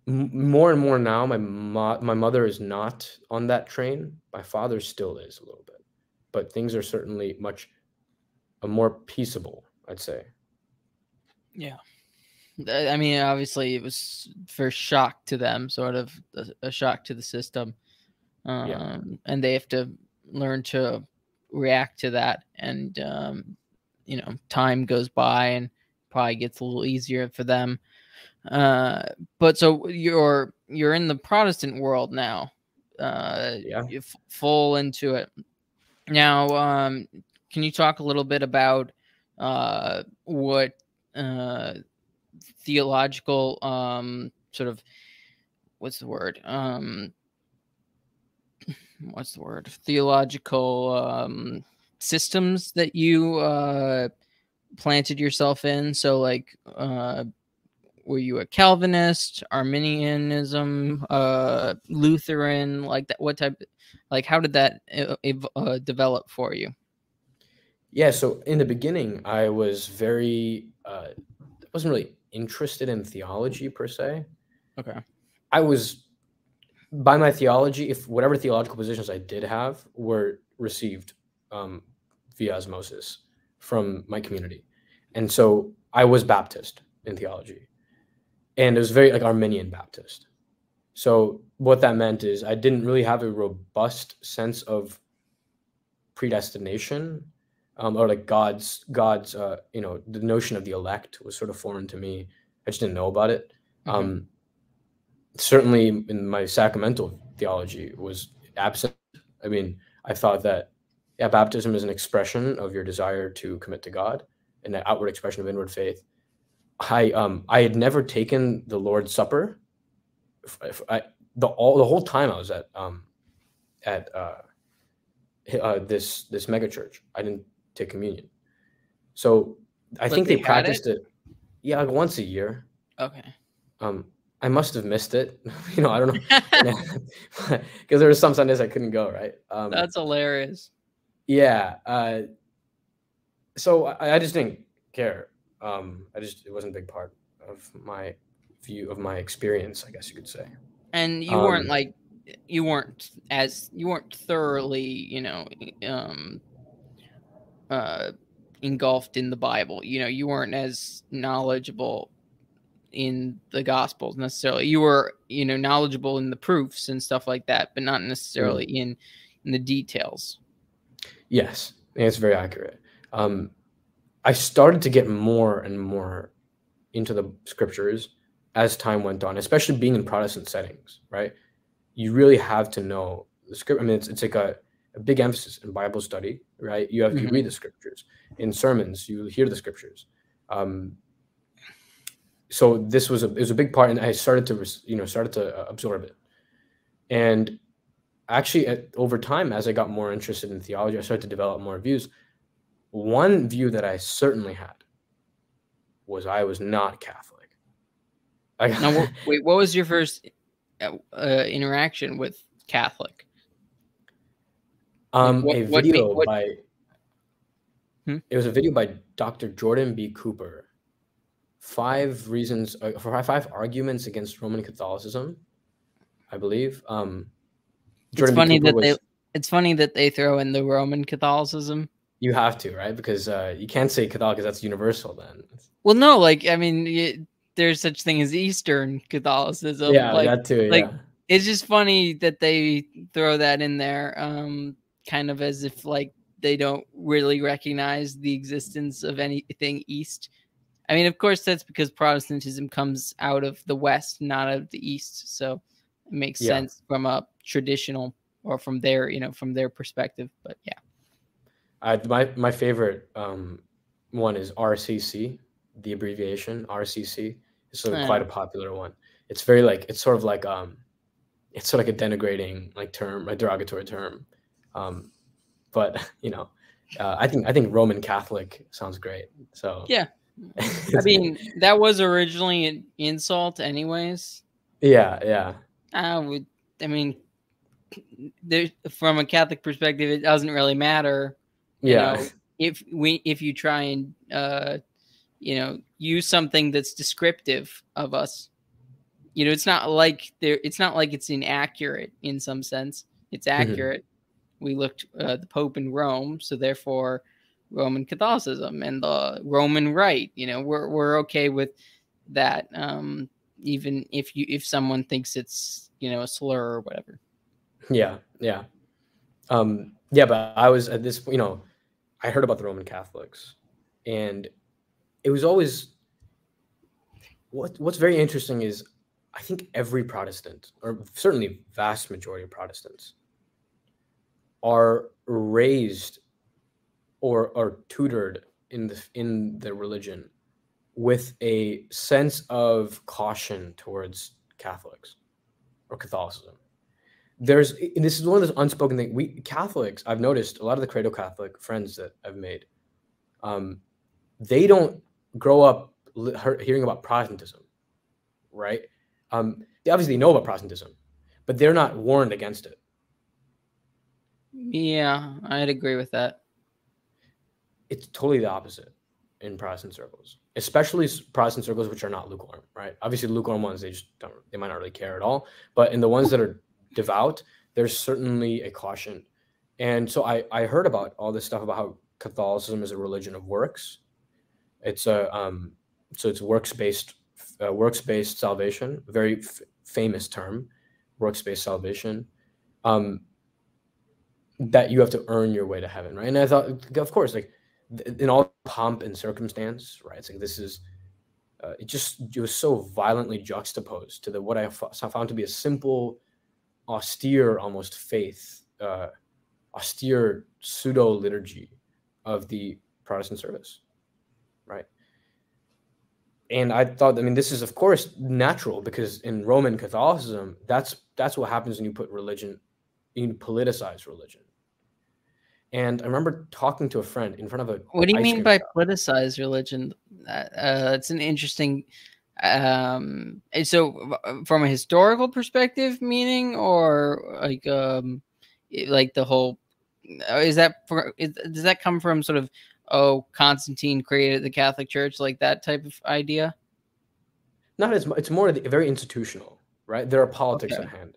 Speaker 2: More and more now, my mother is not on that train. My father still is a little bit, but things are certainly more peaceable, I'd say.
Speaker 1: Yeah. I mean, obviously it was for shock to them, sort of a shock to the system. And they have to learn to react to that. And, time goes by and probably gets a little easier for them. But so you're in the Protestant world now, you're full into it now. Can you talk a little bit about what theological sort of theological systems that you planted yourself in? So like were you a Calvinist, Arminianism, Lutheran, like that? What type, like how did that develop for you?
Speaker 2: Yeah, so in the beginning, I was wasn't really interested in theology per se.
Speaker 1: Okay.
Speaker 2: I was, by my theology, if whatever theological positions I did have were received via osmosis from my community. And so I was Baptist in theology. And it was very like Arminian Baptist. So what that meant is I didn't really have a robust sense of predestination, or like God's the notion of the elect was sort of foreign to me. I just didn't know about it. Mm-hmm. Certainly in my sacramental theology was absent. I mean, I thought that baptism is an expression of your desire to commit to God, and an outward expression of inward faith. I had never taken the Lord's Supper. The whole time I was at this megachurch, I didn't take communion. So I think they practiced it, like once a year.
Speaker 1: Okay.
Speaker 2: I must have missed it. I don't know, because there were some Sundays I couldn't go. Right.
Speaker 1: That's hilarious.
Speaker 2: Yeah. So I just didn't care. It wasn't a big part of my view of my experience, I guess you could say.
Speaker 1: And you weren't like, you weren't thoroughly, engulfed in the Bible. You weren't as knowledgeable in the Gospels necessarily. You were, knowledgeable in the proofs and stuff like that, but not necessarily in the details.
Speaker 2: Yes, it's very accurate. I started to get more and more into the scriptures as time went on, especially being in Protestant settings, right? You really have to know the script. I mean, it's like a big emphasis in Bible study, right? You read the scriptures. In sermons, you hear the scriptures. So it was a big part, and I started to absorb it. And actually, over time, as I got more interested in theology, I started to develop more views. One view that I certainly had was I was not Catholic.
Speaker 1: Now, wait, what was your first interaction with Catholic?
Speaker 2: It was a video by Dr. Jordan B. Cooper. 5 reasons for 5 arguments against Roman Catholicism, I believe.
Speaker 1: It's funny that they throw in the Roman Catholicism.
Speaker 2: You have to, right? Because you can't say Catholic because that's universal then.
Speaker 1: Well, no, like, I mean, there's such thing as Eastern Catholicism.
Speaker 2: Yeah, that too.
Speaker 1: Like, it's just funny that they throw that in there, kind of as if like they don't really recognize the existence of anything East. I mean, of course, that's because Protestantism comes out of the West, not out of the East. So it makes sense from a traditional or from their perspective. But yeah.
Speaker 2: My favorite one is RCC, the abbreviation RCC. It's quite a popular one. It's very it's sort of like a denigrating term, a derogatory term. But I think Roman Catholic sounds great. So
Speaker 1: yeah, I mean that was originally an insult, anyways.
Speaker 2: Yeah.
Speaker 1: I mean, from a Catholic perspective, it doesn't really matter. If you try and use something that's descriptive of us, it's not like it's inaccurate in some sense. It's accurate. We looked the Pope in Rome, so therefore Roman Catholicism and the Roman Rite. We're okay with that, even if someone thinks it's a slur or whatever.
Speaker 2: Yeah. But I was at this, I heard about the Roman Catholics, and it was always what's very interesting is I think every Protestant, or certainly vast majority of Protestants, are raised or are tutored in the religion with a sense of caution towards Catholics or Catholicism. This is one of those unspoken things. We Catholics, I've noticed a lot of the Credo Catholic friends that I've made, they don't grow up hearing about Protestantism, right? They obviously know about Protestantism, but they're not warned against it.
Speaker 1: Yeah, I'd agree with that.
Speaker 2: It's totally the opposite in Protestant circles, especially Protestant circles which are not lukewarm, right? Obviously, lukewarm ones, they might not really care at all. But in the ones that are devout, there's certainly a caution. And so I heard about all this stuff about how Catholicism is a religion of works. It's it's works-based salvation, a very famous term, works-based salvation. That you have to earn your way to heaven, right? And I thought, of course, in all pomp and circumstance, right? It's this is, it was so violently juxtaposed to what I found to be a simple, austere, almost faith, austere pseudo liturgy of the Protestant service, right? And I thought, this is of course natural, because in Roman Catholicism, that's what happens when you put religion, you politicize religion. And I remember talking to a friend in front of a.
Speaker 1: What do you mean by politicize religion? It's an interesting And so from a historical perspective, meaning, or like the whole, does that come from sort of, Constantine created the Catholic Church, like that type of idea?
Speaker 2: Not as much. It's more very institutional, right? There are politics
Speaker 1: Okay.
Speaker 2: at hand.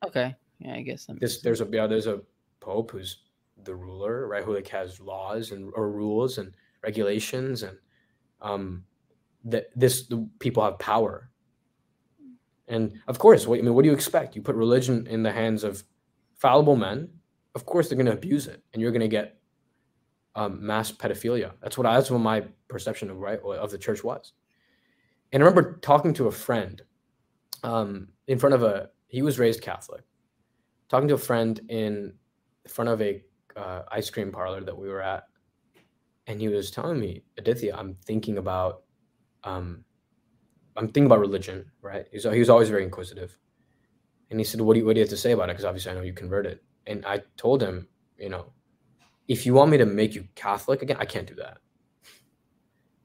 Speaker 1: Okay. Yeah, I guess
Speaker 2: There's a pope who's the ruler, right? Who like has laws or rules and regulations, and the people have power. And of course, what do you expect? You put religion in the hands of fallible men. Of course, they're going to abuse it, and you're going to get mass pedophilia. That's what my perception of the church was. And I remember talking to a friend in front of he was raised Catholic, talking to a friend in front of a ice cream parlor that we were at, and he was telling me, Aditya, I'm thinking about religion, right? He was always very inquisitive, and he said, "What do you have to say about it?" Because obviously I know you converted, and I told him, if you want me to make you Catholic again, I can't do that.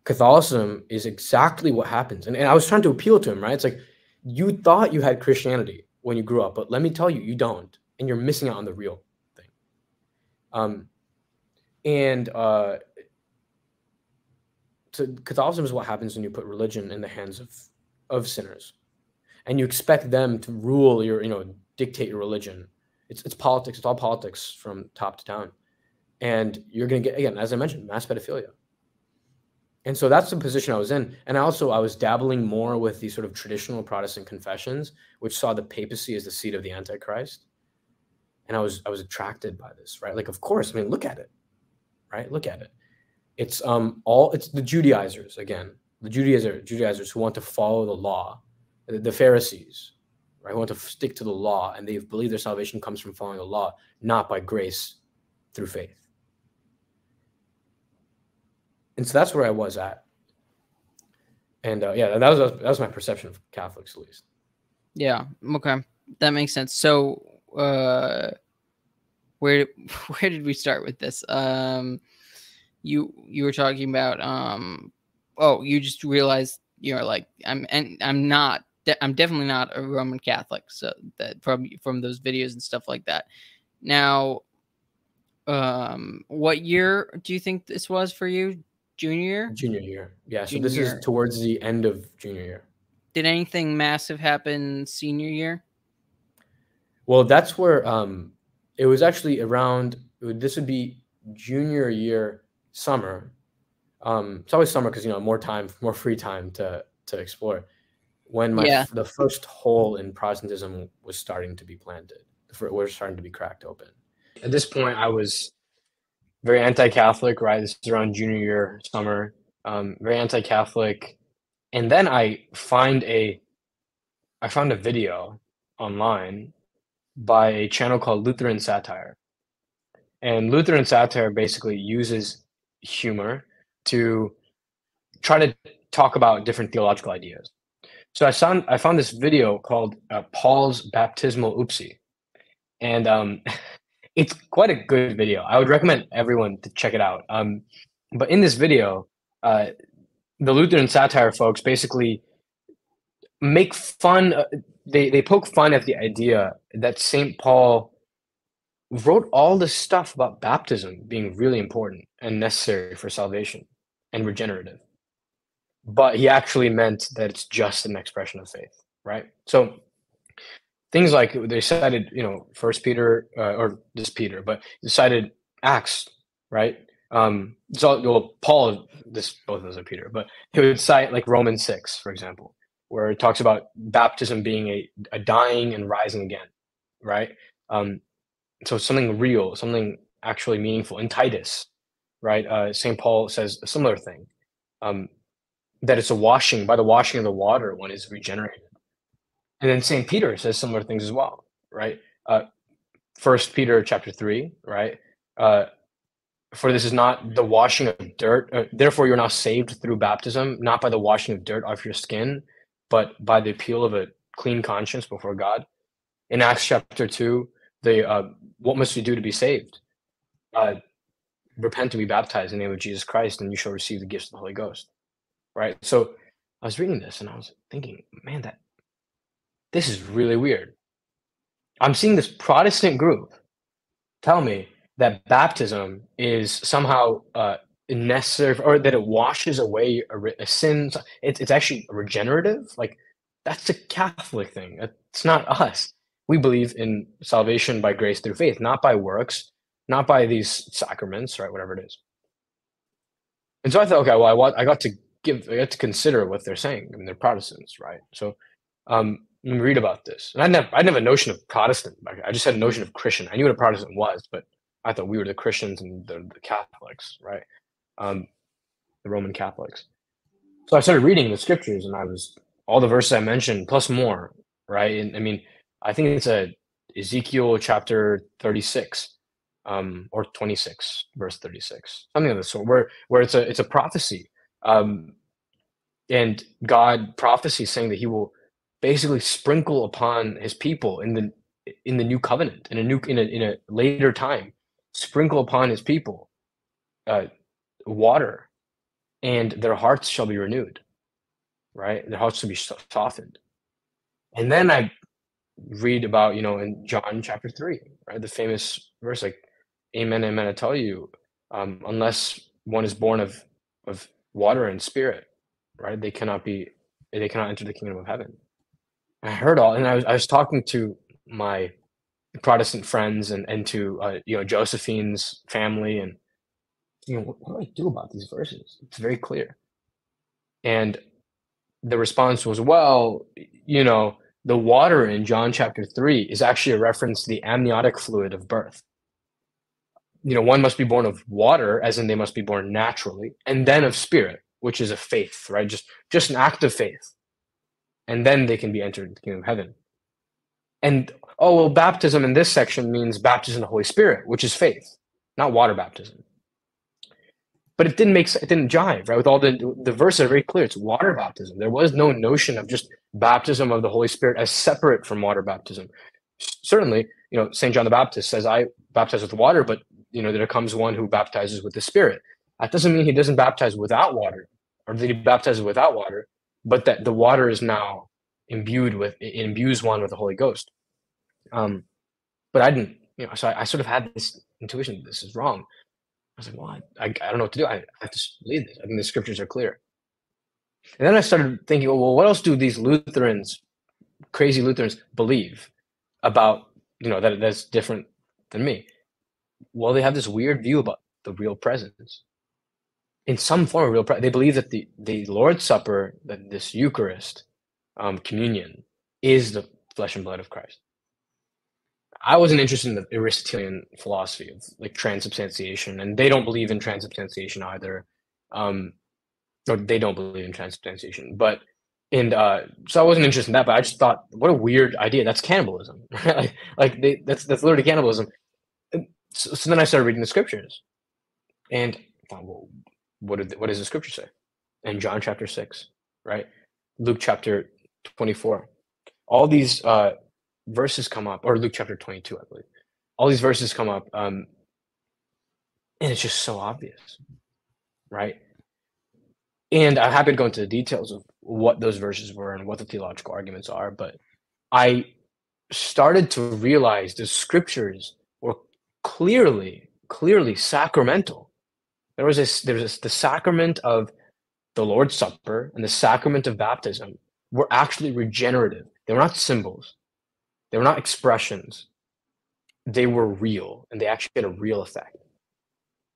Speaker 2: Catholicism is exactly what happens, and I was trying to appeal to him, right? It's like, you thought you had Christianity when you grew up, but let me tell you, you don't, and you're missing out on the real thing. So Catholicism is what happens when you put religion in the hands of sinners, and you expect them to rule dictate your religion. It's politics. It's all politics from top to down, and you're going to get, again, as I mentioned, mass pedophilia. And so that's the position I was in. And I was dabbling more with these sort of traditional Protestant confessions, which saw the papacy as the seat of the Antichrist. And I was attracted by this, right? Like, of course, I mean, look at it, right? Look at it. It's it's the Judaizers, again, the Judaizers who want to follow the law, the Pharisees, right? Who want to stick to the law, and they believe their salvation comes from following the law, not by grace through faith. And so that's where I was at. And that was my perception of Catholics, at least.
Speaker 1: Yeah. Okay. That makes sense. So, where did we start with this? You were talking about, you just realized you're like, I'm definitely not a Roman Catholic. So that from those videos and stuff like that. Now, what year do you think this was for you? Junior year?
Speaker 2: Junior year. Yeah. So this is towards the end of junior year.
Speaker 1: Did anything massive happen senior year?
Speaker 2: Well, that's where it was actually around. This would be junior year summer. It's always summer because more free time to explore. When the first hole in Protestantism was starting to be planted, was starting to be cracked open. At this point, I was very anti-Catholic, right? This is around junior year summer. Very anti-Catholic, and then I found a video online by a channel called Lutheran Satire, and Lutheran Satire basically uses humor to try to talk about different theological ideas. So I found this video called Paul's Baptismal Oopsie, and it's quite a good video. I would recommend everyone to check it out. But in this video, the Lutheran Satire folks basically make fun. They poke fun at the idea that St. Paul wrote all this stuff about baptism being really important and necessary for salvation and regenerative, but he actually meant that it's just an expression of faith, right? So things like they cited, First Peter or just Peter, but they cited Acts, right? Paul, both of those are Peter, but he would cite like Romans 6, for example, where it talks about baptism being a dying and rising again, right? So something real, something actually meaningful. In Titus, right? St. Paul says a similar thing, that it's by the washing of the water, one is regenerated. And then St. Peter says similar things as well, right? First Peter chapter 3, right? For this is not the washing of dirt. Therefore, you're now saved through baptism, not by the washing of dirt off your skin, but by the appeal of a clean conscience before God. In Acts chapter 2, what must we do to be saved? Repent and be baptized in the name of Jesus Christ, and you shall receive the gifts of the Holy Ghost, right? So I was reading this and I was thinking, man, this is really weird. I'm seeing this Protestant group tell me that baptism is somehow necessary, or that it washes away a sins. It's actually regenerative. Like, that's a Catholic thing. It's not us. We believe in salvation by grace through faith, not by works, not by these sacraments, right? Whatever it is. And so I thought, okay, well, I got to consider what they're saying. I mean, they're Protestants, right? So let me read about this. And I didn't have a notion of Protestant. I just had a notion of Christian. I knew what a Protestant was, but I thought we were the Christians and the Catholics, right? The Roman Catholics. So I started reading the scriptures, and all the verses I mentioned plus more, right? And I mean, I think it's Ezekiel chapter 36, or 26, verse 36, something of the sort, where it's a prophecy, and God prophecy saying that He will basically sprinkle upon His people in the new covenant, in a later time, sprinkle upon His people water, and their hearts shall be renewed, right? Their hearts shall be softened. And then I read about, in John chapter 3, right? The famous verse, like, amen, amen, I tell you, unless one is born of water and spirit, right? They cannot enter the kingdom of heaven. I heard all, and I was talking to my Protestant friends and to Josephine's family, and what do I do about these verses? It's very clear. And the response was, well, the water in John chapter 3 is actually a reference to the amniotic fluid of birth. One must be born of water, as in they must be born naturally, and then of spirit, which is a faith, right? Just an act of faith. And then they can be entered into the kingdom of heaven. And, baptism in this section means baptism in the Holy Spirit, which is faith, not water baptism. But it didn't jive, right? With all the verses are very clear. It's water baptism. There was no notion of just baptism of the Holy Spirit as separate from water baptism. Certainly, St. John the Baptist says, I baptize with water, but, there comes one who baptizes with the Spirit. That doesn't mean he doesn't baptize without water, or that he baptizes without water, but that the water is now imbues one with the Holy Ghost. But I didn't, so I sort of had this intuition, this is wrong. I was like, well, I don't know what to do. I have to believe this. I think the scriptures are clear. And then I started thinking, well, what else do these crazy Lutherans believe about, that's different than me? Well, they have this weird view about the real presence. In some form of real presence. They believe that the Lord's Supper, that this Eucharist, communion, is the flesh and blood of Christ. I wasn't interested in the Aristotelian philosophy of like transubstantiation, and they don't believe in transubstantiation either. Or they don't believe in transubstantiation, so I wasn't interested in that. But I just thought, what a weird idea. That's cannibalism, right? That's literally cannibalism. So then I started reading the scriptures, and I thought, well, what does the scripture say? In John chapter 6, right? Luke chapter 24, all these verses come up, or Luke chapter 22, I believe. All these verses come up, and it's just so obvious, right? And I'm happy to go into the details of what those verses were and what the theological arguments are, but I started to realize the scriptures were clearly sacramental. There was the sacrament of the Lord's Supper and the sacrament of baptism were actually regenerative. They were not symbols. They were not expressions. They were real, and they actually had a real effect.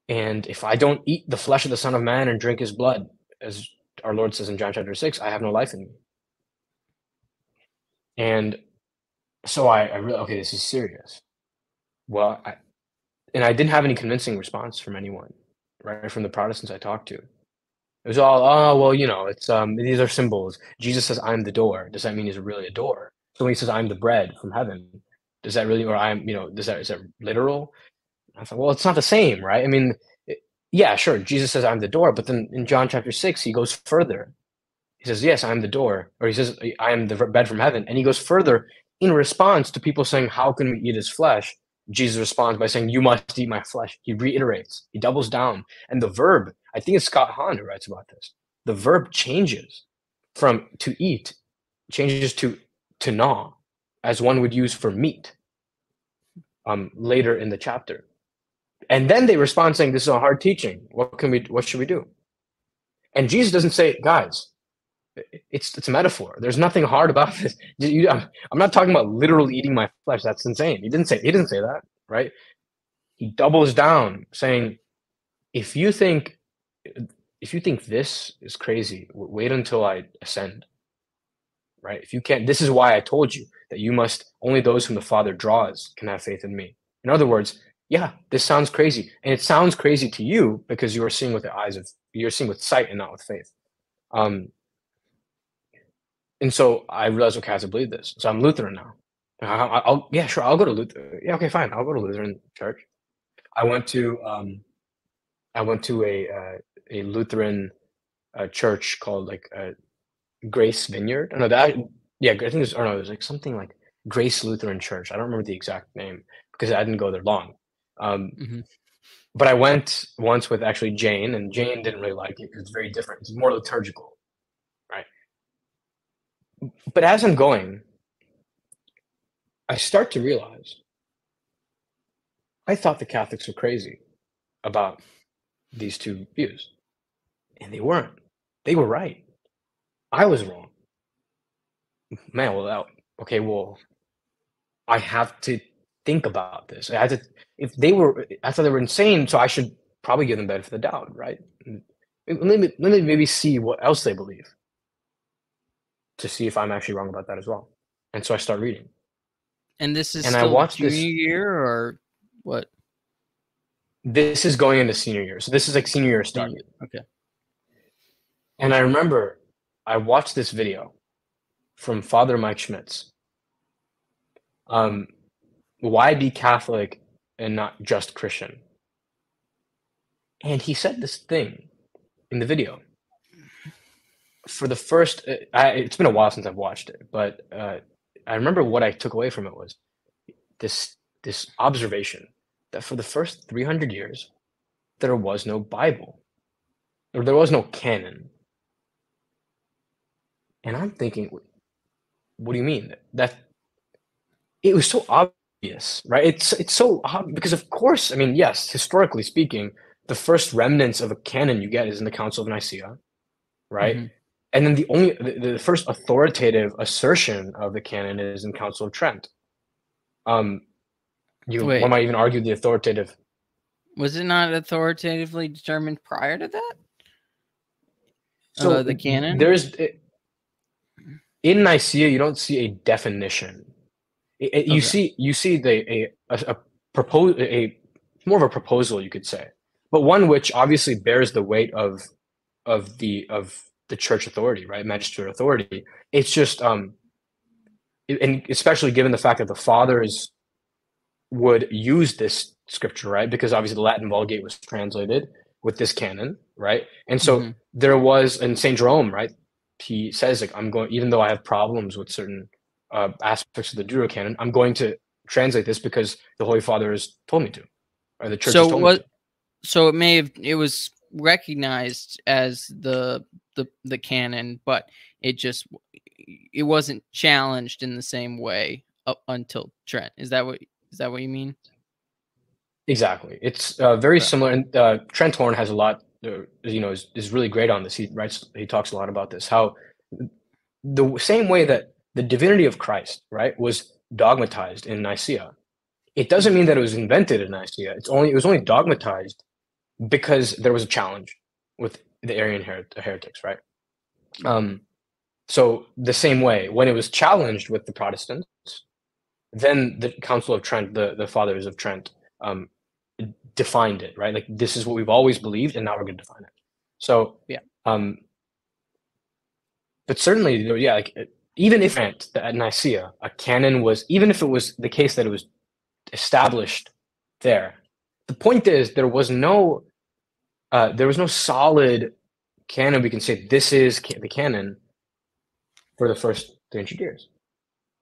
Speaker 2: And if I don't eat the flesh of the Son of Man and drink his blood, as our Lord says in John chapter 6, I have no life in me. And so I really, okay, this is serious. Well, I didn't have any convincing response from anyone, right? From the Protestants I talked to. It was all, oh, well, it's these are symbols. Jesus says, I'm the door. Does that mean he's really a door? So when he says, I'm the bread from heaven, does that really, or is that literal? I thought, well, it's not the same, right? I mean, yeah, sure. Jesus says, I'm the door. But then in John chapter 6, he goes further. He says, yes, I'm the door. Or he says, I am the bread from heaven. And he goes further in response to people saying, how can we eat his flesh? Jesus responds by saying, you must eat my flesh. He reiterates, he doubles down. And the verb, I think it's Scott Hahn who writes about this. The verb changes from to eat changes to gnaw, as one would use for meat, later in the chapter. And then they respond saying, this is a hard teaching. What should we do? And Jesus doesn't say, guys, it's a metaphor. There's nothing hard about this. I'm not talking about literally eating my flesh. That's insane. He didn't say that, right? He doubles down saying, if you think this is crazy, wait until I ascend, right? If you can't, this is why I told you that only those whom the Father draws can have faith in me. In other words, yeah, this sounds crazy. And it sounds crazy to you because you're seeing with sight and not with faith. And so I realized, okay, I have to believe this. So I'm Lutheran now. I'll go to Lutheran. Yeah, okay, fine. I'll go to Lutheran church. I went to a Lutheran church called Grace Vineyard. I think it was like something like Grace Lutheran Church. I don't remember the exact name because I didn't go there long. But I went once with actually Jane, and Jane didn't really like it because it's very different. It's more liturgical, right? But as I'm going, I start to realize I thought the Catholics were crazy about these two views, and they weren't. They were right. I was wrong. Man, well, I have to think about this. I thought they were insane, so I should probably give them benefit of the doubt, right? Let me maybe see what else they believe to see if I'm actually wrong about that as well. And so I start reading.
Speaker 1: And this is
Speaker 2: and
Speaker 1: still
Speaker 2: I watched
Speaker 1: junior
Speaker 2: this
Speaker 1: year or what?
Speaker 2: This is going into senior year. So this is like senior year starting.
Speaker 1: Okay.
Speaker 2: And I remember I watched this video from Father Mike Schmitz. Why be Catholic and not just Christian? And he said this thing in the video. For the first, it's been a while since I've watched it, but I remember what I took away from it was this observation that for the first 300 years, there was no Bible, or there was no canon. And I'm thinking, what do you mean? That it was so obvious, right? It's so obvious because, of course, I mean, yes, historically speaking, the first remnants of a canon you get is in the Council of Nicaea, right?
Speaker 1: Mm-hmm.
Speaker 2: And then the first authoritative assertion of the canon is in Council of Trent. One might even argue the authoritative.
Speaker 1: Was it not authoritatively determined prior to that?
Speaker 2: So
Speaker 1: the canon?
Speaker 2: In Nicaea, you don't see a definition. You see a more of a proposal, you could say, but one which obviously bears the weight of the church authority, right? Magistrate authority. It's just, and especially given the fact that the fathers would use this scripture, right? Because obviously the Latin Vulgate was translated with this canon, right? And so there was, in St. Jerome, right? He says, like, even though I have problems with certain aspects of the Deuterocanon, I'm going to translate this because the Holy Father has told me to, or the church has told me to.
Speaker 1: So it was recognized as the canon, but it wasn't challenged in the same way up until Trent. Is that what you mean? Exactly.
Speaker 2: It's very similar. And Trent Horn has a lot, is really great on this. He talks a lot about this, how the same way that the divinity of Christ, right, was dogmatized in Nicaea. It doesn't mean that it was invented in Nicaea. It was only dogmatized because there was a challenge with the Arian heretics, right? So the same way, when it was challenged with the Protestants, then the Council of Trent, the Fathers of Trent, defined it, right? Like, this is what we've always believed, and now we're going to define it. So,
Speaker 1: yeah.
Speaker 2: But certainly, yeah, like, even if at Nicaea, a canon was, even if it was the case that it was established there, the point is there was no solid canon we can say this is the canon for the first 300 years.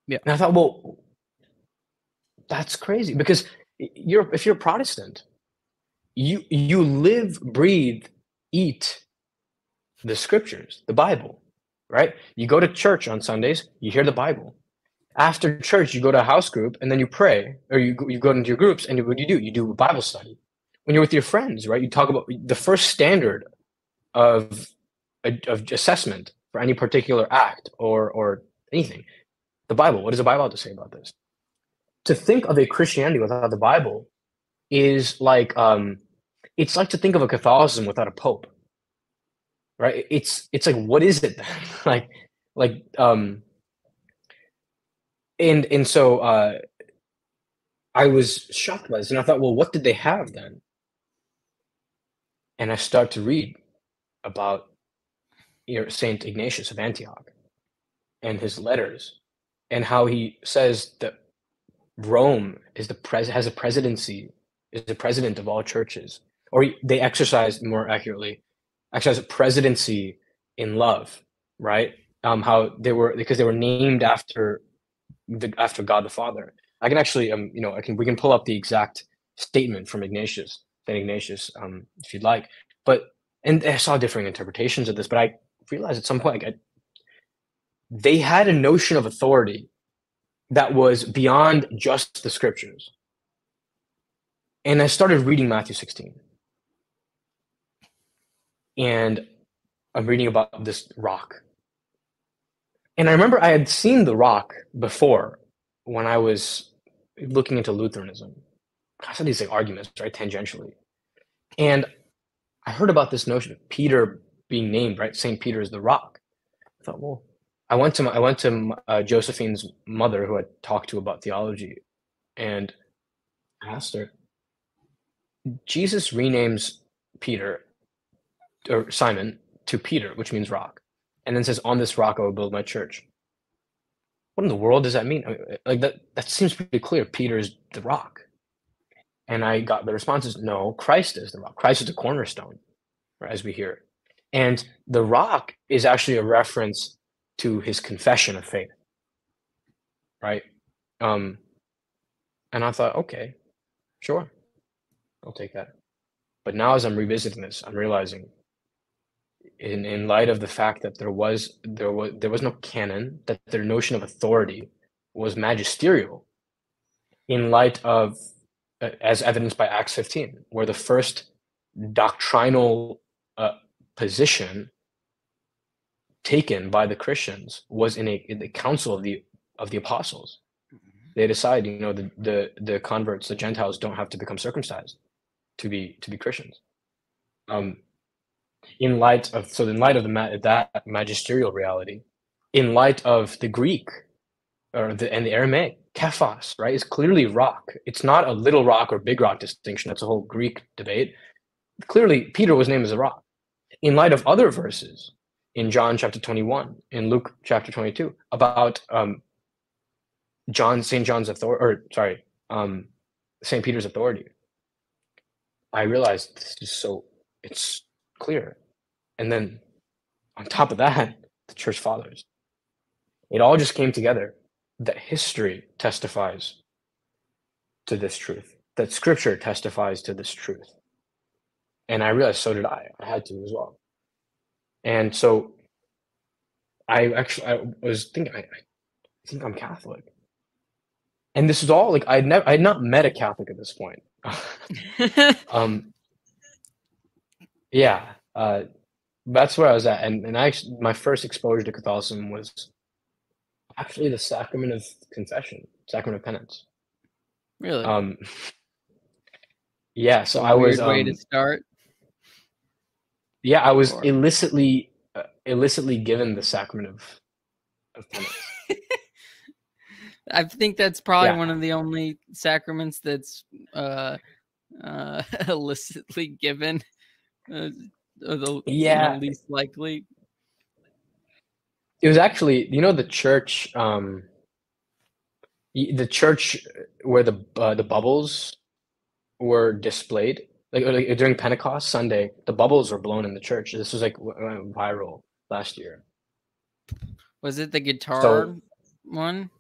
Speaker 1: Yeah.
Speaker 2: And I thought, well, that's crazy, because if you're a Protestant, you live, breathe, eat the scriptures, the Bible. right? You go to church on Sundays, you hear the Bible. After church, you go to a house group and then you pray, or you go into your groups, and what do? You do a Bible study. When you're with your friends, right? You talk about the first standard of assessment for any particular act or anything. The Bible. What does the Bible have to say about this? To think of a Christianity without the Bible is like it's like to think of a Catholicism without a pope, right? It's like, what is it then? like and so I was shocked by this, and I thought, well, what did they have then? And I start to read about Saint Ignatius of Antioch and his letters, and how he says that Rome is has a presidency, is the president of all churches, or they exercise, more accurately, exercise a presidency in love, right? How they were, because they were named after God the Father. I can actually, we can pull up the exact statement from Saint Ignatius, if you'd like. And I saw differing interpretations of this, but I realized at some point, they had a notion of authority that was beyond just the scriptures. And I started reading Matthew 16. And I'm reading about this rock. And I remember I had seen the rock before when I was looking into Lutheranism. I saw these arguments, right, tangentially. And I heard about this notion of Peter being named, right? St. Peter is the rock. I thought, well, I went to Josephine's mother, who I talked to about theology, and I asked her, Jesus renames Peter, or Simon, to Peter, which means rock, and then says, on this rock I will build my church. What in the world does that mean? I mean, like that seems pretty clear. Peter is the rock. And I got the responses, no, Christ is the rock. Christ is the cornerstone, right, as we hear. And the rock is actually a reference to his confession of faith, right? And I thought, okay, sure, I'll take that. But now, as I'm revisiting this, I'm realizing, in light of the fact that there was no canon, that their notion of authority was magisterial, in light of, as evidenced by Acts 15, where the first doctrinal position taken by the Christians was in the council of the apostles. They decide, the converts, the Gentiles, don't have to become circumcised to be Christians. In light of that magisterial reality, in light of the Greek and the Aramaic, kephos, right, is clearly rock. It's not a little rock or big rock distinction. That's a whole Greek debate. Clearly, Peter was named as a rock. In light of other verses in John chapter 21, in Luke chapter 22, about St. Peter's authority, I realized this is it's clear. And then on top of that, the church fathers. It all just came together that history testifies to this truth, that scripture testifies to this truth. And I realized so did I. I had to as well. And so I was thinking, I think I'm Catholic. And this is all like, I had not met a Catholic at this point. Yeah, that's where I was at. And my first exposure to Catholicism was actually the sacrament of confession, sacrament of penance.
Speaker 1: Really?
Speaker 2: Yeah. So I was
Speaker 1: way to start.
Speaker 2: Yeah, I was illicitly given the sacrament of penance.
Speaker 1: I think that's probably one of the only sacraments that's illicitly given, or the least likely.
Speaker 2: It was actually, the church, where the bubbles were displayed, like during Pentecost Sunday, the bubbles were blown in the church. This was like viral last year.
Speaker 1: Was it the guitar one?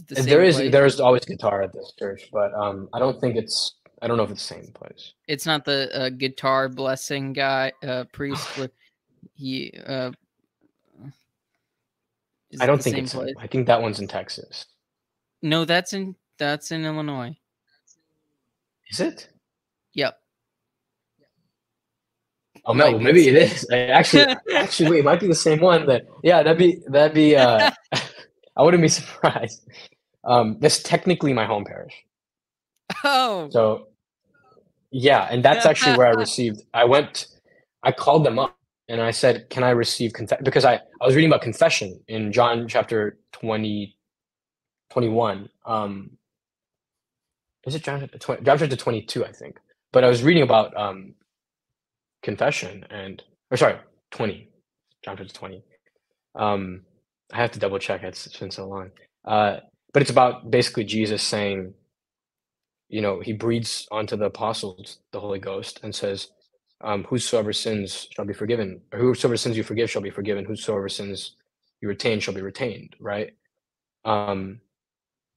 Speaker 2: There is always guitar at this church, but I don't know if it's the same place.
Speaker 1: It's not the guitar blessing guy priest where he Is
Speaker 2: I
Speaker 1: it
Speaker 2: don't
Speaker 1: the
Speaker 2: think
Speaker 1: same
Speaker 2: it's him.
Speaker 1: place?
Speaker 2: I think that one's in Texas.
Speaker 1: No, that's in Illinois.
Speaker 2: Is it?
Speaker 1: Yep.
Speaker 2: Oh no,
Speaker 1: Might
Speaker 2: well,
Speaker 1: be the
Speaker 2: maybe it
Speaker 1: same.
Speaker 2: is. Actually, wait, it might be the same one. Then, yeah, that'd be. I wouldn't be surprised. That's technically my home parish.
Speaker 1: Oh.
Speaker 2: So yeah, and that's actually where I received. I called them up and I said, "Can I receive confession?" Because I was reading about confession in John chapter 21. Is it John chapter 20? John chapter 22, I think. But I was reading about confession or sorry, 20. John chapter 20. Um, I have to double check. It's been so long. But it's about basically Jesus saying, he breathes onto the apostles the Holy Ghost and says, whosoever sins shall be forgiven, or whosoever sins you forgive shall be forgiven, whosoever sins you retain shall be retained, right?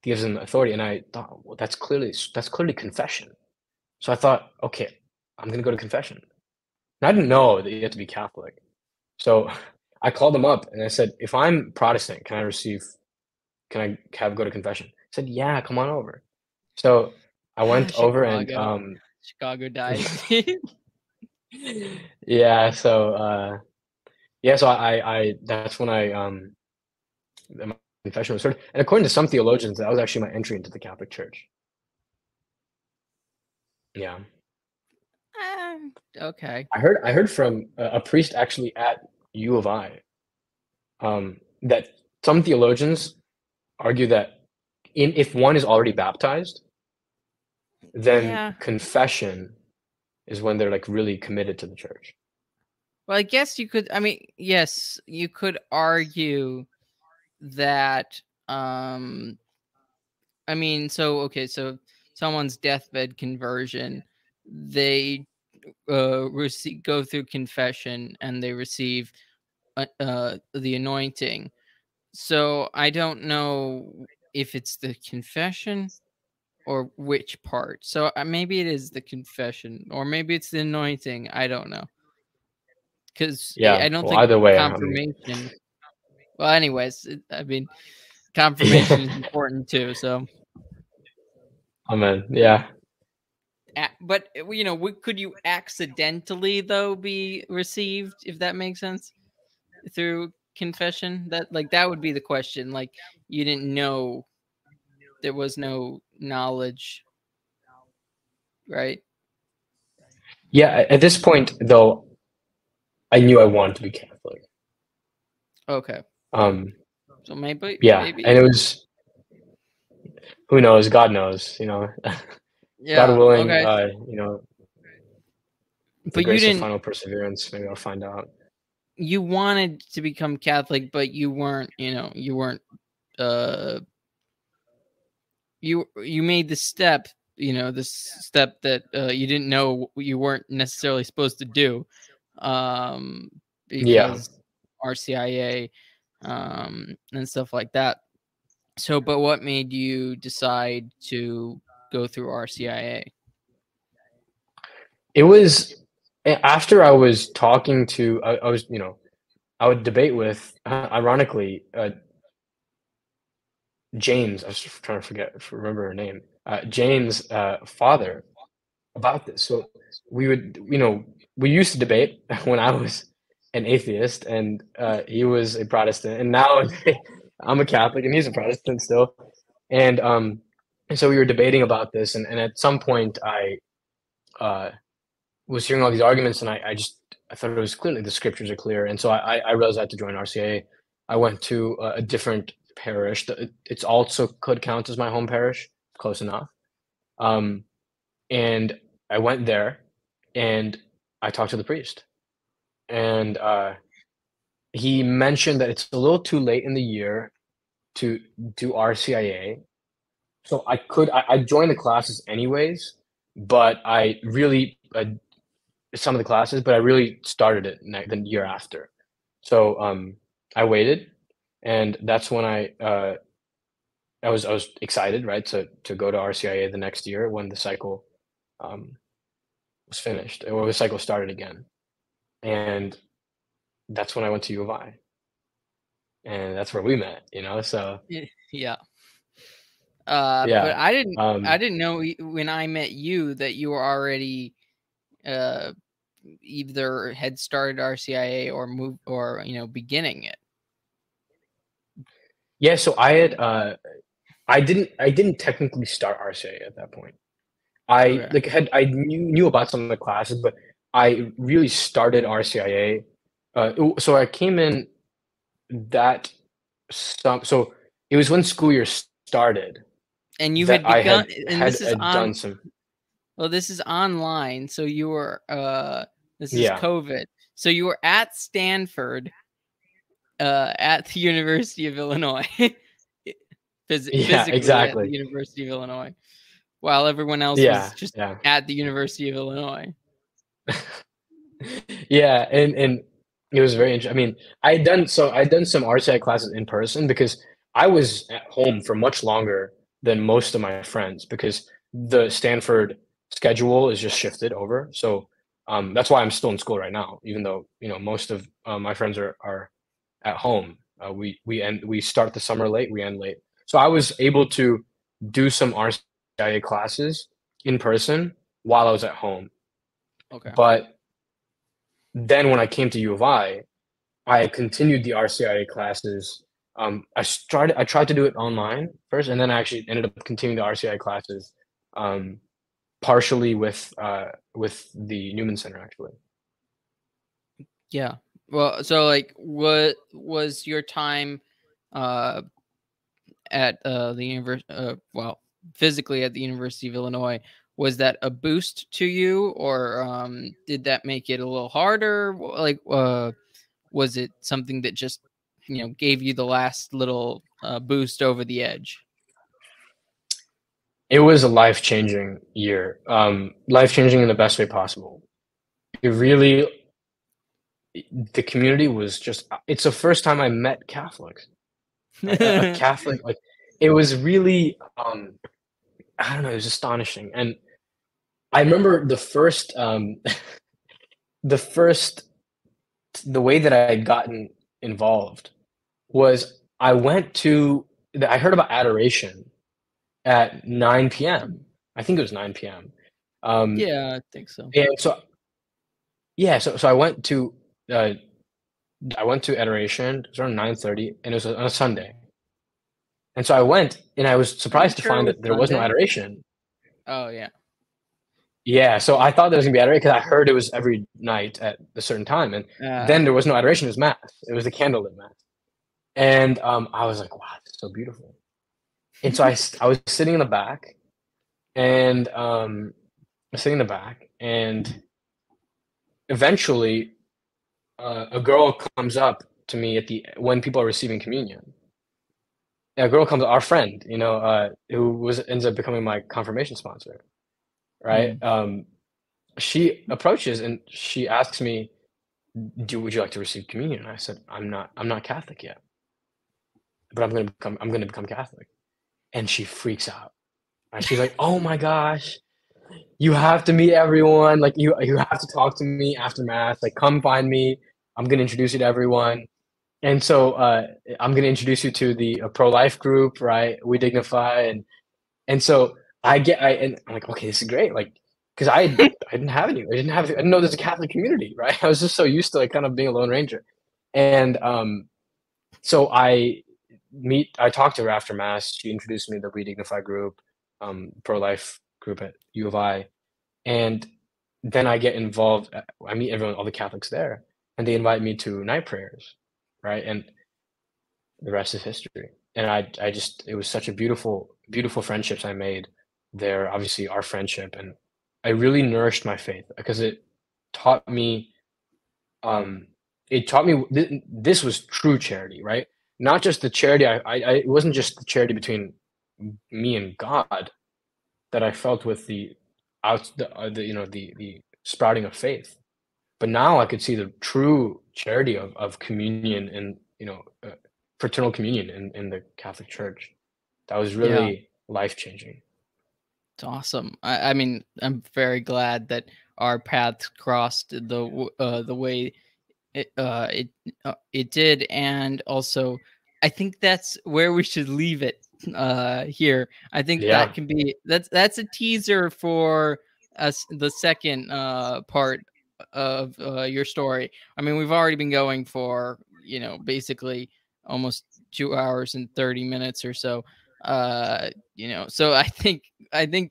Speaker 2: Gives them authority. And I thought, well, that's clearly confession. So I thought, okay, I'm gonna go to confession. And I didn't know that you have to be Catholic. So I called them up and I said, if I'm Protestant, can I go to confession? He said, yeah, come on over. So I went over and
Speaker 1: Chicago diocese.
Speaker 2: yeah, so I that's when my confession was started. And according to some theologians, that was actually my entry into the Catholic Church. Yeah.
Speaker 1: Okay.
Speaker 2: I heard from a priest actually at U of I, that some theologians argue that if one is already baptized, then
Speaker 1: Yeah.
Speaker 2: confession is when they're like really committed to the church.
Speaker 1: Well, I guess you could. I mean, yes, you could argue that. I mean, so someone's deathbed conversion, they go through confession and they receive the anointing. So I don't know if it's the confession or which part. So maybe it is the confession, or maybe it's the anointing. I don't know, because
Speaker 2: Yeah.
Speaker 1: I don't
Speaker 2: Well,
Speaker 1: think
Speaker 2: either way,
Speaker 1: confirmation. Well, anyways, I mean, confirmation is important too. So,
Speaker 2: amen. Yeah.
Speaker 1: but could you accidentally though be received, if that makes sense, through confession? That would be the question. Like, you didn't know, there was no knowledge, right?
Speaker 2: Yeah. At this point, though, I knew I wanted to be Catholic.
Speaker 1: Okay,
Speaker 2: Um,
Speaker 1: so maybe
Speaker 2: yeah, and it was, who knows? God knows, God
Speaker 1: yeah,
Speaker 2: willing,
Speaker 1: okay.
Speaker 2: the
Speaker 1: But you
Speaker 2: grace of
Speaker 1: didn't.
Speaker 2: final perseverance, maybe I'll find out.
Speaker 1: You wanted to become Catholic, but you weren't. You weren't. Uh, you made the step. This step that you didn't know you weren't necessarily supposed to do,
Speaker 2: Yeah.
Speaker 1: because RCIA, and stuff like that. So, but what made you decide to go through RCIA?
Speaker 2: It was after I was talking to, I was, I would debate with, ironically, James. I was trying to remember her name. James' father about this. So we used to debate when I was an atheist and he was a Protestant, and now I'm a Catholic and he's a Protestant still. And so we were debating about this, and at some point I was hearing all these arguments, and I thought it was clearly the scriptures are clear, and so I realized I had to join RCA. I went to a different parish. It's also could count as my home parish, close enough. Um, and I went there, and I talked to the priest, and he mentioned that it's a little too late in the year to do RCIA. So I joined the classes anyways, but I really some of the classes, but I really started it the year after. So I waited, and that's when I was excited, right, to go to RCIA the next year when the cycle um, was finished, or the cycle started again, and that's when I went to U of I. and that's where we met, so
Speaker 1: Yeah. But
Speaker 2: yeah.
Speaker 1: I didn't know when I met you that you were already either had started RCIA or moved or beginning it.
Speaker 2: Yeah, so I didn't technically start RCA at that point. I
Speaker 1: Okay.
Speaker 2: like I knew about some of the classes, but I really started RCIA. So I came in that so it was when school year started
Speaker 1: And you
Speaker 2: that
Speaker 1: had
Speaker 2: I
Speaker 1: begun,
Speaker 2: had
Speaker 1: and
Speaker 2: had had done some.
Speaker 1: this is online, so you were this is
Speaker 2: Yeah.
Speaker 1: COVID. So you were at Stanford at the University of Illinois.
Speaker 2: Yeah,
Speaker 1: Physically at the
Speaker 2: exactly.
Speaker 1: University of Illinois, while everyone else was
Speaker 2: Yeah,
Speaker 1: just
Speaker 2: yeah.
Speaker 1: at the University of Illinois.
Speaker 2: Yeah, and it was very interesting. I mean, I'd done some RCI classes in person because I was at home for much longer than most of my friends because the Stanford schedule is just shifted over. So that's why I'm still in school right now, even though most of my friends are at home. We start the summer late, we end late. So I was able to do some RCIA classes in person while I was at home.
Speaker 1: Okay.
Speaker 2: But then when I came to U of I continued the RCIA classes. I tried to do it online first, and then I actually ended up continuing the RCIA classes, um, partially with the Newman Center actually.
Speaker 1: Yeah. Well, so like, what was your time uh, at the university? Well, physically at the University of Illinois. Was that a boost to you, or did that make it a little harder? Like, was it something that just gave you the last little boost over the edge?
Speaker 2: It was a life-changing year, life-changing in the best way possible. It really the community was just it's the first time I met Catholics, right? A Catholic, like, it was really, I don't know, it was astonishing, and I remember the first the way that I had gotten involved was I heard about adoration at 9 PM. I think it was 9 PM. Um,
Speaker 1: Yeah, I think so.
Speaker 2: and so yeah, so uh, I went to adoration. It was around 9:30, and it was on a Sunday. And so I went, and I was
Speaker 1: Are you
Speaker 2: surprised to
Speaker 1: sure it
Speaker 2: find
Speaker 1: was
Speaker 2: that there was no
Speaker 1: Sunday?
Speaker 2: adoration.
Speaker 1: Oh yeah.
Speaker 2: Yeah, so I thought there was gonna be adoration because I heard it was every night at a certain time, and then there was no adoration, it was mass. It was the candlelit mass. And, I was like, "Wow, this is so beautiful." And so I was sitting in the back, and, and eventually, a girl comes up to me when people are receiving communion. A girl comes our friend, who ends up becoming my confirmation sponsor, right?
Speaker 1: Mm.
Speaker 2: She approaches and she asks me, would you like to receive communion?" And I said, I'm not Catholic yet, but I'm gonna become Catholic." And she freaks out. And she's like, "Oh my gosh, you have to meet everyone. Like you have to talk to me after mass. Like come find me. I'm gonna introduce you to everyone." And so I'm gonna introduce you to the pro-life group, right? We Dignify, and so and I'm like, okay, this is great, like, because I didn't have any, I didn't know there's a Catholic community, right? I was just so used to like kind of being a lone ranger, and so I talked to her after mass. She introduced me to the We Dignify group, pro-life group at U of I, and then I get involved. I meet everyone, all the Catholics there, and they invite me to night prayers, right? And the rest is history. And I just it was such a beautiful friendships I made there. Obviously, our friendship, and I really nourished my faith because taught me um it taught me this was true charity, right? Not just the charity. It wasn't just the charity between me and God that I felt with the the sprouting of faith, but now I could see the true charity of communion and fraternal communion in the Catholic Church. That was
Speaker 1: Yeah.
Speaker 2: really life changing.
Speaker 1: It's awesome. I mean, I'm very glad that our paths crossed the way It did, and also I think that's where we should leave it here. I think that can be that's a teaser for us, the second part of your story. I mean, we've already been going for, basically almost 2 hours and 30 minutes or so. So I think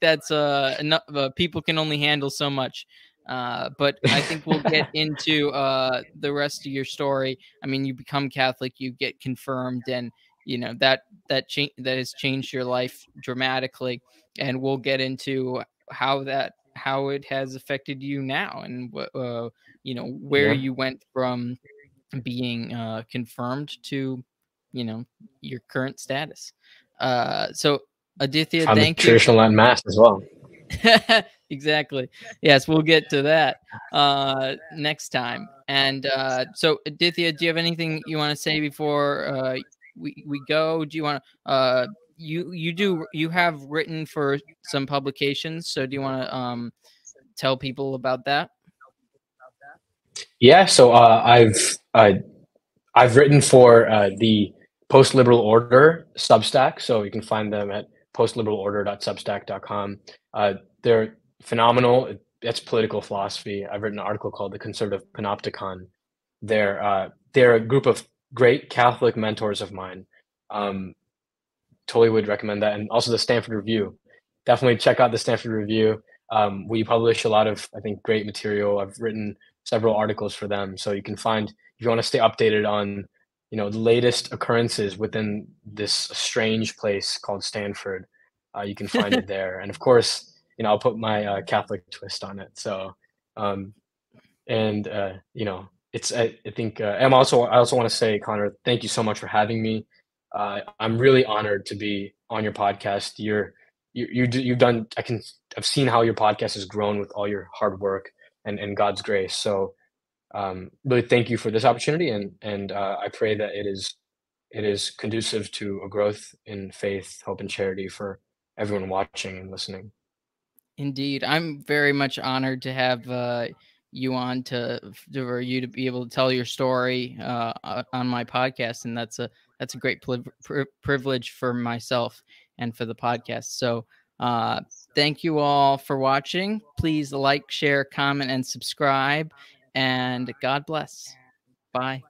Speaker 1: that's enough. People can only handle so much. But I think we'll get into the rest of your story. I mean, you become Catholic, you get confirmed, and that has changed your life dramatically. And we'll get into how it has affected you now, and where you went from being confirmed to your current status. So Aditya,
Speaker 2: Found the
Speaker 1: thank you.
Speaker 2: traditional Latin Mass as well.
Speaker 1: Exactly. Yes, we'll get to that next time. And so Aditya, do you have anything you want to say before we go? Do you want to you have written for some publications, so do you want to tell people about that?
Speaker 2: Yeah, so I've written for the Post Liberal Order Substack, so you can find them at postliberalorder.substack.com. They're phenomenal. It's political philosophy. I've written an article called "The Conservative Panopticon." They're a group of great Catholic mentors of mine. Totally would recommend that, and also the Stanford Review. Definitely check out the Stanford Review. We publish a lot of, I think, great material. I've written several articles for them, so you can find, if you want to stay updated on the latest occurrences within this strange place called Stanford, you can find it there. And of course, I'll put my Catholic twist on it. So, it's I think I also want to say, Connor, thank you so much for having me. I'm really honored to be on your podcast. You've done. I've seen how your podcast has grown with all your hard work and God's grace. So really thank you for this opportunity, and I pray that it is conducive to a growth in faith, hope, and charity for everyone watching and listening.
Speaker 1: Indeed, I'm very much honored to have you on for you to be able to tell your story on my podcast, and that's a great privilege for myself and for the podcast. So thank you all for watching. Please like, share, comment, and subscribe, and God bless. Bye.